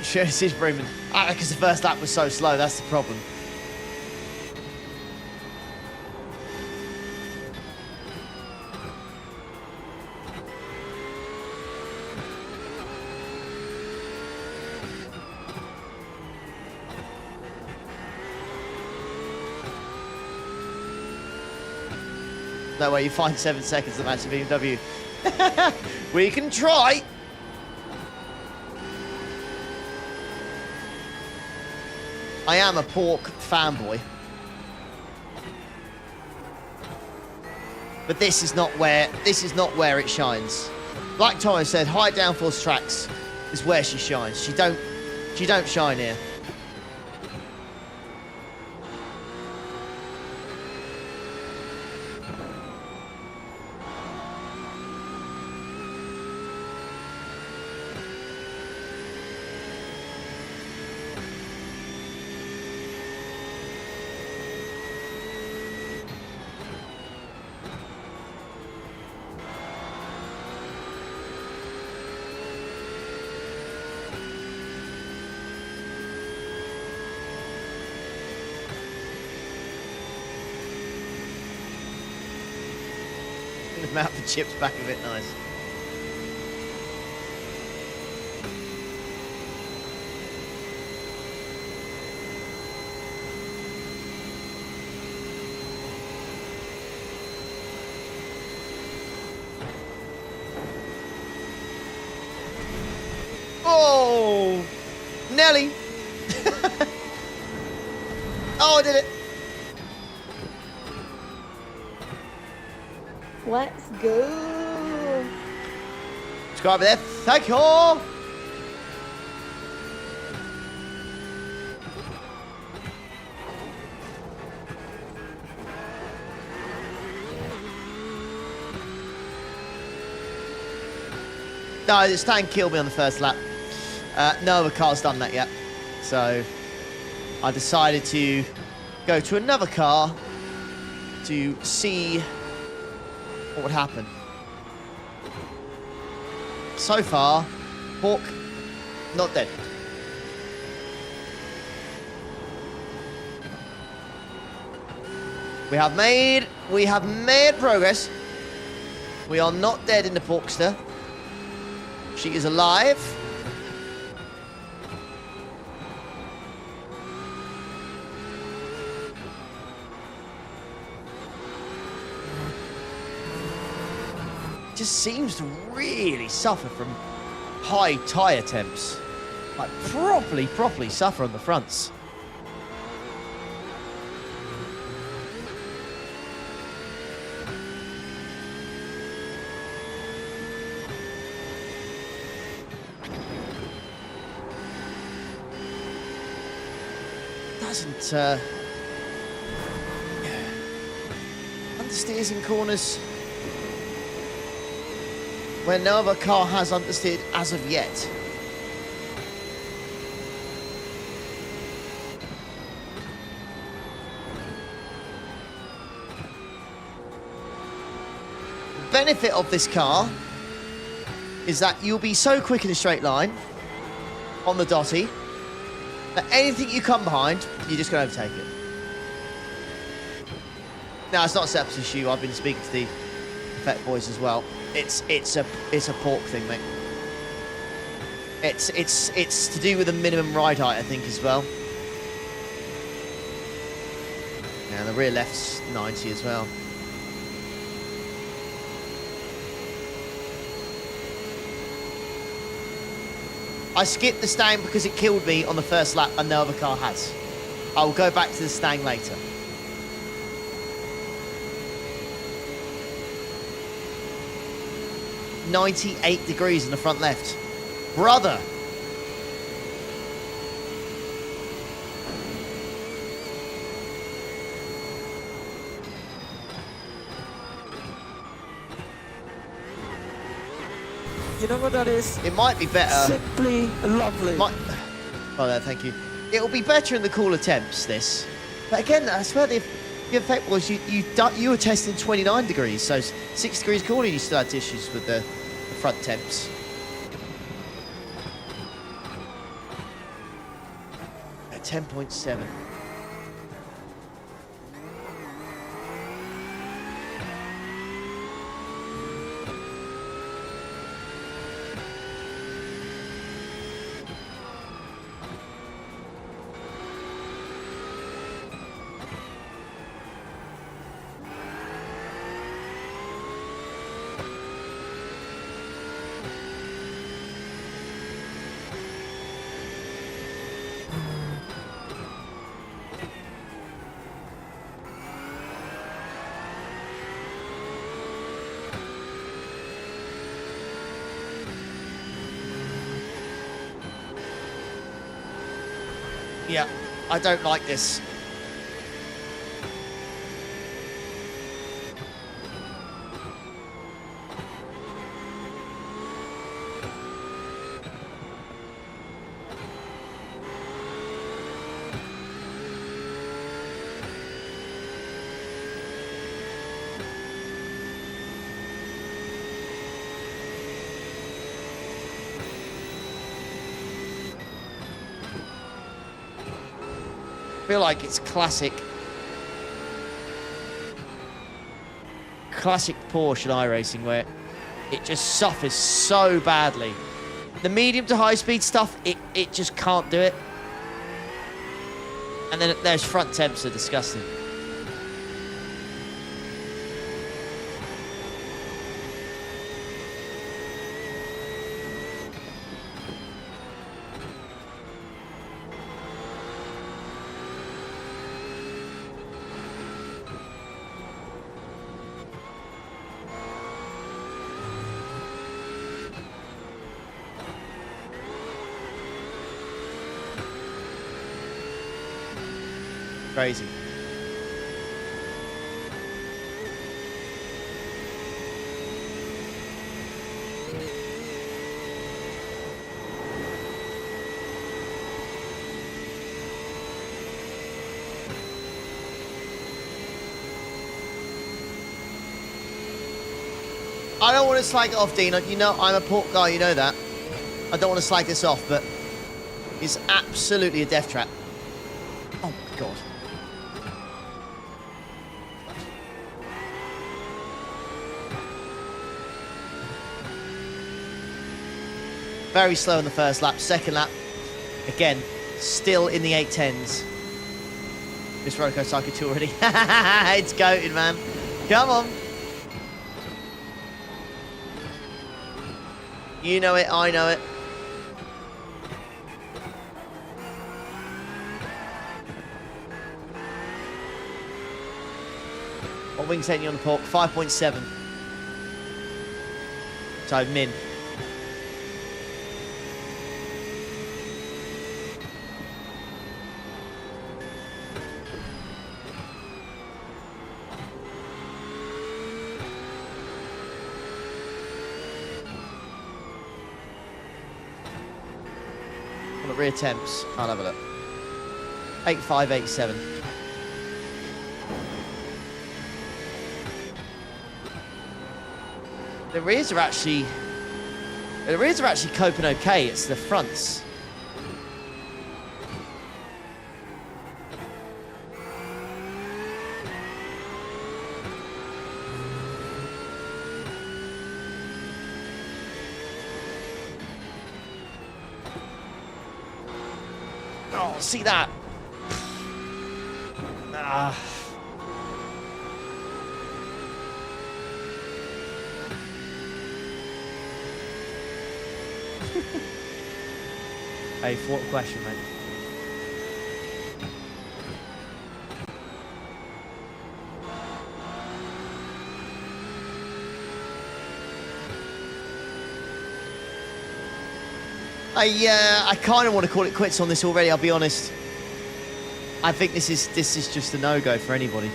Sure, this is Bremen. Because the first lap was so slow, that's the problem. No way you find 7 seconds to match the BMW. We can try. I am a pork fanboy. But this is not where it shines. Like Torres said, high downforce tracks is where she shines. She don't shine here. came out for chips back a bit nice. Oh, Nelly. Oh, I did it. Let's go. Subscribe there. Thank you all. No, this tank killed me on the first lap. No other car's done that yet. So I decided to go to another car to see what would happen. So far, Hawk not dead. We have made progress. We are not dead in the Porkster. She is alive. Just seems to really suffer from high tyre temps. Like properly suffer on the fronts. Doesn't understeers in corners where no other car has understeered as of yet. The benefit of this car is that you'll be so quick in a straight line on the dotty that anything you come behind, you're just going to overtake it. Now, it's not Sepp's issue. I've been speaking to the Effect boys as well. It's a pork thing, mate. It's to do with the minimum ride height, I think, as well. And the rear left's 90 as well. I skipped the Stang because it killed me on the first lap and no other car has. I will go back to the Stang later. .98 degrees in the front left. Brother. You know what that is? It might be better. Simply lovely. Oh, no, thank you. It'll be better in the cooler temps, this. But again, I swear the effect was you were testing 29 degrees, so 6 degrees cooler, you still had issues with the front temps. At 10.7. Yeah, I don't like this. I feel like it's classic classic Porsche and iRacing where it just suffers so badly. The medium to high speed stuff, it just can't do it. And then there's front temps are disgusting. Crazy. I don't want to slag it off, Dean. You know, I'm a pork guy, you know that. I don't want to slag this off, but it's absolutely a death trap. Oh, my God. Very slow in the first lap. Second lap, again, still in the 810s. This roller coaster cycle too already. It's goated, man. Come on. You know it, I know it. What wings taking you on the pork? 5.7. So, min. On the rear temps, I'll have a look. 8.5, 8.7. The rears are actually coping okay. It's the fronts. Oh, see that? Ah. Hey, what question, mate? I kind of want to call it quits on this already. I'll be honest. I think this is just a no-go for anybody.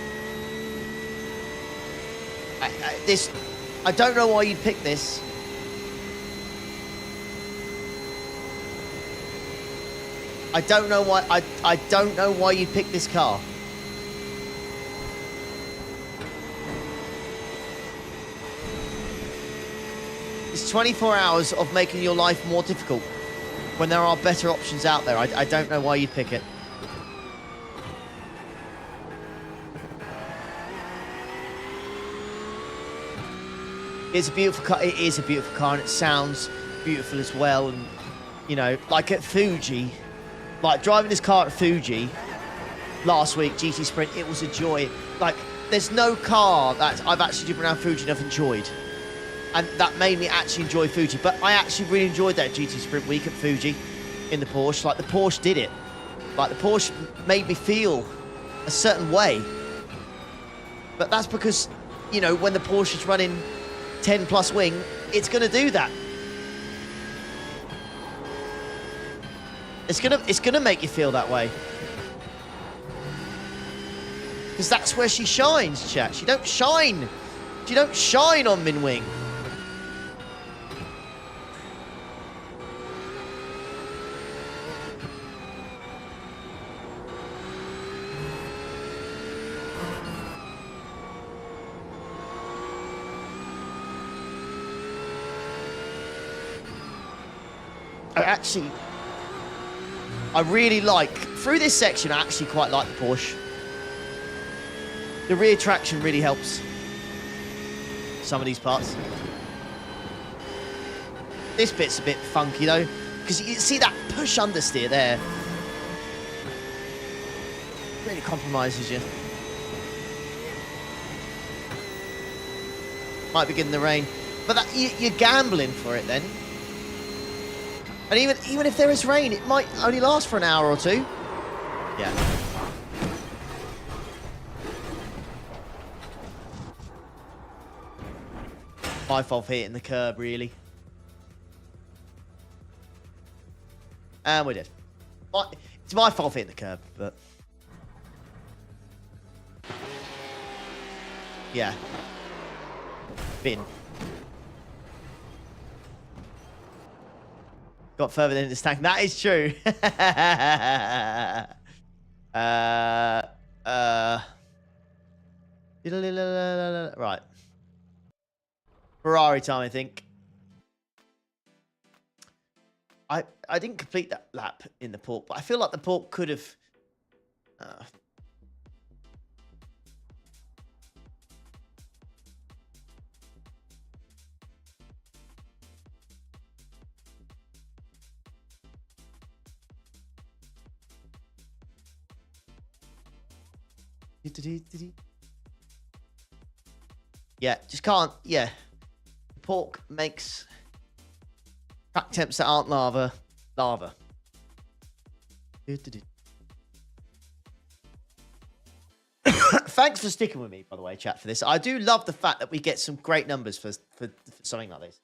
I don't know why you'd pick this. I don't know why. I don't know why you'd pick this car. It's 24 hours of making your life more difficult when there are better options out there. I don't know why you'd pick it. It's a beautiful car. It is a beautiful car, and it sounds beautiful as well. And you know, like at Fuji, like driving this car at Fuji last week, GT Sprint, it was a joy. Like, there's no car that I've actually driven around Fuji and I've enjoyed. And that made me actually enjoy Fuji. But I actually really enjoyed that GT Sprint week at Fuji in the Porsche. Like, the Porsche did it. Like, the Porsche made me feel a certain way. But that's because, you know, when the Porsche is running 10 plus wing, it's going to do that. It's gonna make you feel that way. Because that's where she shines, chat. She don't shine on min wing. I really like, through this section, I actually quite like the Porsche. The rear traction really helps. some of these parts. This bit's a bit funky though, because you see that push understeer there. Really compromises you. Might be getting the rain, but that, you're gambling for it then. And even if there is rain, it might only last for an hour or two. Yeah. My fault for hitting the curb, really. And we did. It's my fault for hitting the curb, but... yeah. Bin. Got further than this tank. That is true. Right. Ferrari time, I think. I didn't complete that lap in the port, but I feel like the port could have... yeah, just can't. Yeah, pork makes track temps that aren't lava. Thanks for sticking with me, by the way, chat, for this. I do love the fact that we get some great numbers for something like this.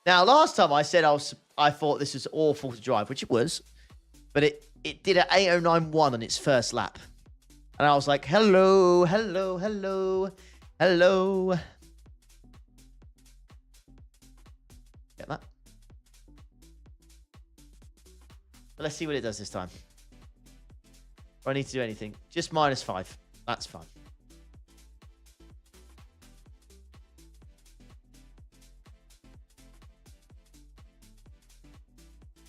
Now, last time I said I thought this was awful to drive, which it was, but it did an 8:09.1 on its first lap. And I was like, hello. Get that? But let's see what it does this time. Do I need to do anything? Just -5. That's fine.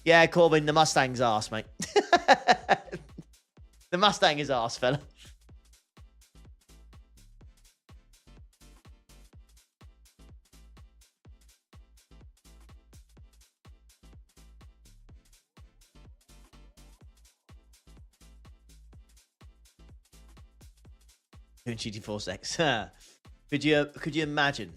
Yeah, Corbin, the Mustang's arse, mate. The Mustang is arse, fella. Doing GT4 sex. Could you imagine?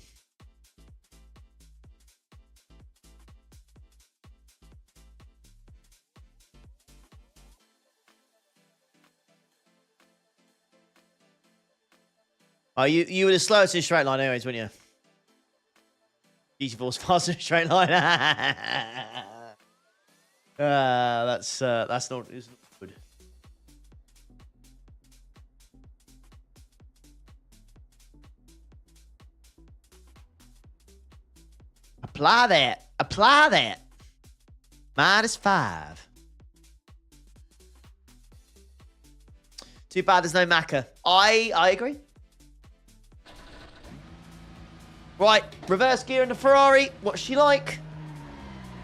Oh, you would have slowed us in a straight line anyways, wouldn't you? GT4's faster in a straight line. That's not good. Apply that. -5. Too bad there's no Macca. I agree. Right, reverse gear in the Ferrari. What's she like?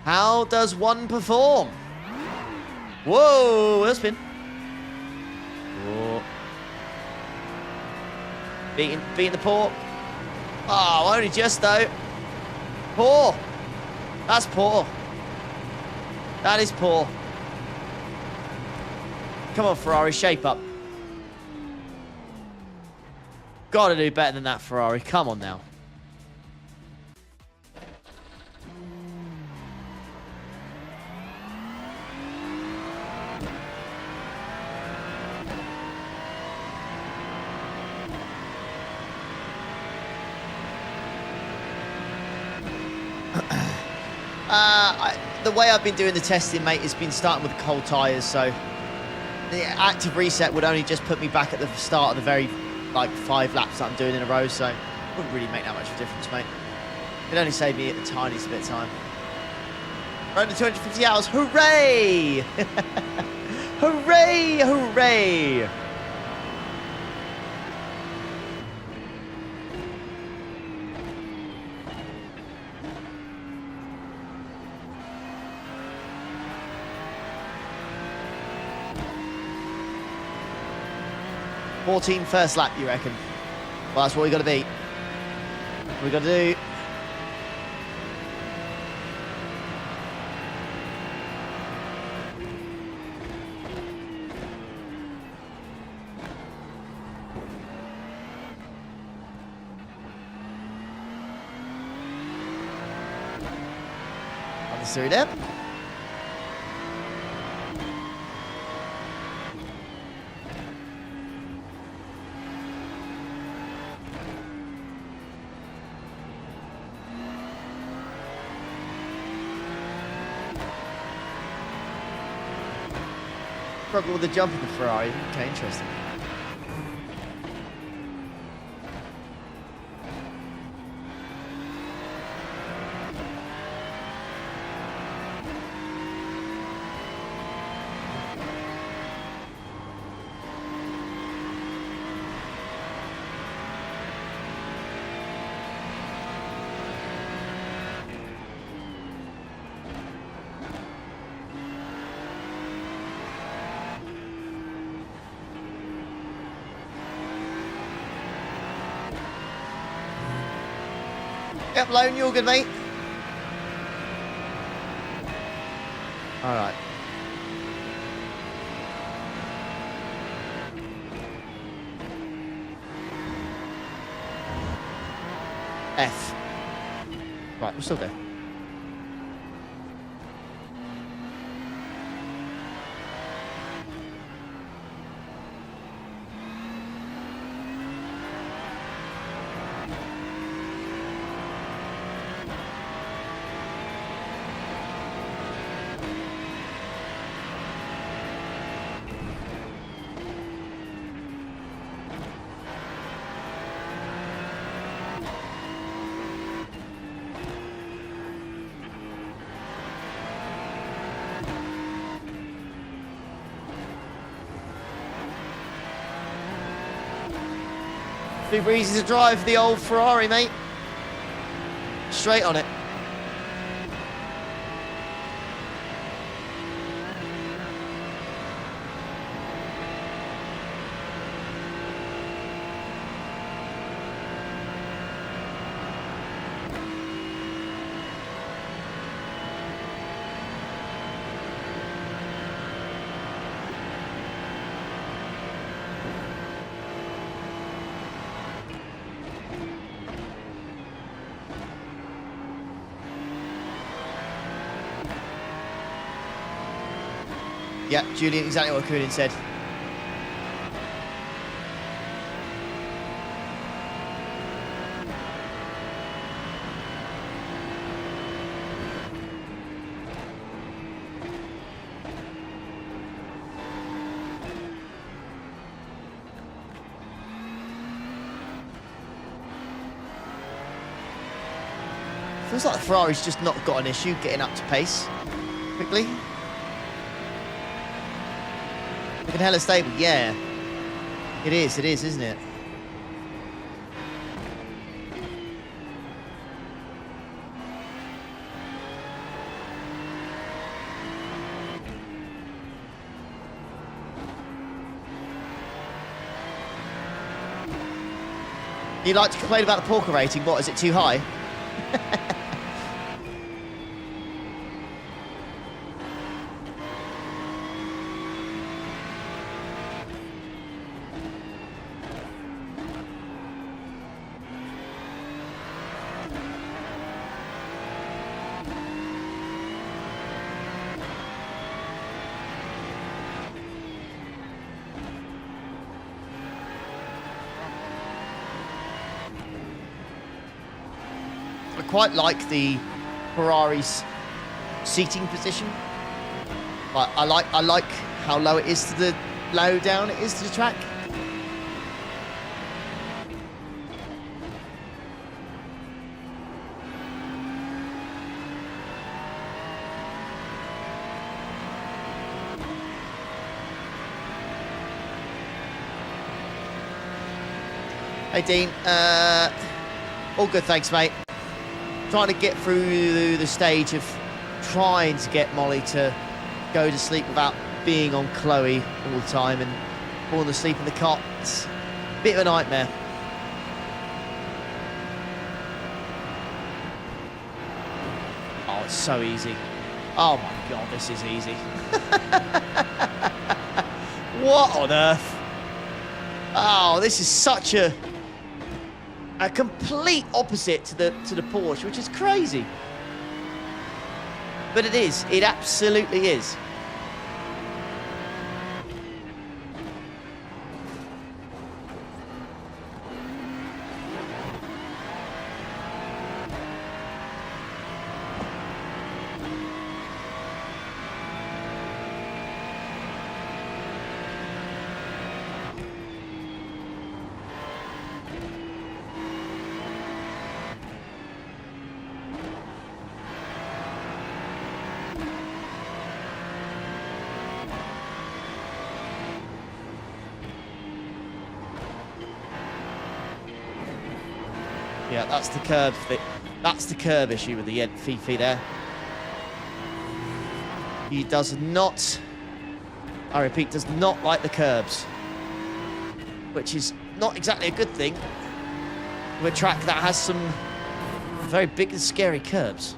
How does one perform? Whoa, that's spin. Whoa. Beating the port. Oh, only just though. Poor. That's poor. That is poor. Come on, Ferrari, shape up. Gotta do better than that, Ferrari. Come on now. The way I've been doing the testing, mate, has been starting with cold tyres, so the active reset would only just put me back at the start of the very, 5 laps that I'm doing in a row, so it wouldn't really make that much of a difference, mate. It'd only save me the tiniest bit of time. Around the 250 hours, hooray! Hooray, hooray! 14 first lap, you reckon? Well, that's what we got to be. We got to do. Through there. Struggle with the jump of the Ferrari. Okay, interesting. Yep, Lone, you're good, mate. All right. F. Right, we're still there. Super easy to drive the old Ferrari, mate. Straight on it. Yeah, Julian, exactly what Coonan said. Feels like the Ferrari's just not got an issue getting up to pace quickly. Looking hella stable, yeah. It is, isn't it? You like to complain about the Porker rating, what, is it too high? I quite like the Ferrari's seating position. But I like how low it is to the down it is to the track. Hey Dean, all good, thanks mate. Trying to get through the stage of trying to get Molly to go to sleep without being on Chloe all the time and falling asleep in the cot. bit of a nightmare. Oh, it's so easy. Oh my God, this is easy. What on earth? Oh, this is such a complete opposite to the Porsche, which is crazy. But it is. It absolutely is. Yeah, that's the curb. That's the curb issue with the Fifi there. He does not, I repeat, does not like the curbs, which is not exactly a good thing with a track that has some very big and scary curbs.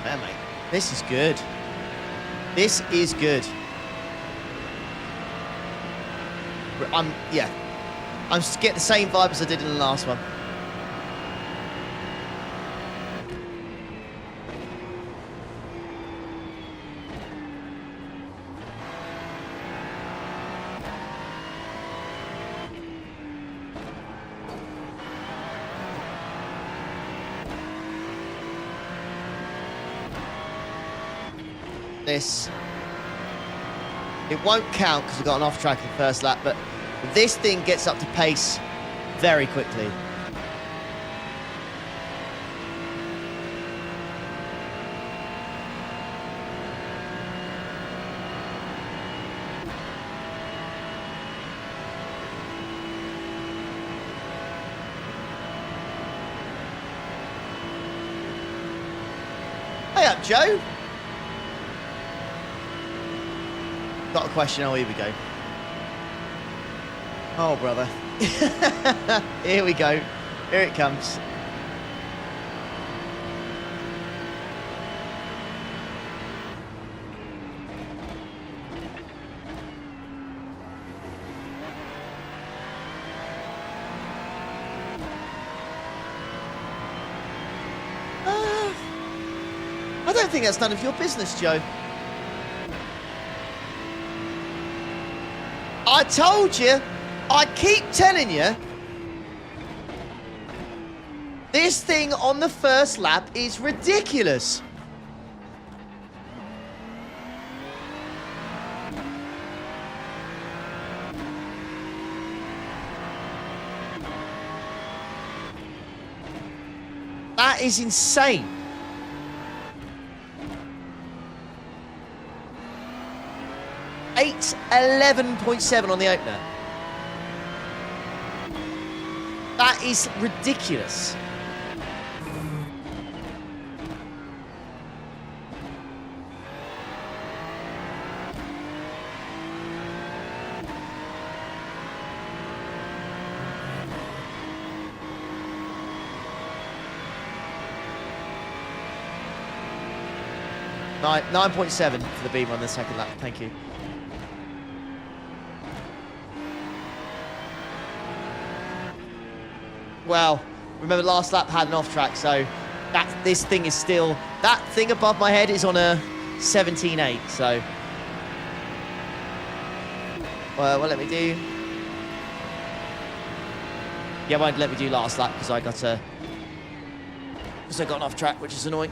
Yeah, mate. This is good. This is good. I'm getting the same vibe as I did in the last one. This, it won't count because we got an off track in the first lap, but this thing gets up to pace very quickly. Hey up, Joe. Got a question. Oh, here we go. Oh, brother. Here we go. Here it comes. I don't think that's none of your business, Joe. I told you, I keep telling you, this thing on the first lap is ridiculous. That is insane. Eight 11.7 on the opener. That is ridiculous. Nine 9.7 for the Beamer on the second lap. Thank you. Well, remember last lap had an off track, so this thing is still, that thing above my head is on a 17.8, so. Well, what let me do? Yeah, won't let me do last lap because I got an off track, which is annoying.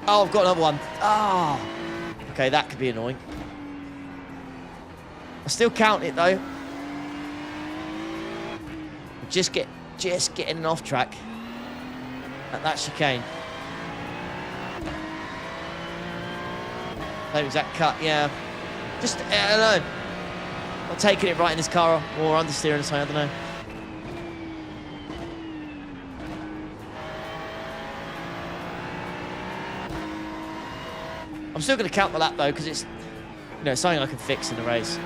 Oh, I've got another one. Ah, oh. Okay, that could be annoying. I still count it though. Just getting an off track at that chicane. Same exact cut, yeah. Just, I don't know. Not taking it right in his car or understeering or something, I don't know. I'm still going to count the lap though, because it's, you know, something I can fix in the race.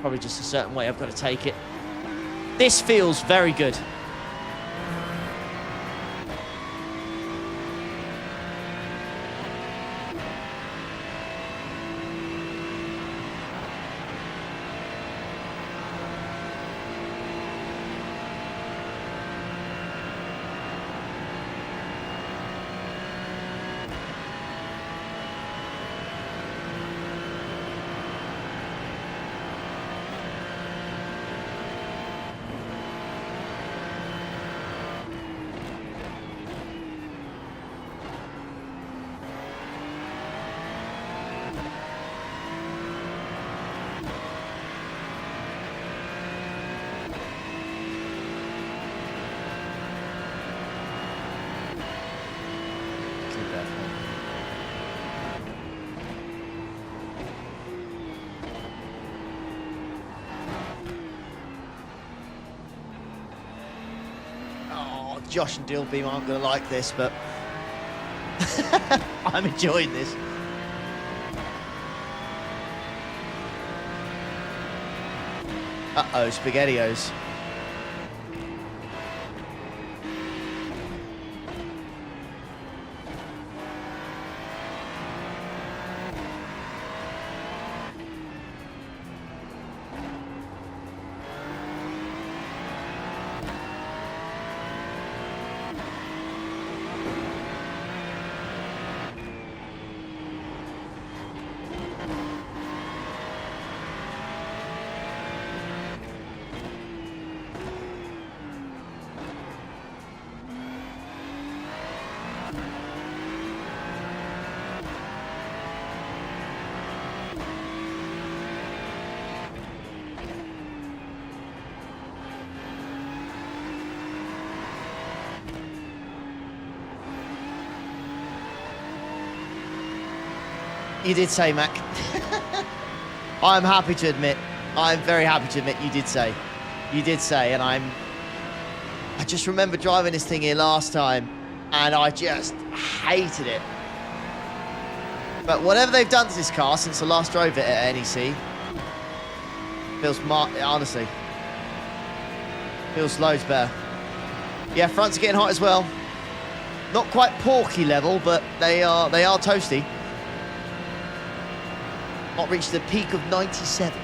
Probably just a certain way I've got to take it. This feels very good. Josh and Dilbeam aren't going to like this, but I'm enjoying this. Uh-oh, SpaghettiOs. You did say, Mac. I'm happy to admit. I'm very happy to admit you did say. You did say, and I just remember driving this thing here last time, and I just hated it. But whatever they've done to this car since I last drove it at NEC, honestly, feels loads better. Yeah, fronts are getting hot as well. Not quite porky level, but they are toasty. Not reached the peak of 97.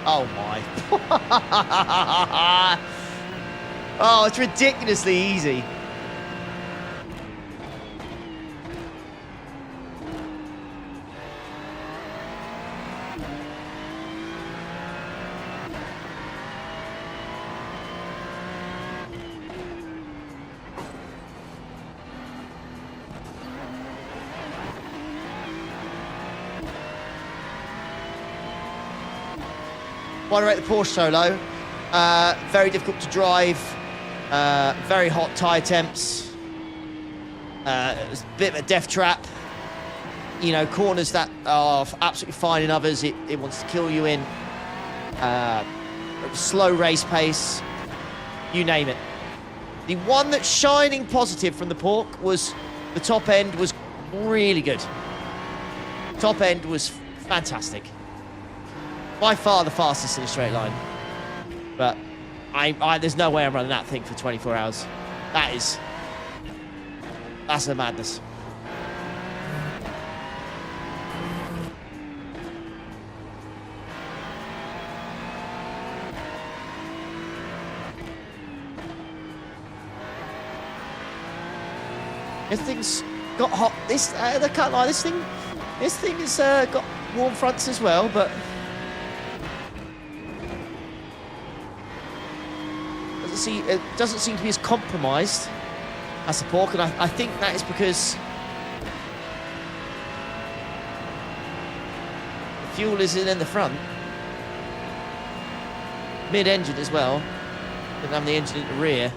Oh my. Oh, it's ridiculously easy. Why do I rate the Porsche Solo? Very difficult to drive. Very hot tyre temps. It's a bit of a death trap. You know, corners that are absolutely fine in others, it wants to kill you in. Slow race pace. You name it. The one that's shining positive from the Pork was the top end was really good. Top end was fantastic. By far the fastest in a straight line. But there's no way I'm running that thing for 24 hours. That's a madness. This thing's got hot. I can't lie. This thing has got warm fronts as well, but it doesn't seem to be as compromised as the Pork, and I think that is because Fuel is in the front. Mid-engine as well. Doesn't have the engine in the rear.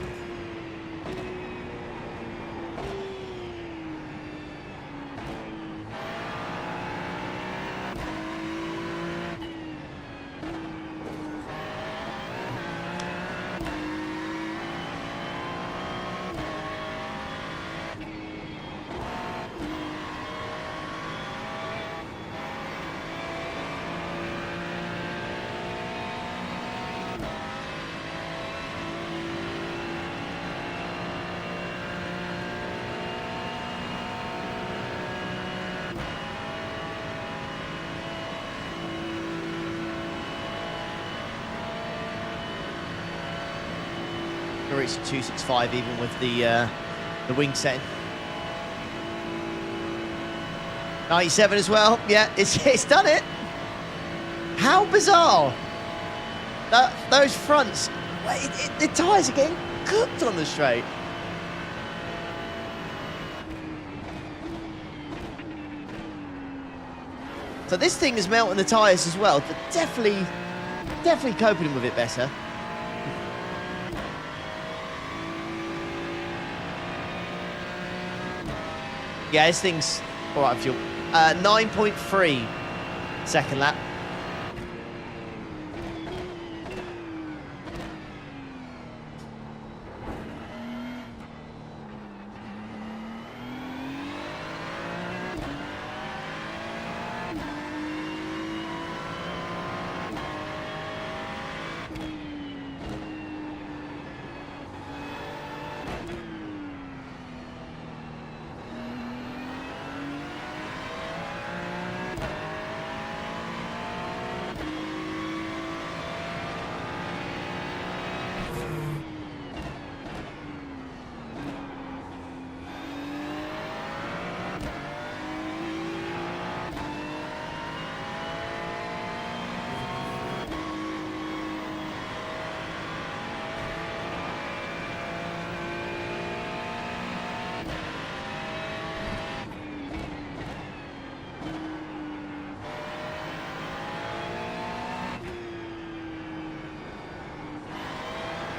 It's 265 even with the wing setting. 97 as well. Yeah, it's done it. How bizarre. Those fronts, the tyres are getting cooked on the straight. So this thing is melting the tyres as well, but definitely coping with it better. Yeah, this thing's all right fuel. 9.3 second lap.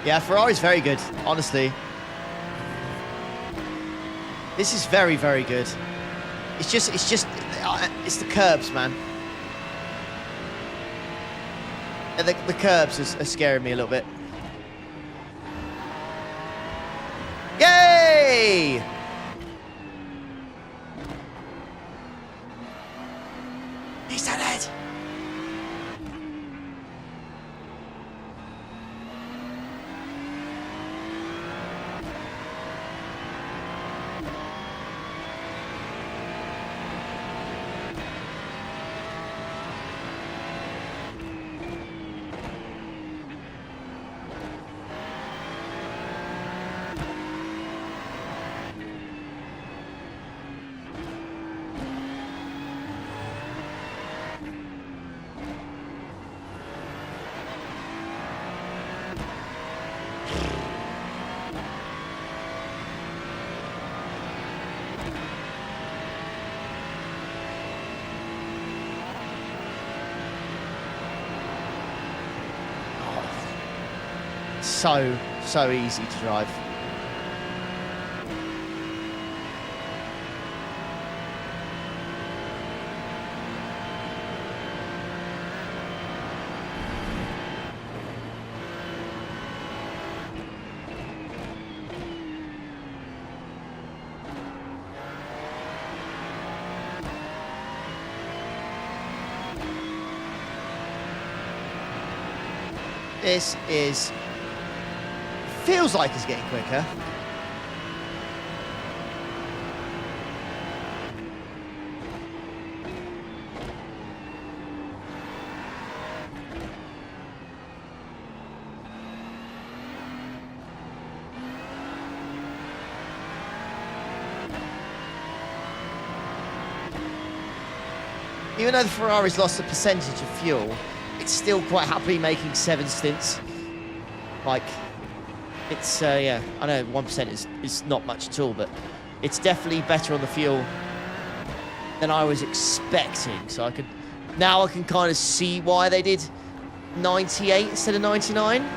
Yeah, Ferrari's very good, honestly. This is very, very good. It's the curbs, man. And the curbs are scaring me a little bit. Yay! He's done it! So easy to drive. This is... feels like it's getting quicker. Even though the Ferrari's lost a percentage of fuel, it's still quite happily making 7 stints. Like, it's, yeah, I know 1% is not much at all, but it's definitely better on the fuel than I was expecting. So I could Now I can kind of see why they did 98 instead of 99.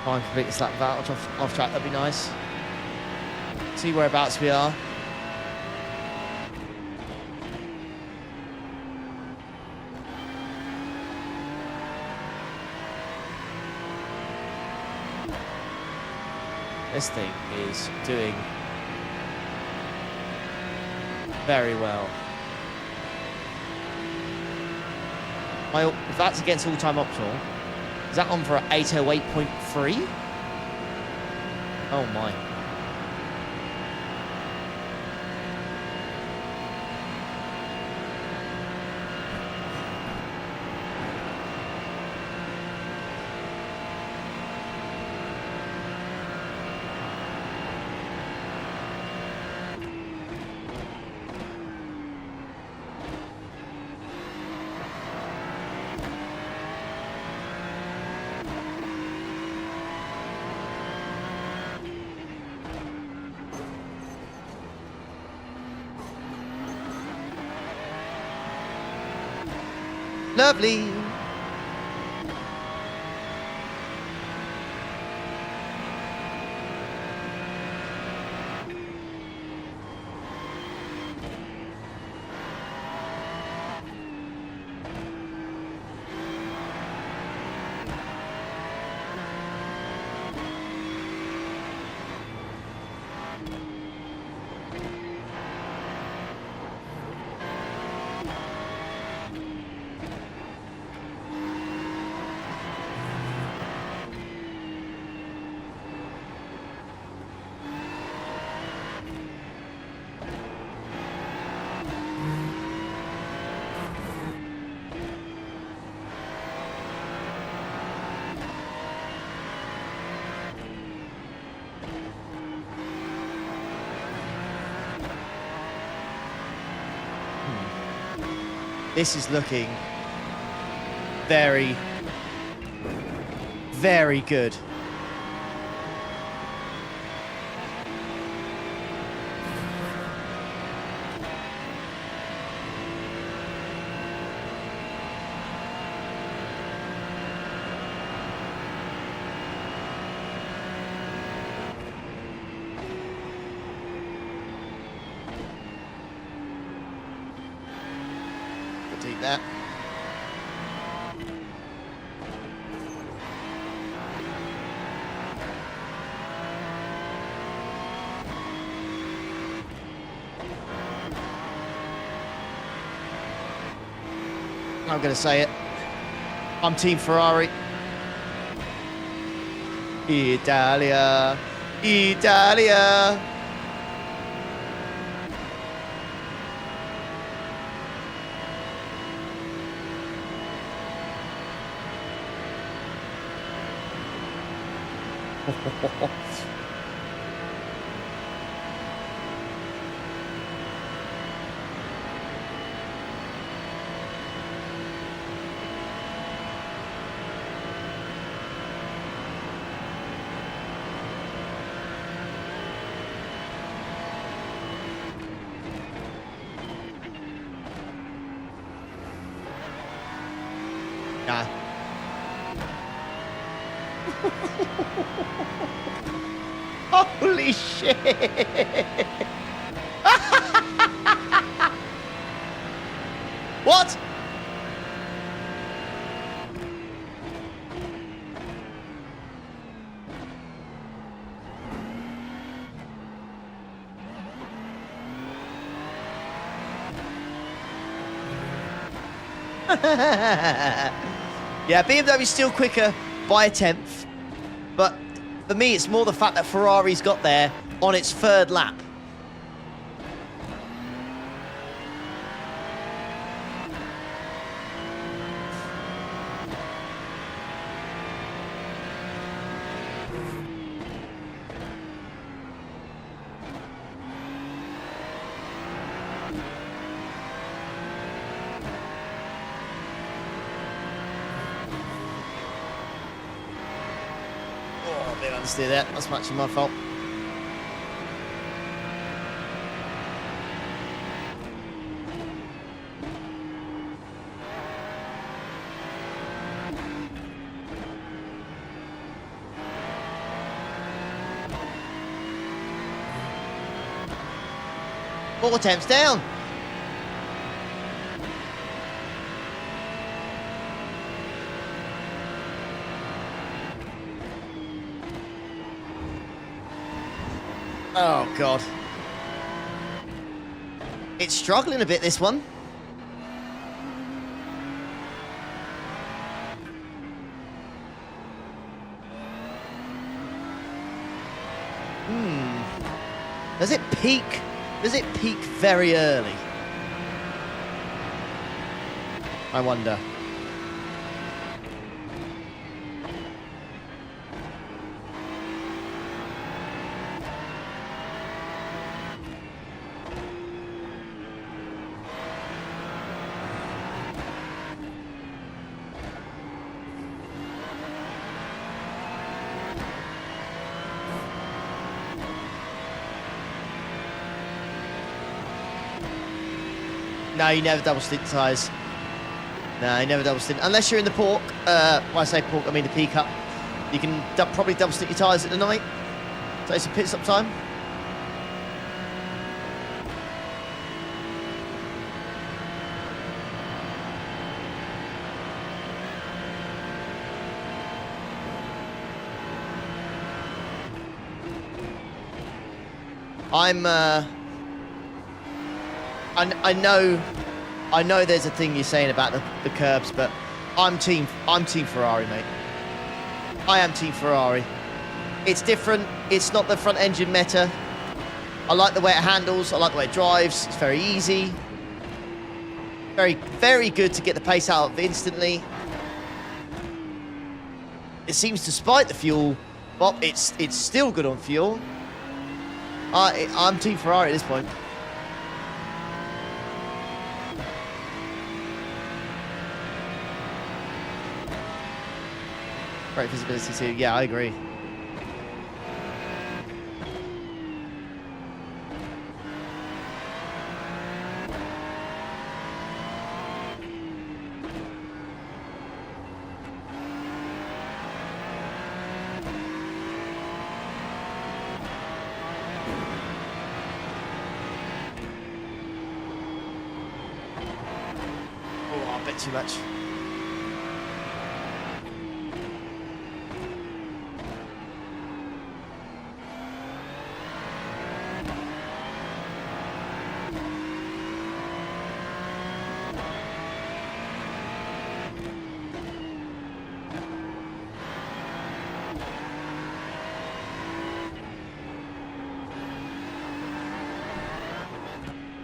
Try and complete this lap without off track, that'd be nice. See whereabouts we are. This thing is doing very well. If that's against all-time optional, is that on for 808.3? Oh my. Lovely. This is looking very, very good. Take that. I'm going to say it. I'm Team Ferrari. Italia. Italia. Nah. Holy shit! What? Yeah, BMW's still quicker by a tenth, but For me, it's more the fact that Ferrari's got there on its third lap. I didn't understand that. That's much my fault. Four attempts down. Oh, God. It's struggling a bit, this one. Does it peak? Does it peak very early? I wonder. No, you never double stint tyres. No, you never double stint. Unless you're in the pork. When I say pork, I mean the P cup. You can probably double stint your tyres at the night. So it's a pit stop time. I know there's a thing you're saying about the curbs, but I'm team Ferrari, mate. I am team Ferrari. It's different. It's not the front engine meta. I like the way it handles. I like the way it drives. It's very easy. Very, very good to get the pace out of instantly. It seems to spite the fuel, but it's still good on fuel. I'm team Ferrari at this point. Great visibility too. Yeah, I agree. Oh, a bit too much.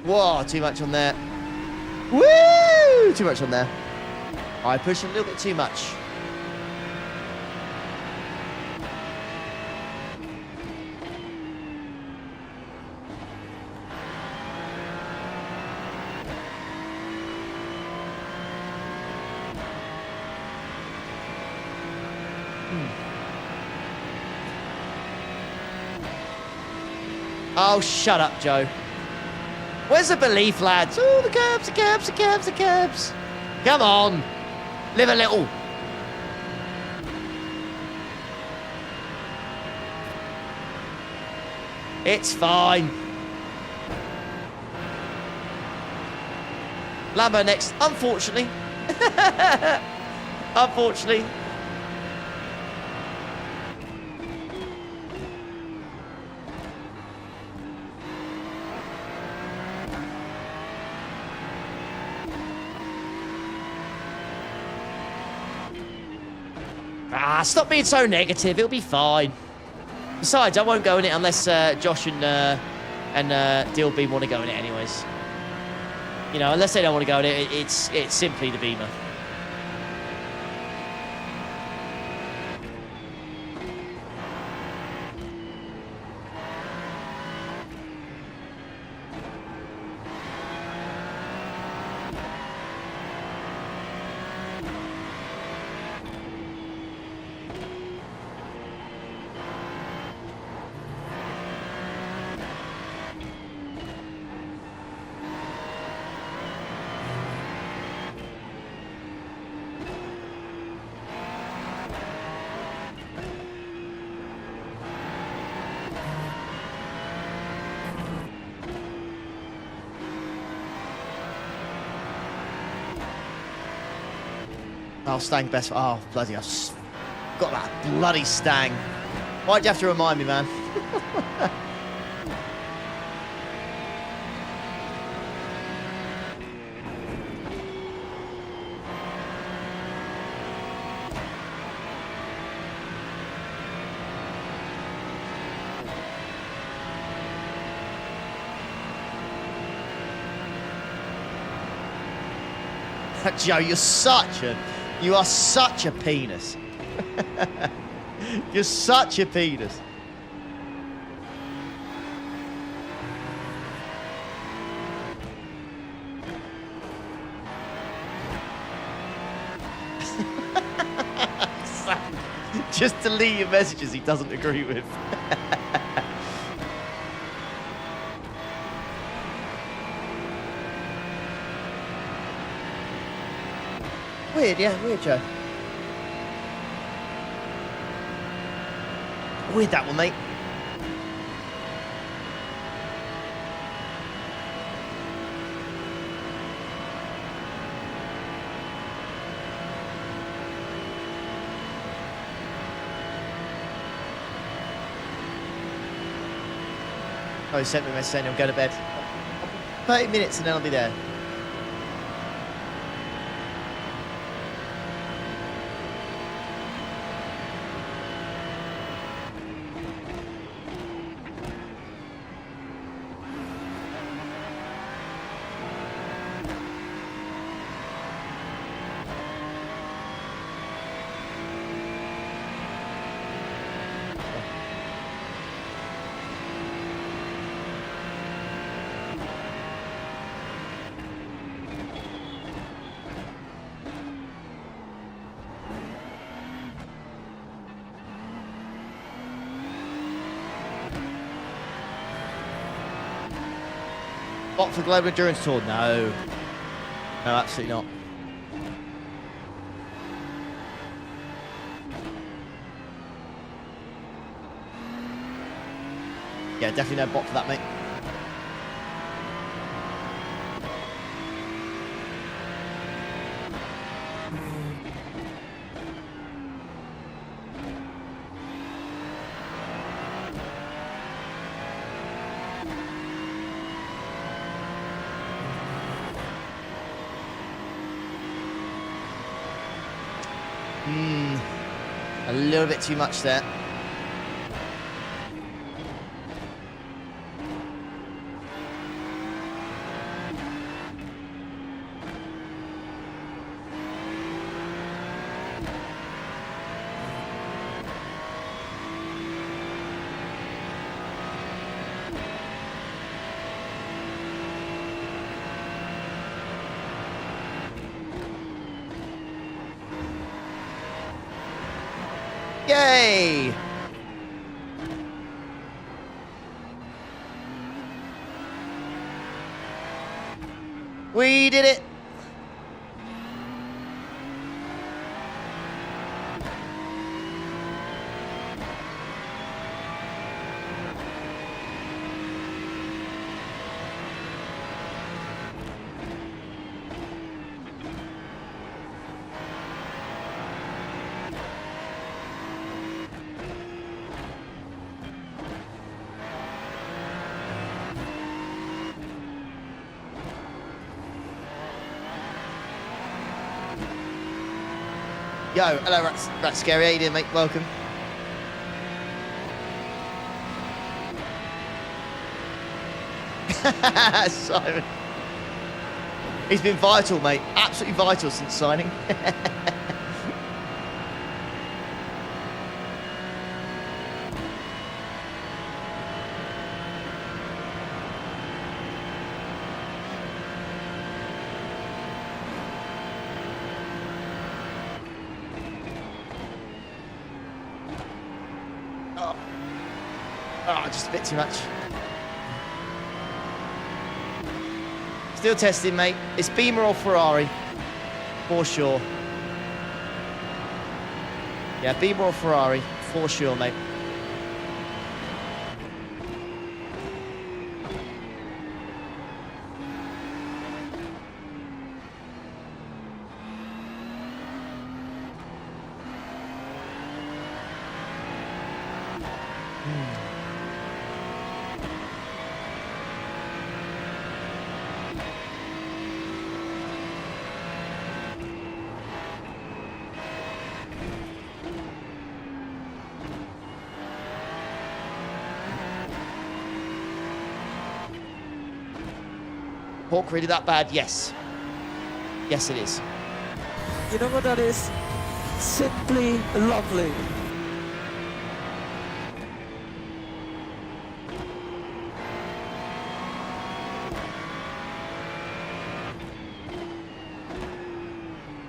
Whoa, too much on there. Woo! Too much on there. I pushed a little bit too much. Oh, shut up, Joe. Where's the belief, lads? Oh, the curbs, the curbs, the curbs, the curbs. Come on. Live a little. It's fine. Lambo next, unfortunately. Unfortunately. Ah, stop being so negative. It'll be fine. Besides, I won't go in it unless Josh and Deal Beam want to go in it anyways. You know, unless they don't want to go in it, it's simply the Beamer. Oh, Stang best. Oh, bloody, I've got that bloody Stang. Why'd you have to remind me, man? Joe, you are such a penis. You're such a penis. Just delete your messages he doesn't agree with. Weird, yeah, weird, Joe. Weird that one, mate. Oh, he sent me a message saying he'll go to bed. 30 minutes and then I'll be there. Bot for Global Endurance Tour? No. No, absolutely not. Yeah, definitely no bot for that, mate. A little bit too much there. Yay! We did it! Yo, hello, Rat Scary. How you doing, mate? Welcome. Simon. He's been vital, mate. Absolutely vital since signing. Oh, just a bit too much. Still testing, mate. It's Beamer or Ferrari, for sure. Yeah, Beamer or Ferrari, for sure, mate. Hawk, really that bad? Yes. Yes, it is. You know what that is? Simply lovely.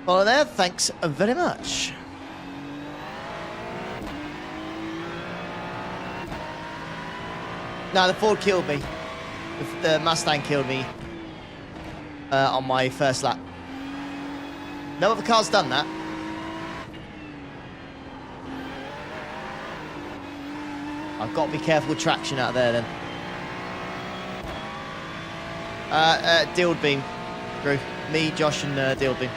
Well, there, thanks very much. No, the Ford killed me. The Mustang killed me on my first lap. No other car's done that. I've got to be careful with traction out there then. Dildbeam, Drew. Me, Josh, and Dildbeam.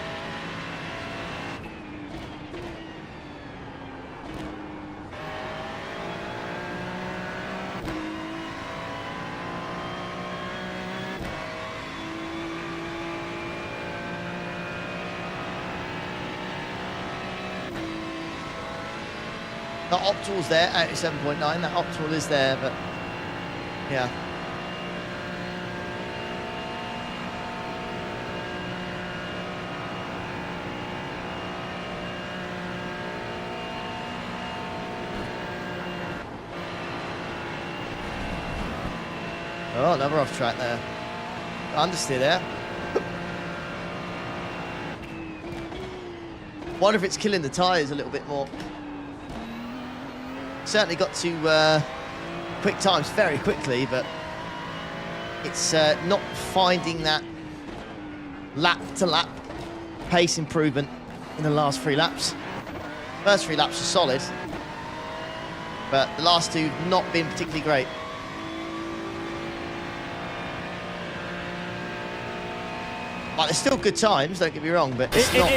The optimal's there, 87.9. That optimal is there, but yeah. Oh, another off track there. Understeer there. Wonder if it's killing the tyres a little bit more. Certainly got to quick times very quickly, but it's not finding that lap-to-lap pace improvement in the last 3 laps. First 3 laps are solid, but the last 2 not been particularly great. Like, they're still good times, don't get me wrong, but it's not.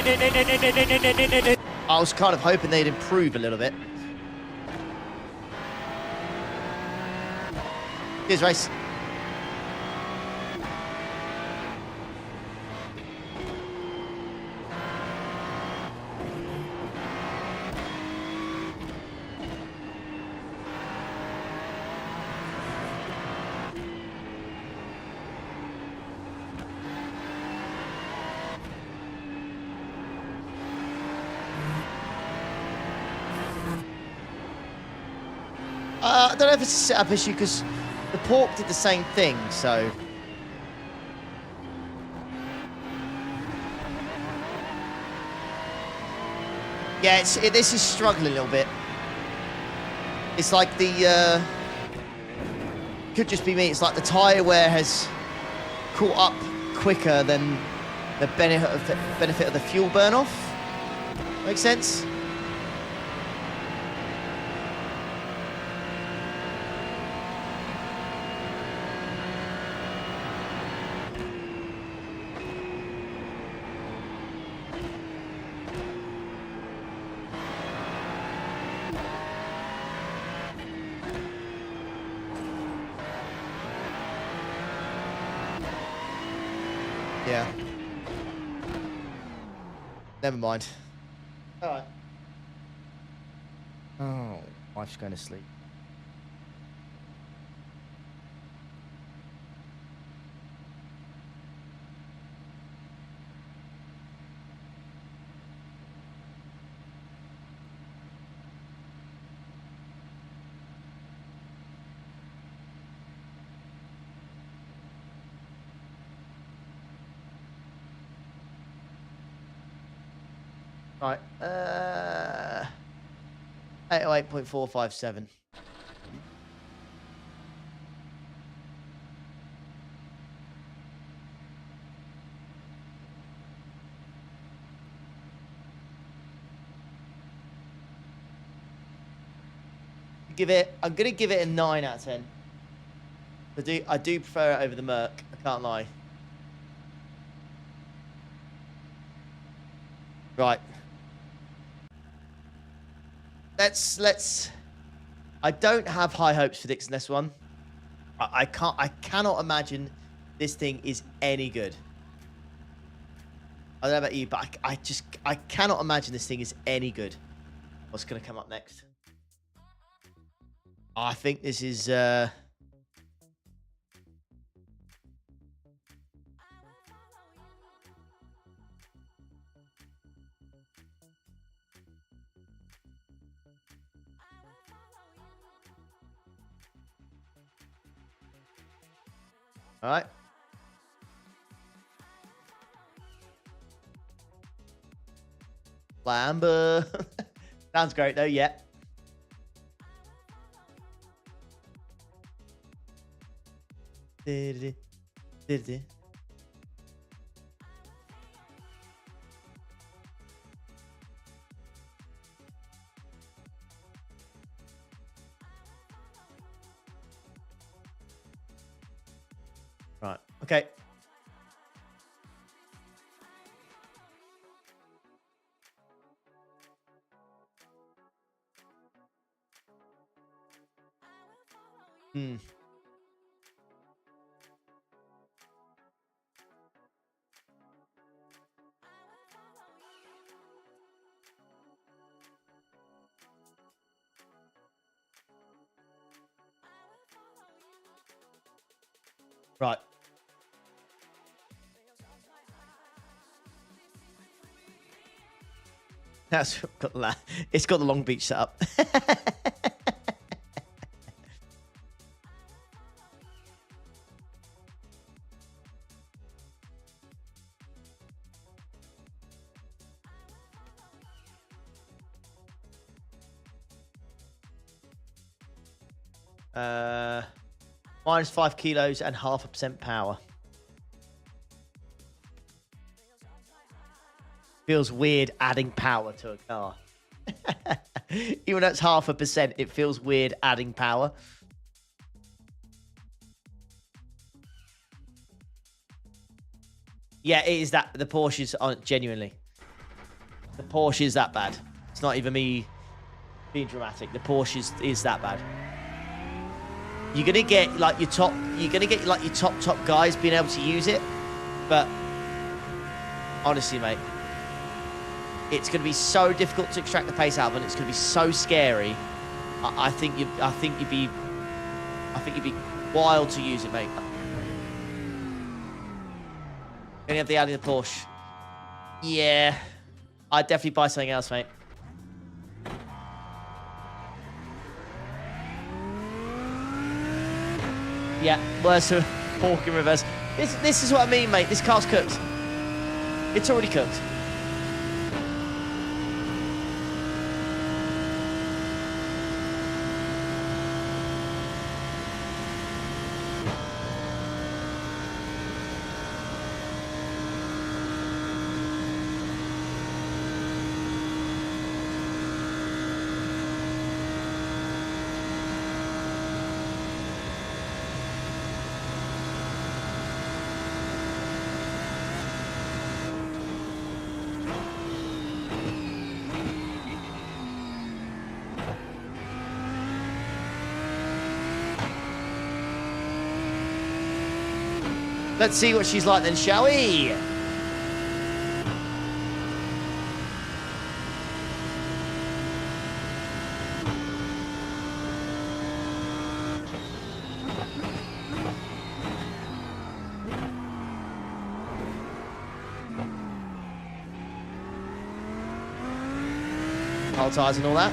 I was kind of hoping they'd improve a little bit. Cheers, race. I don't know if it's a setup issue because the Pork did the same thing, so. Yeah, this is struggling a little bit. It's like the, could just be me, it's like the tyre wear has caught up quicker than the benefit of the fuel burn off. Make sense? Yeah. Never mind. All right. Oh, wife's going to sleep. Right. 808.457. I'm gonna give it a 9 out of 10. I do prefer it over the Merc. I can't lie. Right. Let's. I don't have high hopes for this one. I cannot imagine this thing is any good. I don't know about you, but I cannot imagine this thing is any good. What's gonna come up next? I think this is. All right. Lambo. Sounds great though, yeah. Right. Okay. Hmm. Right. That's got it's got the Long Beach set up. Minus 5 kilos and 0.5% power. Feels weird adding power to a car. Even though it's 0.5%, it feels weird adding power. Yeah, it is that. The Porsches aren't genuinely. The Porsche is that bad. It's not even me being dramatic. The Porsche is that bad. You're gonna get like your top. You're gonna get like your top guys being able to use it, but honestly, mate, it's gonna be so difficult to extract the pace out of, and it's gonna be so scary. I think you'd be wild to use it, mate. Gonna have the Audi, the Porsche. Yeah, I'd definitely buy something else, mate. Yeah, worse than pork in reverse. This is what I mean, mate. This car's cooked. It's already cooked. Let's see what she's like then, shall we? Whole tires and all that.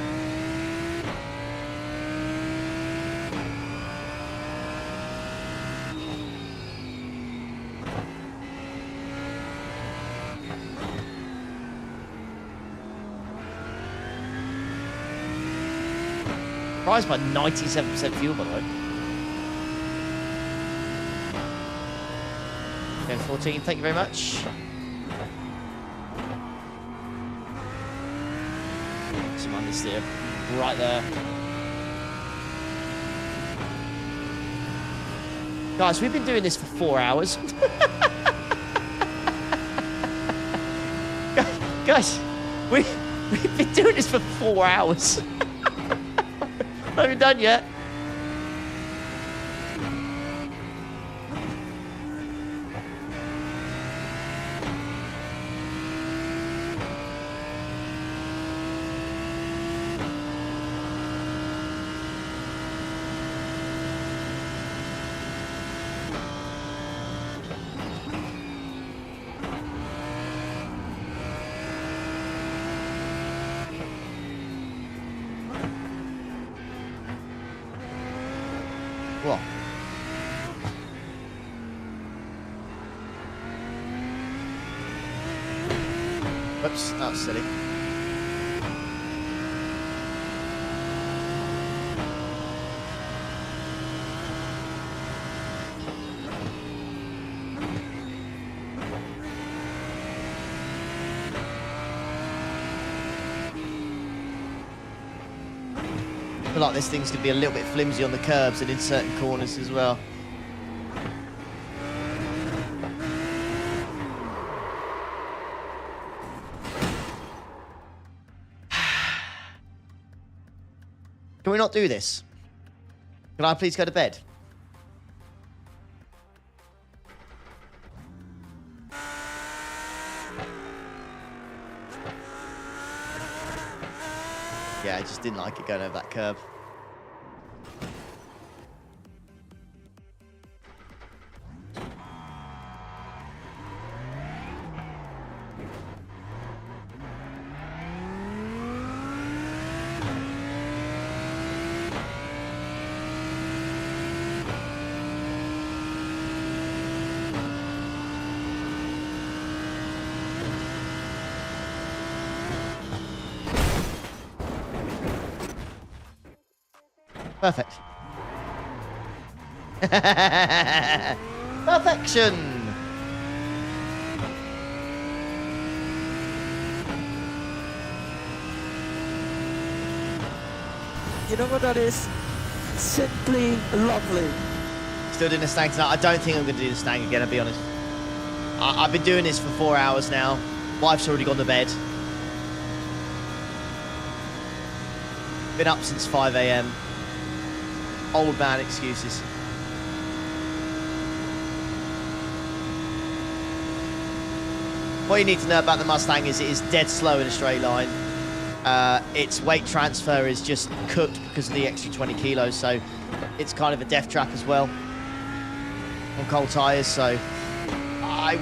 Surprised by 97% fuel, by the way. Okay, 14, thank you very much. Some understeer right there. Guys, we've been doing this for 4 hours. Guys, we've been doing this for 4 hours. Not even done yet. What? Whoops, that was silly. I feel like this thing's going to be a little bit flimsy on the curbs and in certain corners as well. Can we not do this? Can I please go to bed? Yeah, I just didn't like it going over that curb. Perfect. Perfection. You know what that is? Simply lovely. Still doing the Stang tonight. I don't think I'm going to do the Stang again, I'll be honest. I've been doing this for 4 hours now. Wife's already gone to bed. Been up since 5 AM. Old man excuses. What you need to know about the Mustang is it is dead slow in a straight line. Its weight transfer is just cooked because of the extra 20 kilos, so it's kind of a death trap as well on cold tyres. So I'd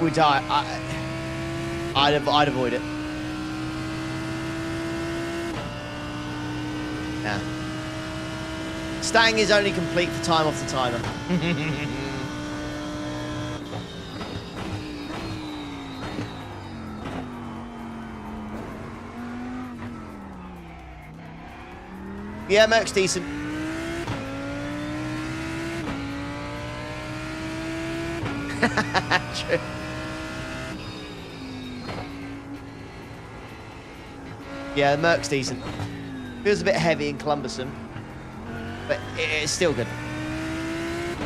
avoid it. Yeah. Stang is only complete for time off the timer. Yeah, Merc's decent. True. Yeah, the Merc's decent. Feels a bit heavy and cumbersome, but it's still good.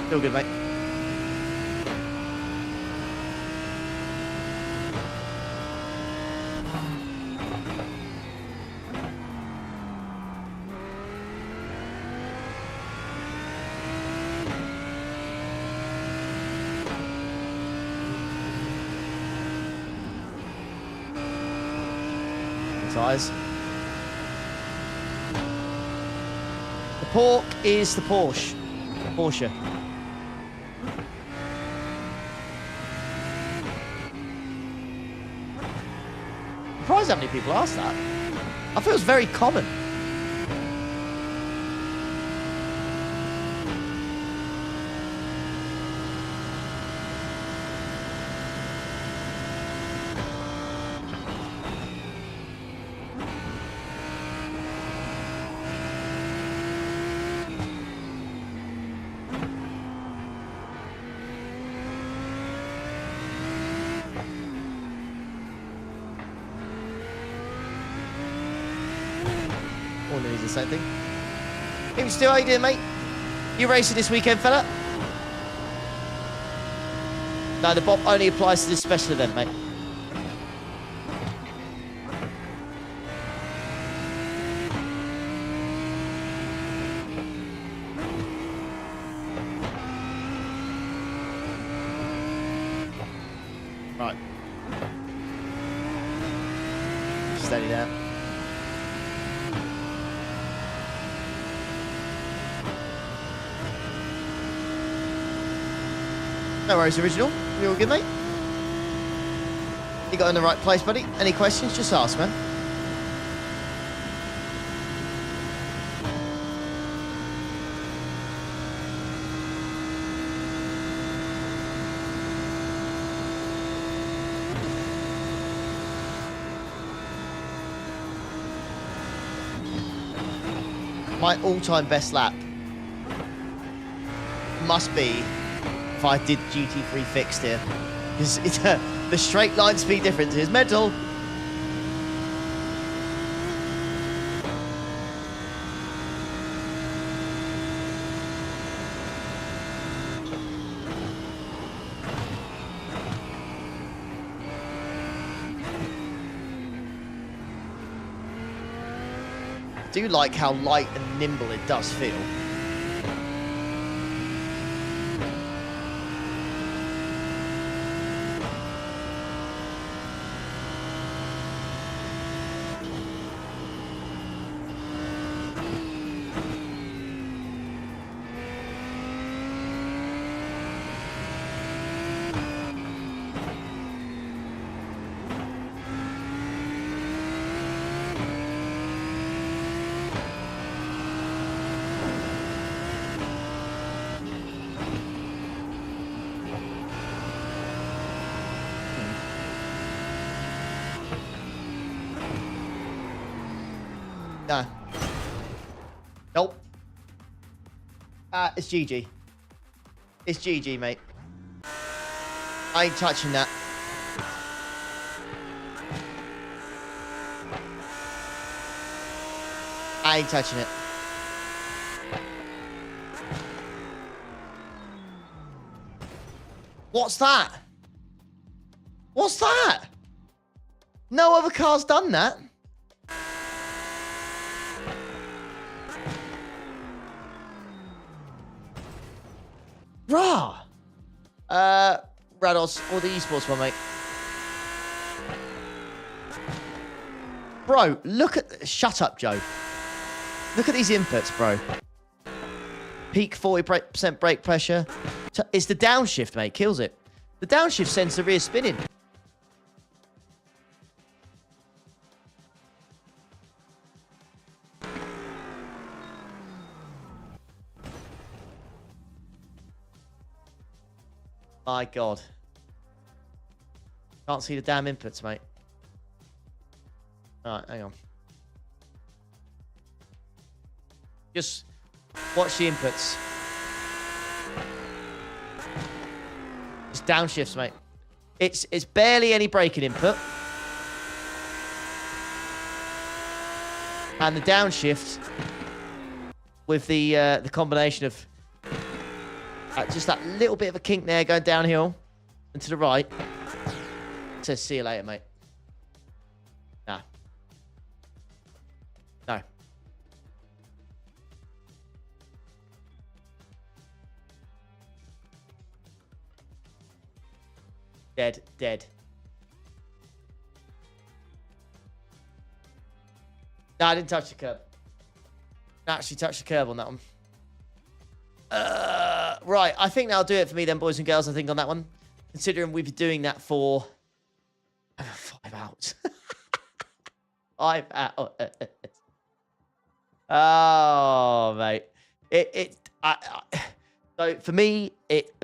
Still good, mate. Size. The pork is the Porsche. Porsche. I'm surprised how many people ask that. I feel it's very common. More than the same thing. Hey, Stu, how you doing, mate? You racing this weekend, fella? No, the BOP only applies to this special event, mate. Right. Steady there. No worries, original. You all good, mate? You got in the right place, buddy. Any questions, just ask, man. My all-time best lap must be if I did GT3 fixed here, because the straight line speed difference is mental. I do like how light and nimble it does feel. No. Nope. It's GG. It's GG, mate. I ain't touching that. I ain't touching it. What's that? What's that? No other car's done that. Rah! Rados, or the esports one, mate. Bro, look at... Shut up, Joe. Look at these inputs, bro. Peak 40% brake pressure. It's the downshift, mate. Kills it. The downshift sends the rear spinning. My God. Can't see the damn inputs, mate. Alright, hang on. Just watch the inputs. Just downshifts, mate. It's barely any braking input. And the downshift with the combination of just that little bit of a kink there going downhill and to the right. It says, see you later, mate. Nah. No. Dead, dead. No, I didn't touch the curb. Actually touched the curb on that one. Right, I think that'll do it for me then, boys and girls, I think, on that one. Considering we've been doing that for 5 hours. 5 hours. Oh, mate. So, for me,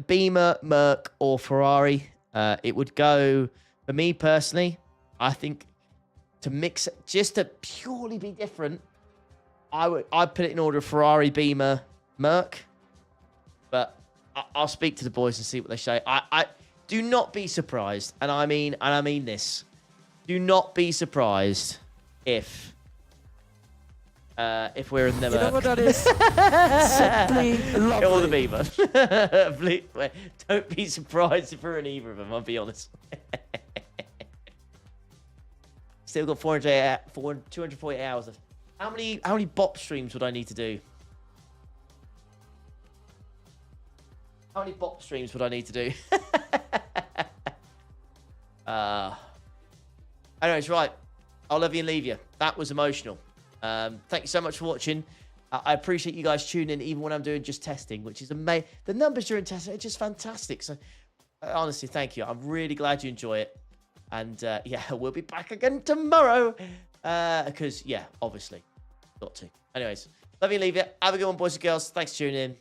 Beamer, Merc, or Ferrari. It would go, for me personally, I think, to mix it, just to purely be different, I'd put it in order of Ferrari, Beamer, Merc. But I'll speak to the boys and see what they say. I do not be surprised, and I mean this. Do not be surprised if if we're in the You know Merc. what that is? Simply lovely. Or the Beaver. Don't be surprised if we're in either of them, I'll be honest. Still got 248 hours left. How many BOP streams would I need to do? How many BOP streams would I need to do? Anyways, right. I'll love you and leave you. That was emotional. Thank you so much for watching. I appreciate you guys tuning in, even when I'm doing just testing, which is amazing. The numbers during testing are just fantastic. So, honestly, thank you. I'm really glad you enjoy it. And, yeah, we'll be back again tomorrow. Because, yeah, obviously, got to. Anyways, love you and leave you. Have a good one, boys and girls. Thanks for tuning in.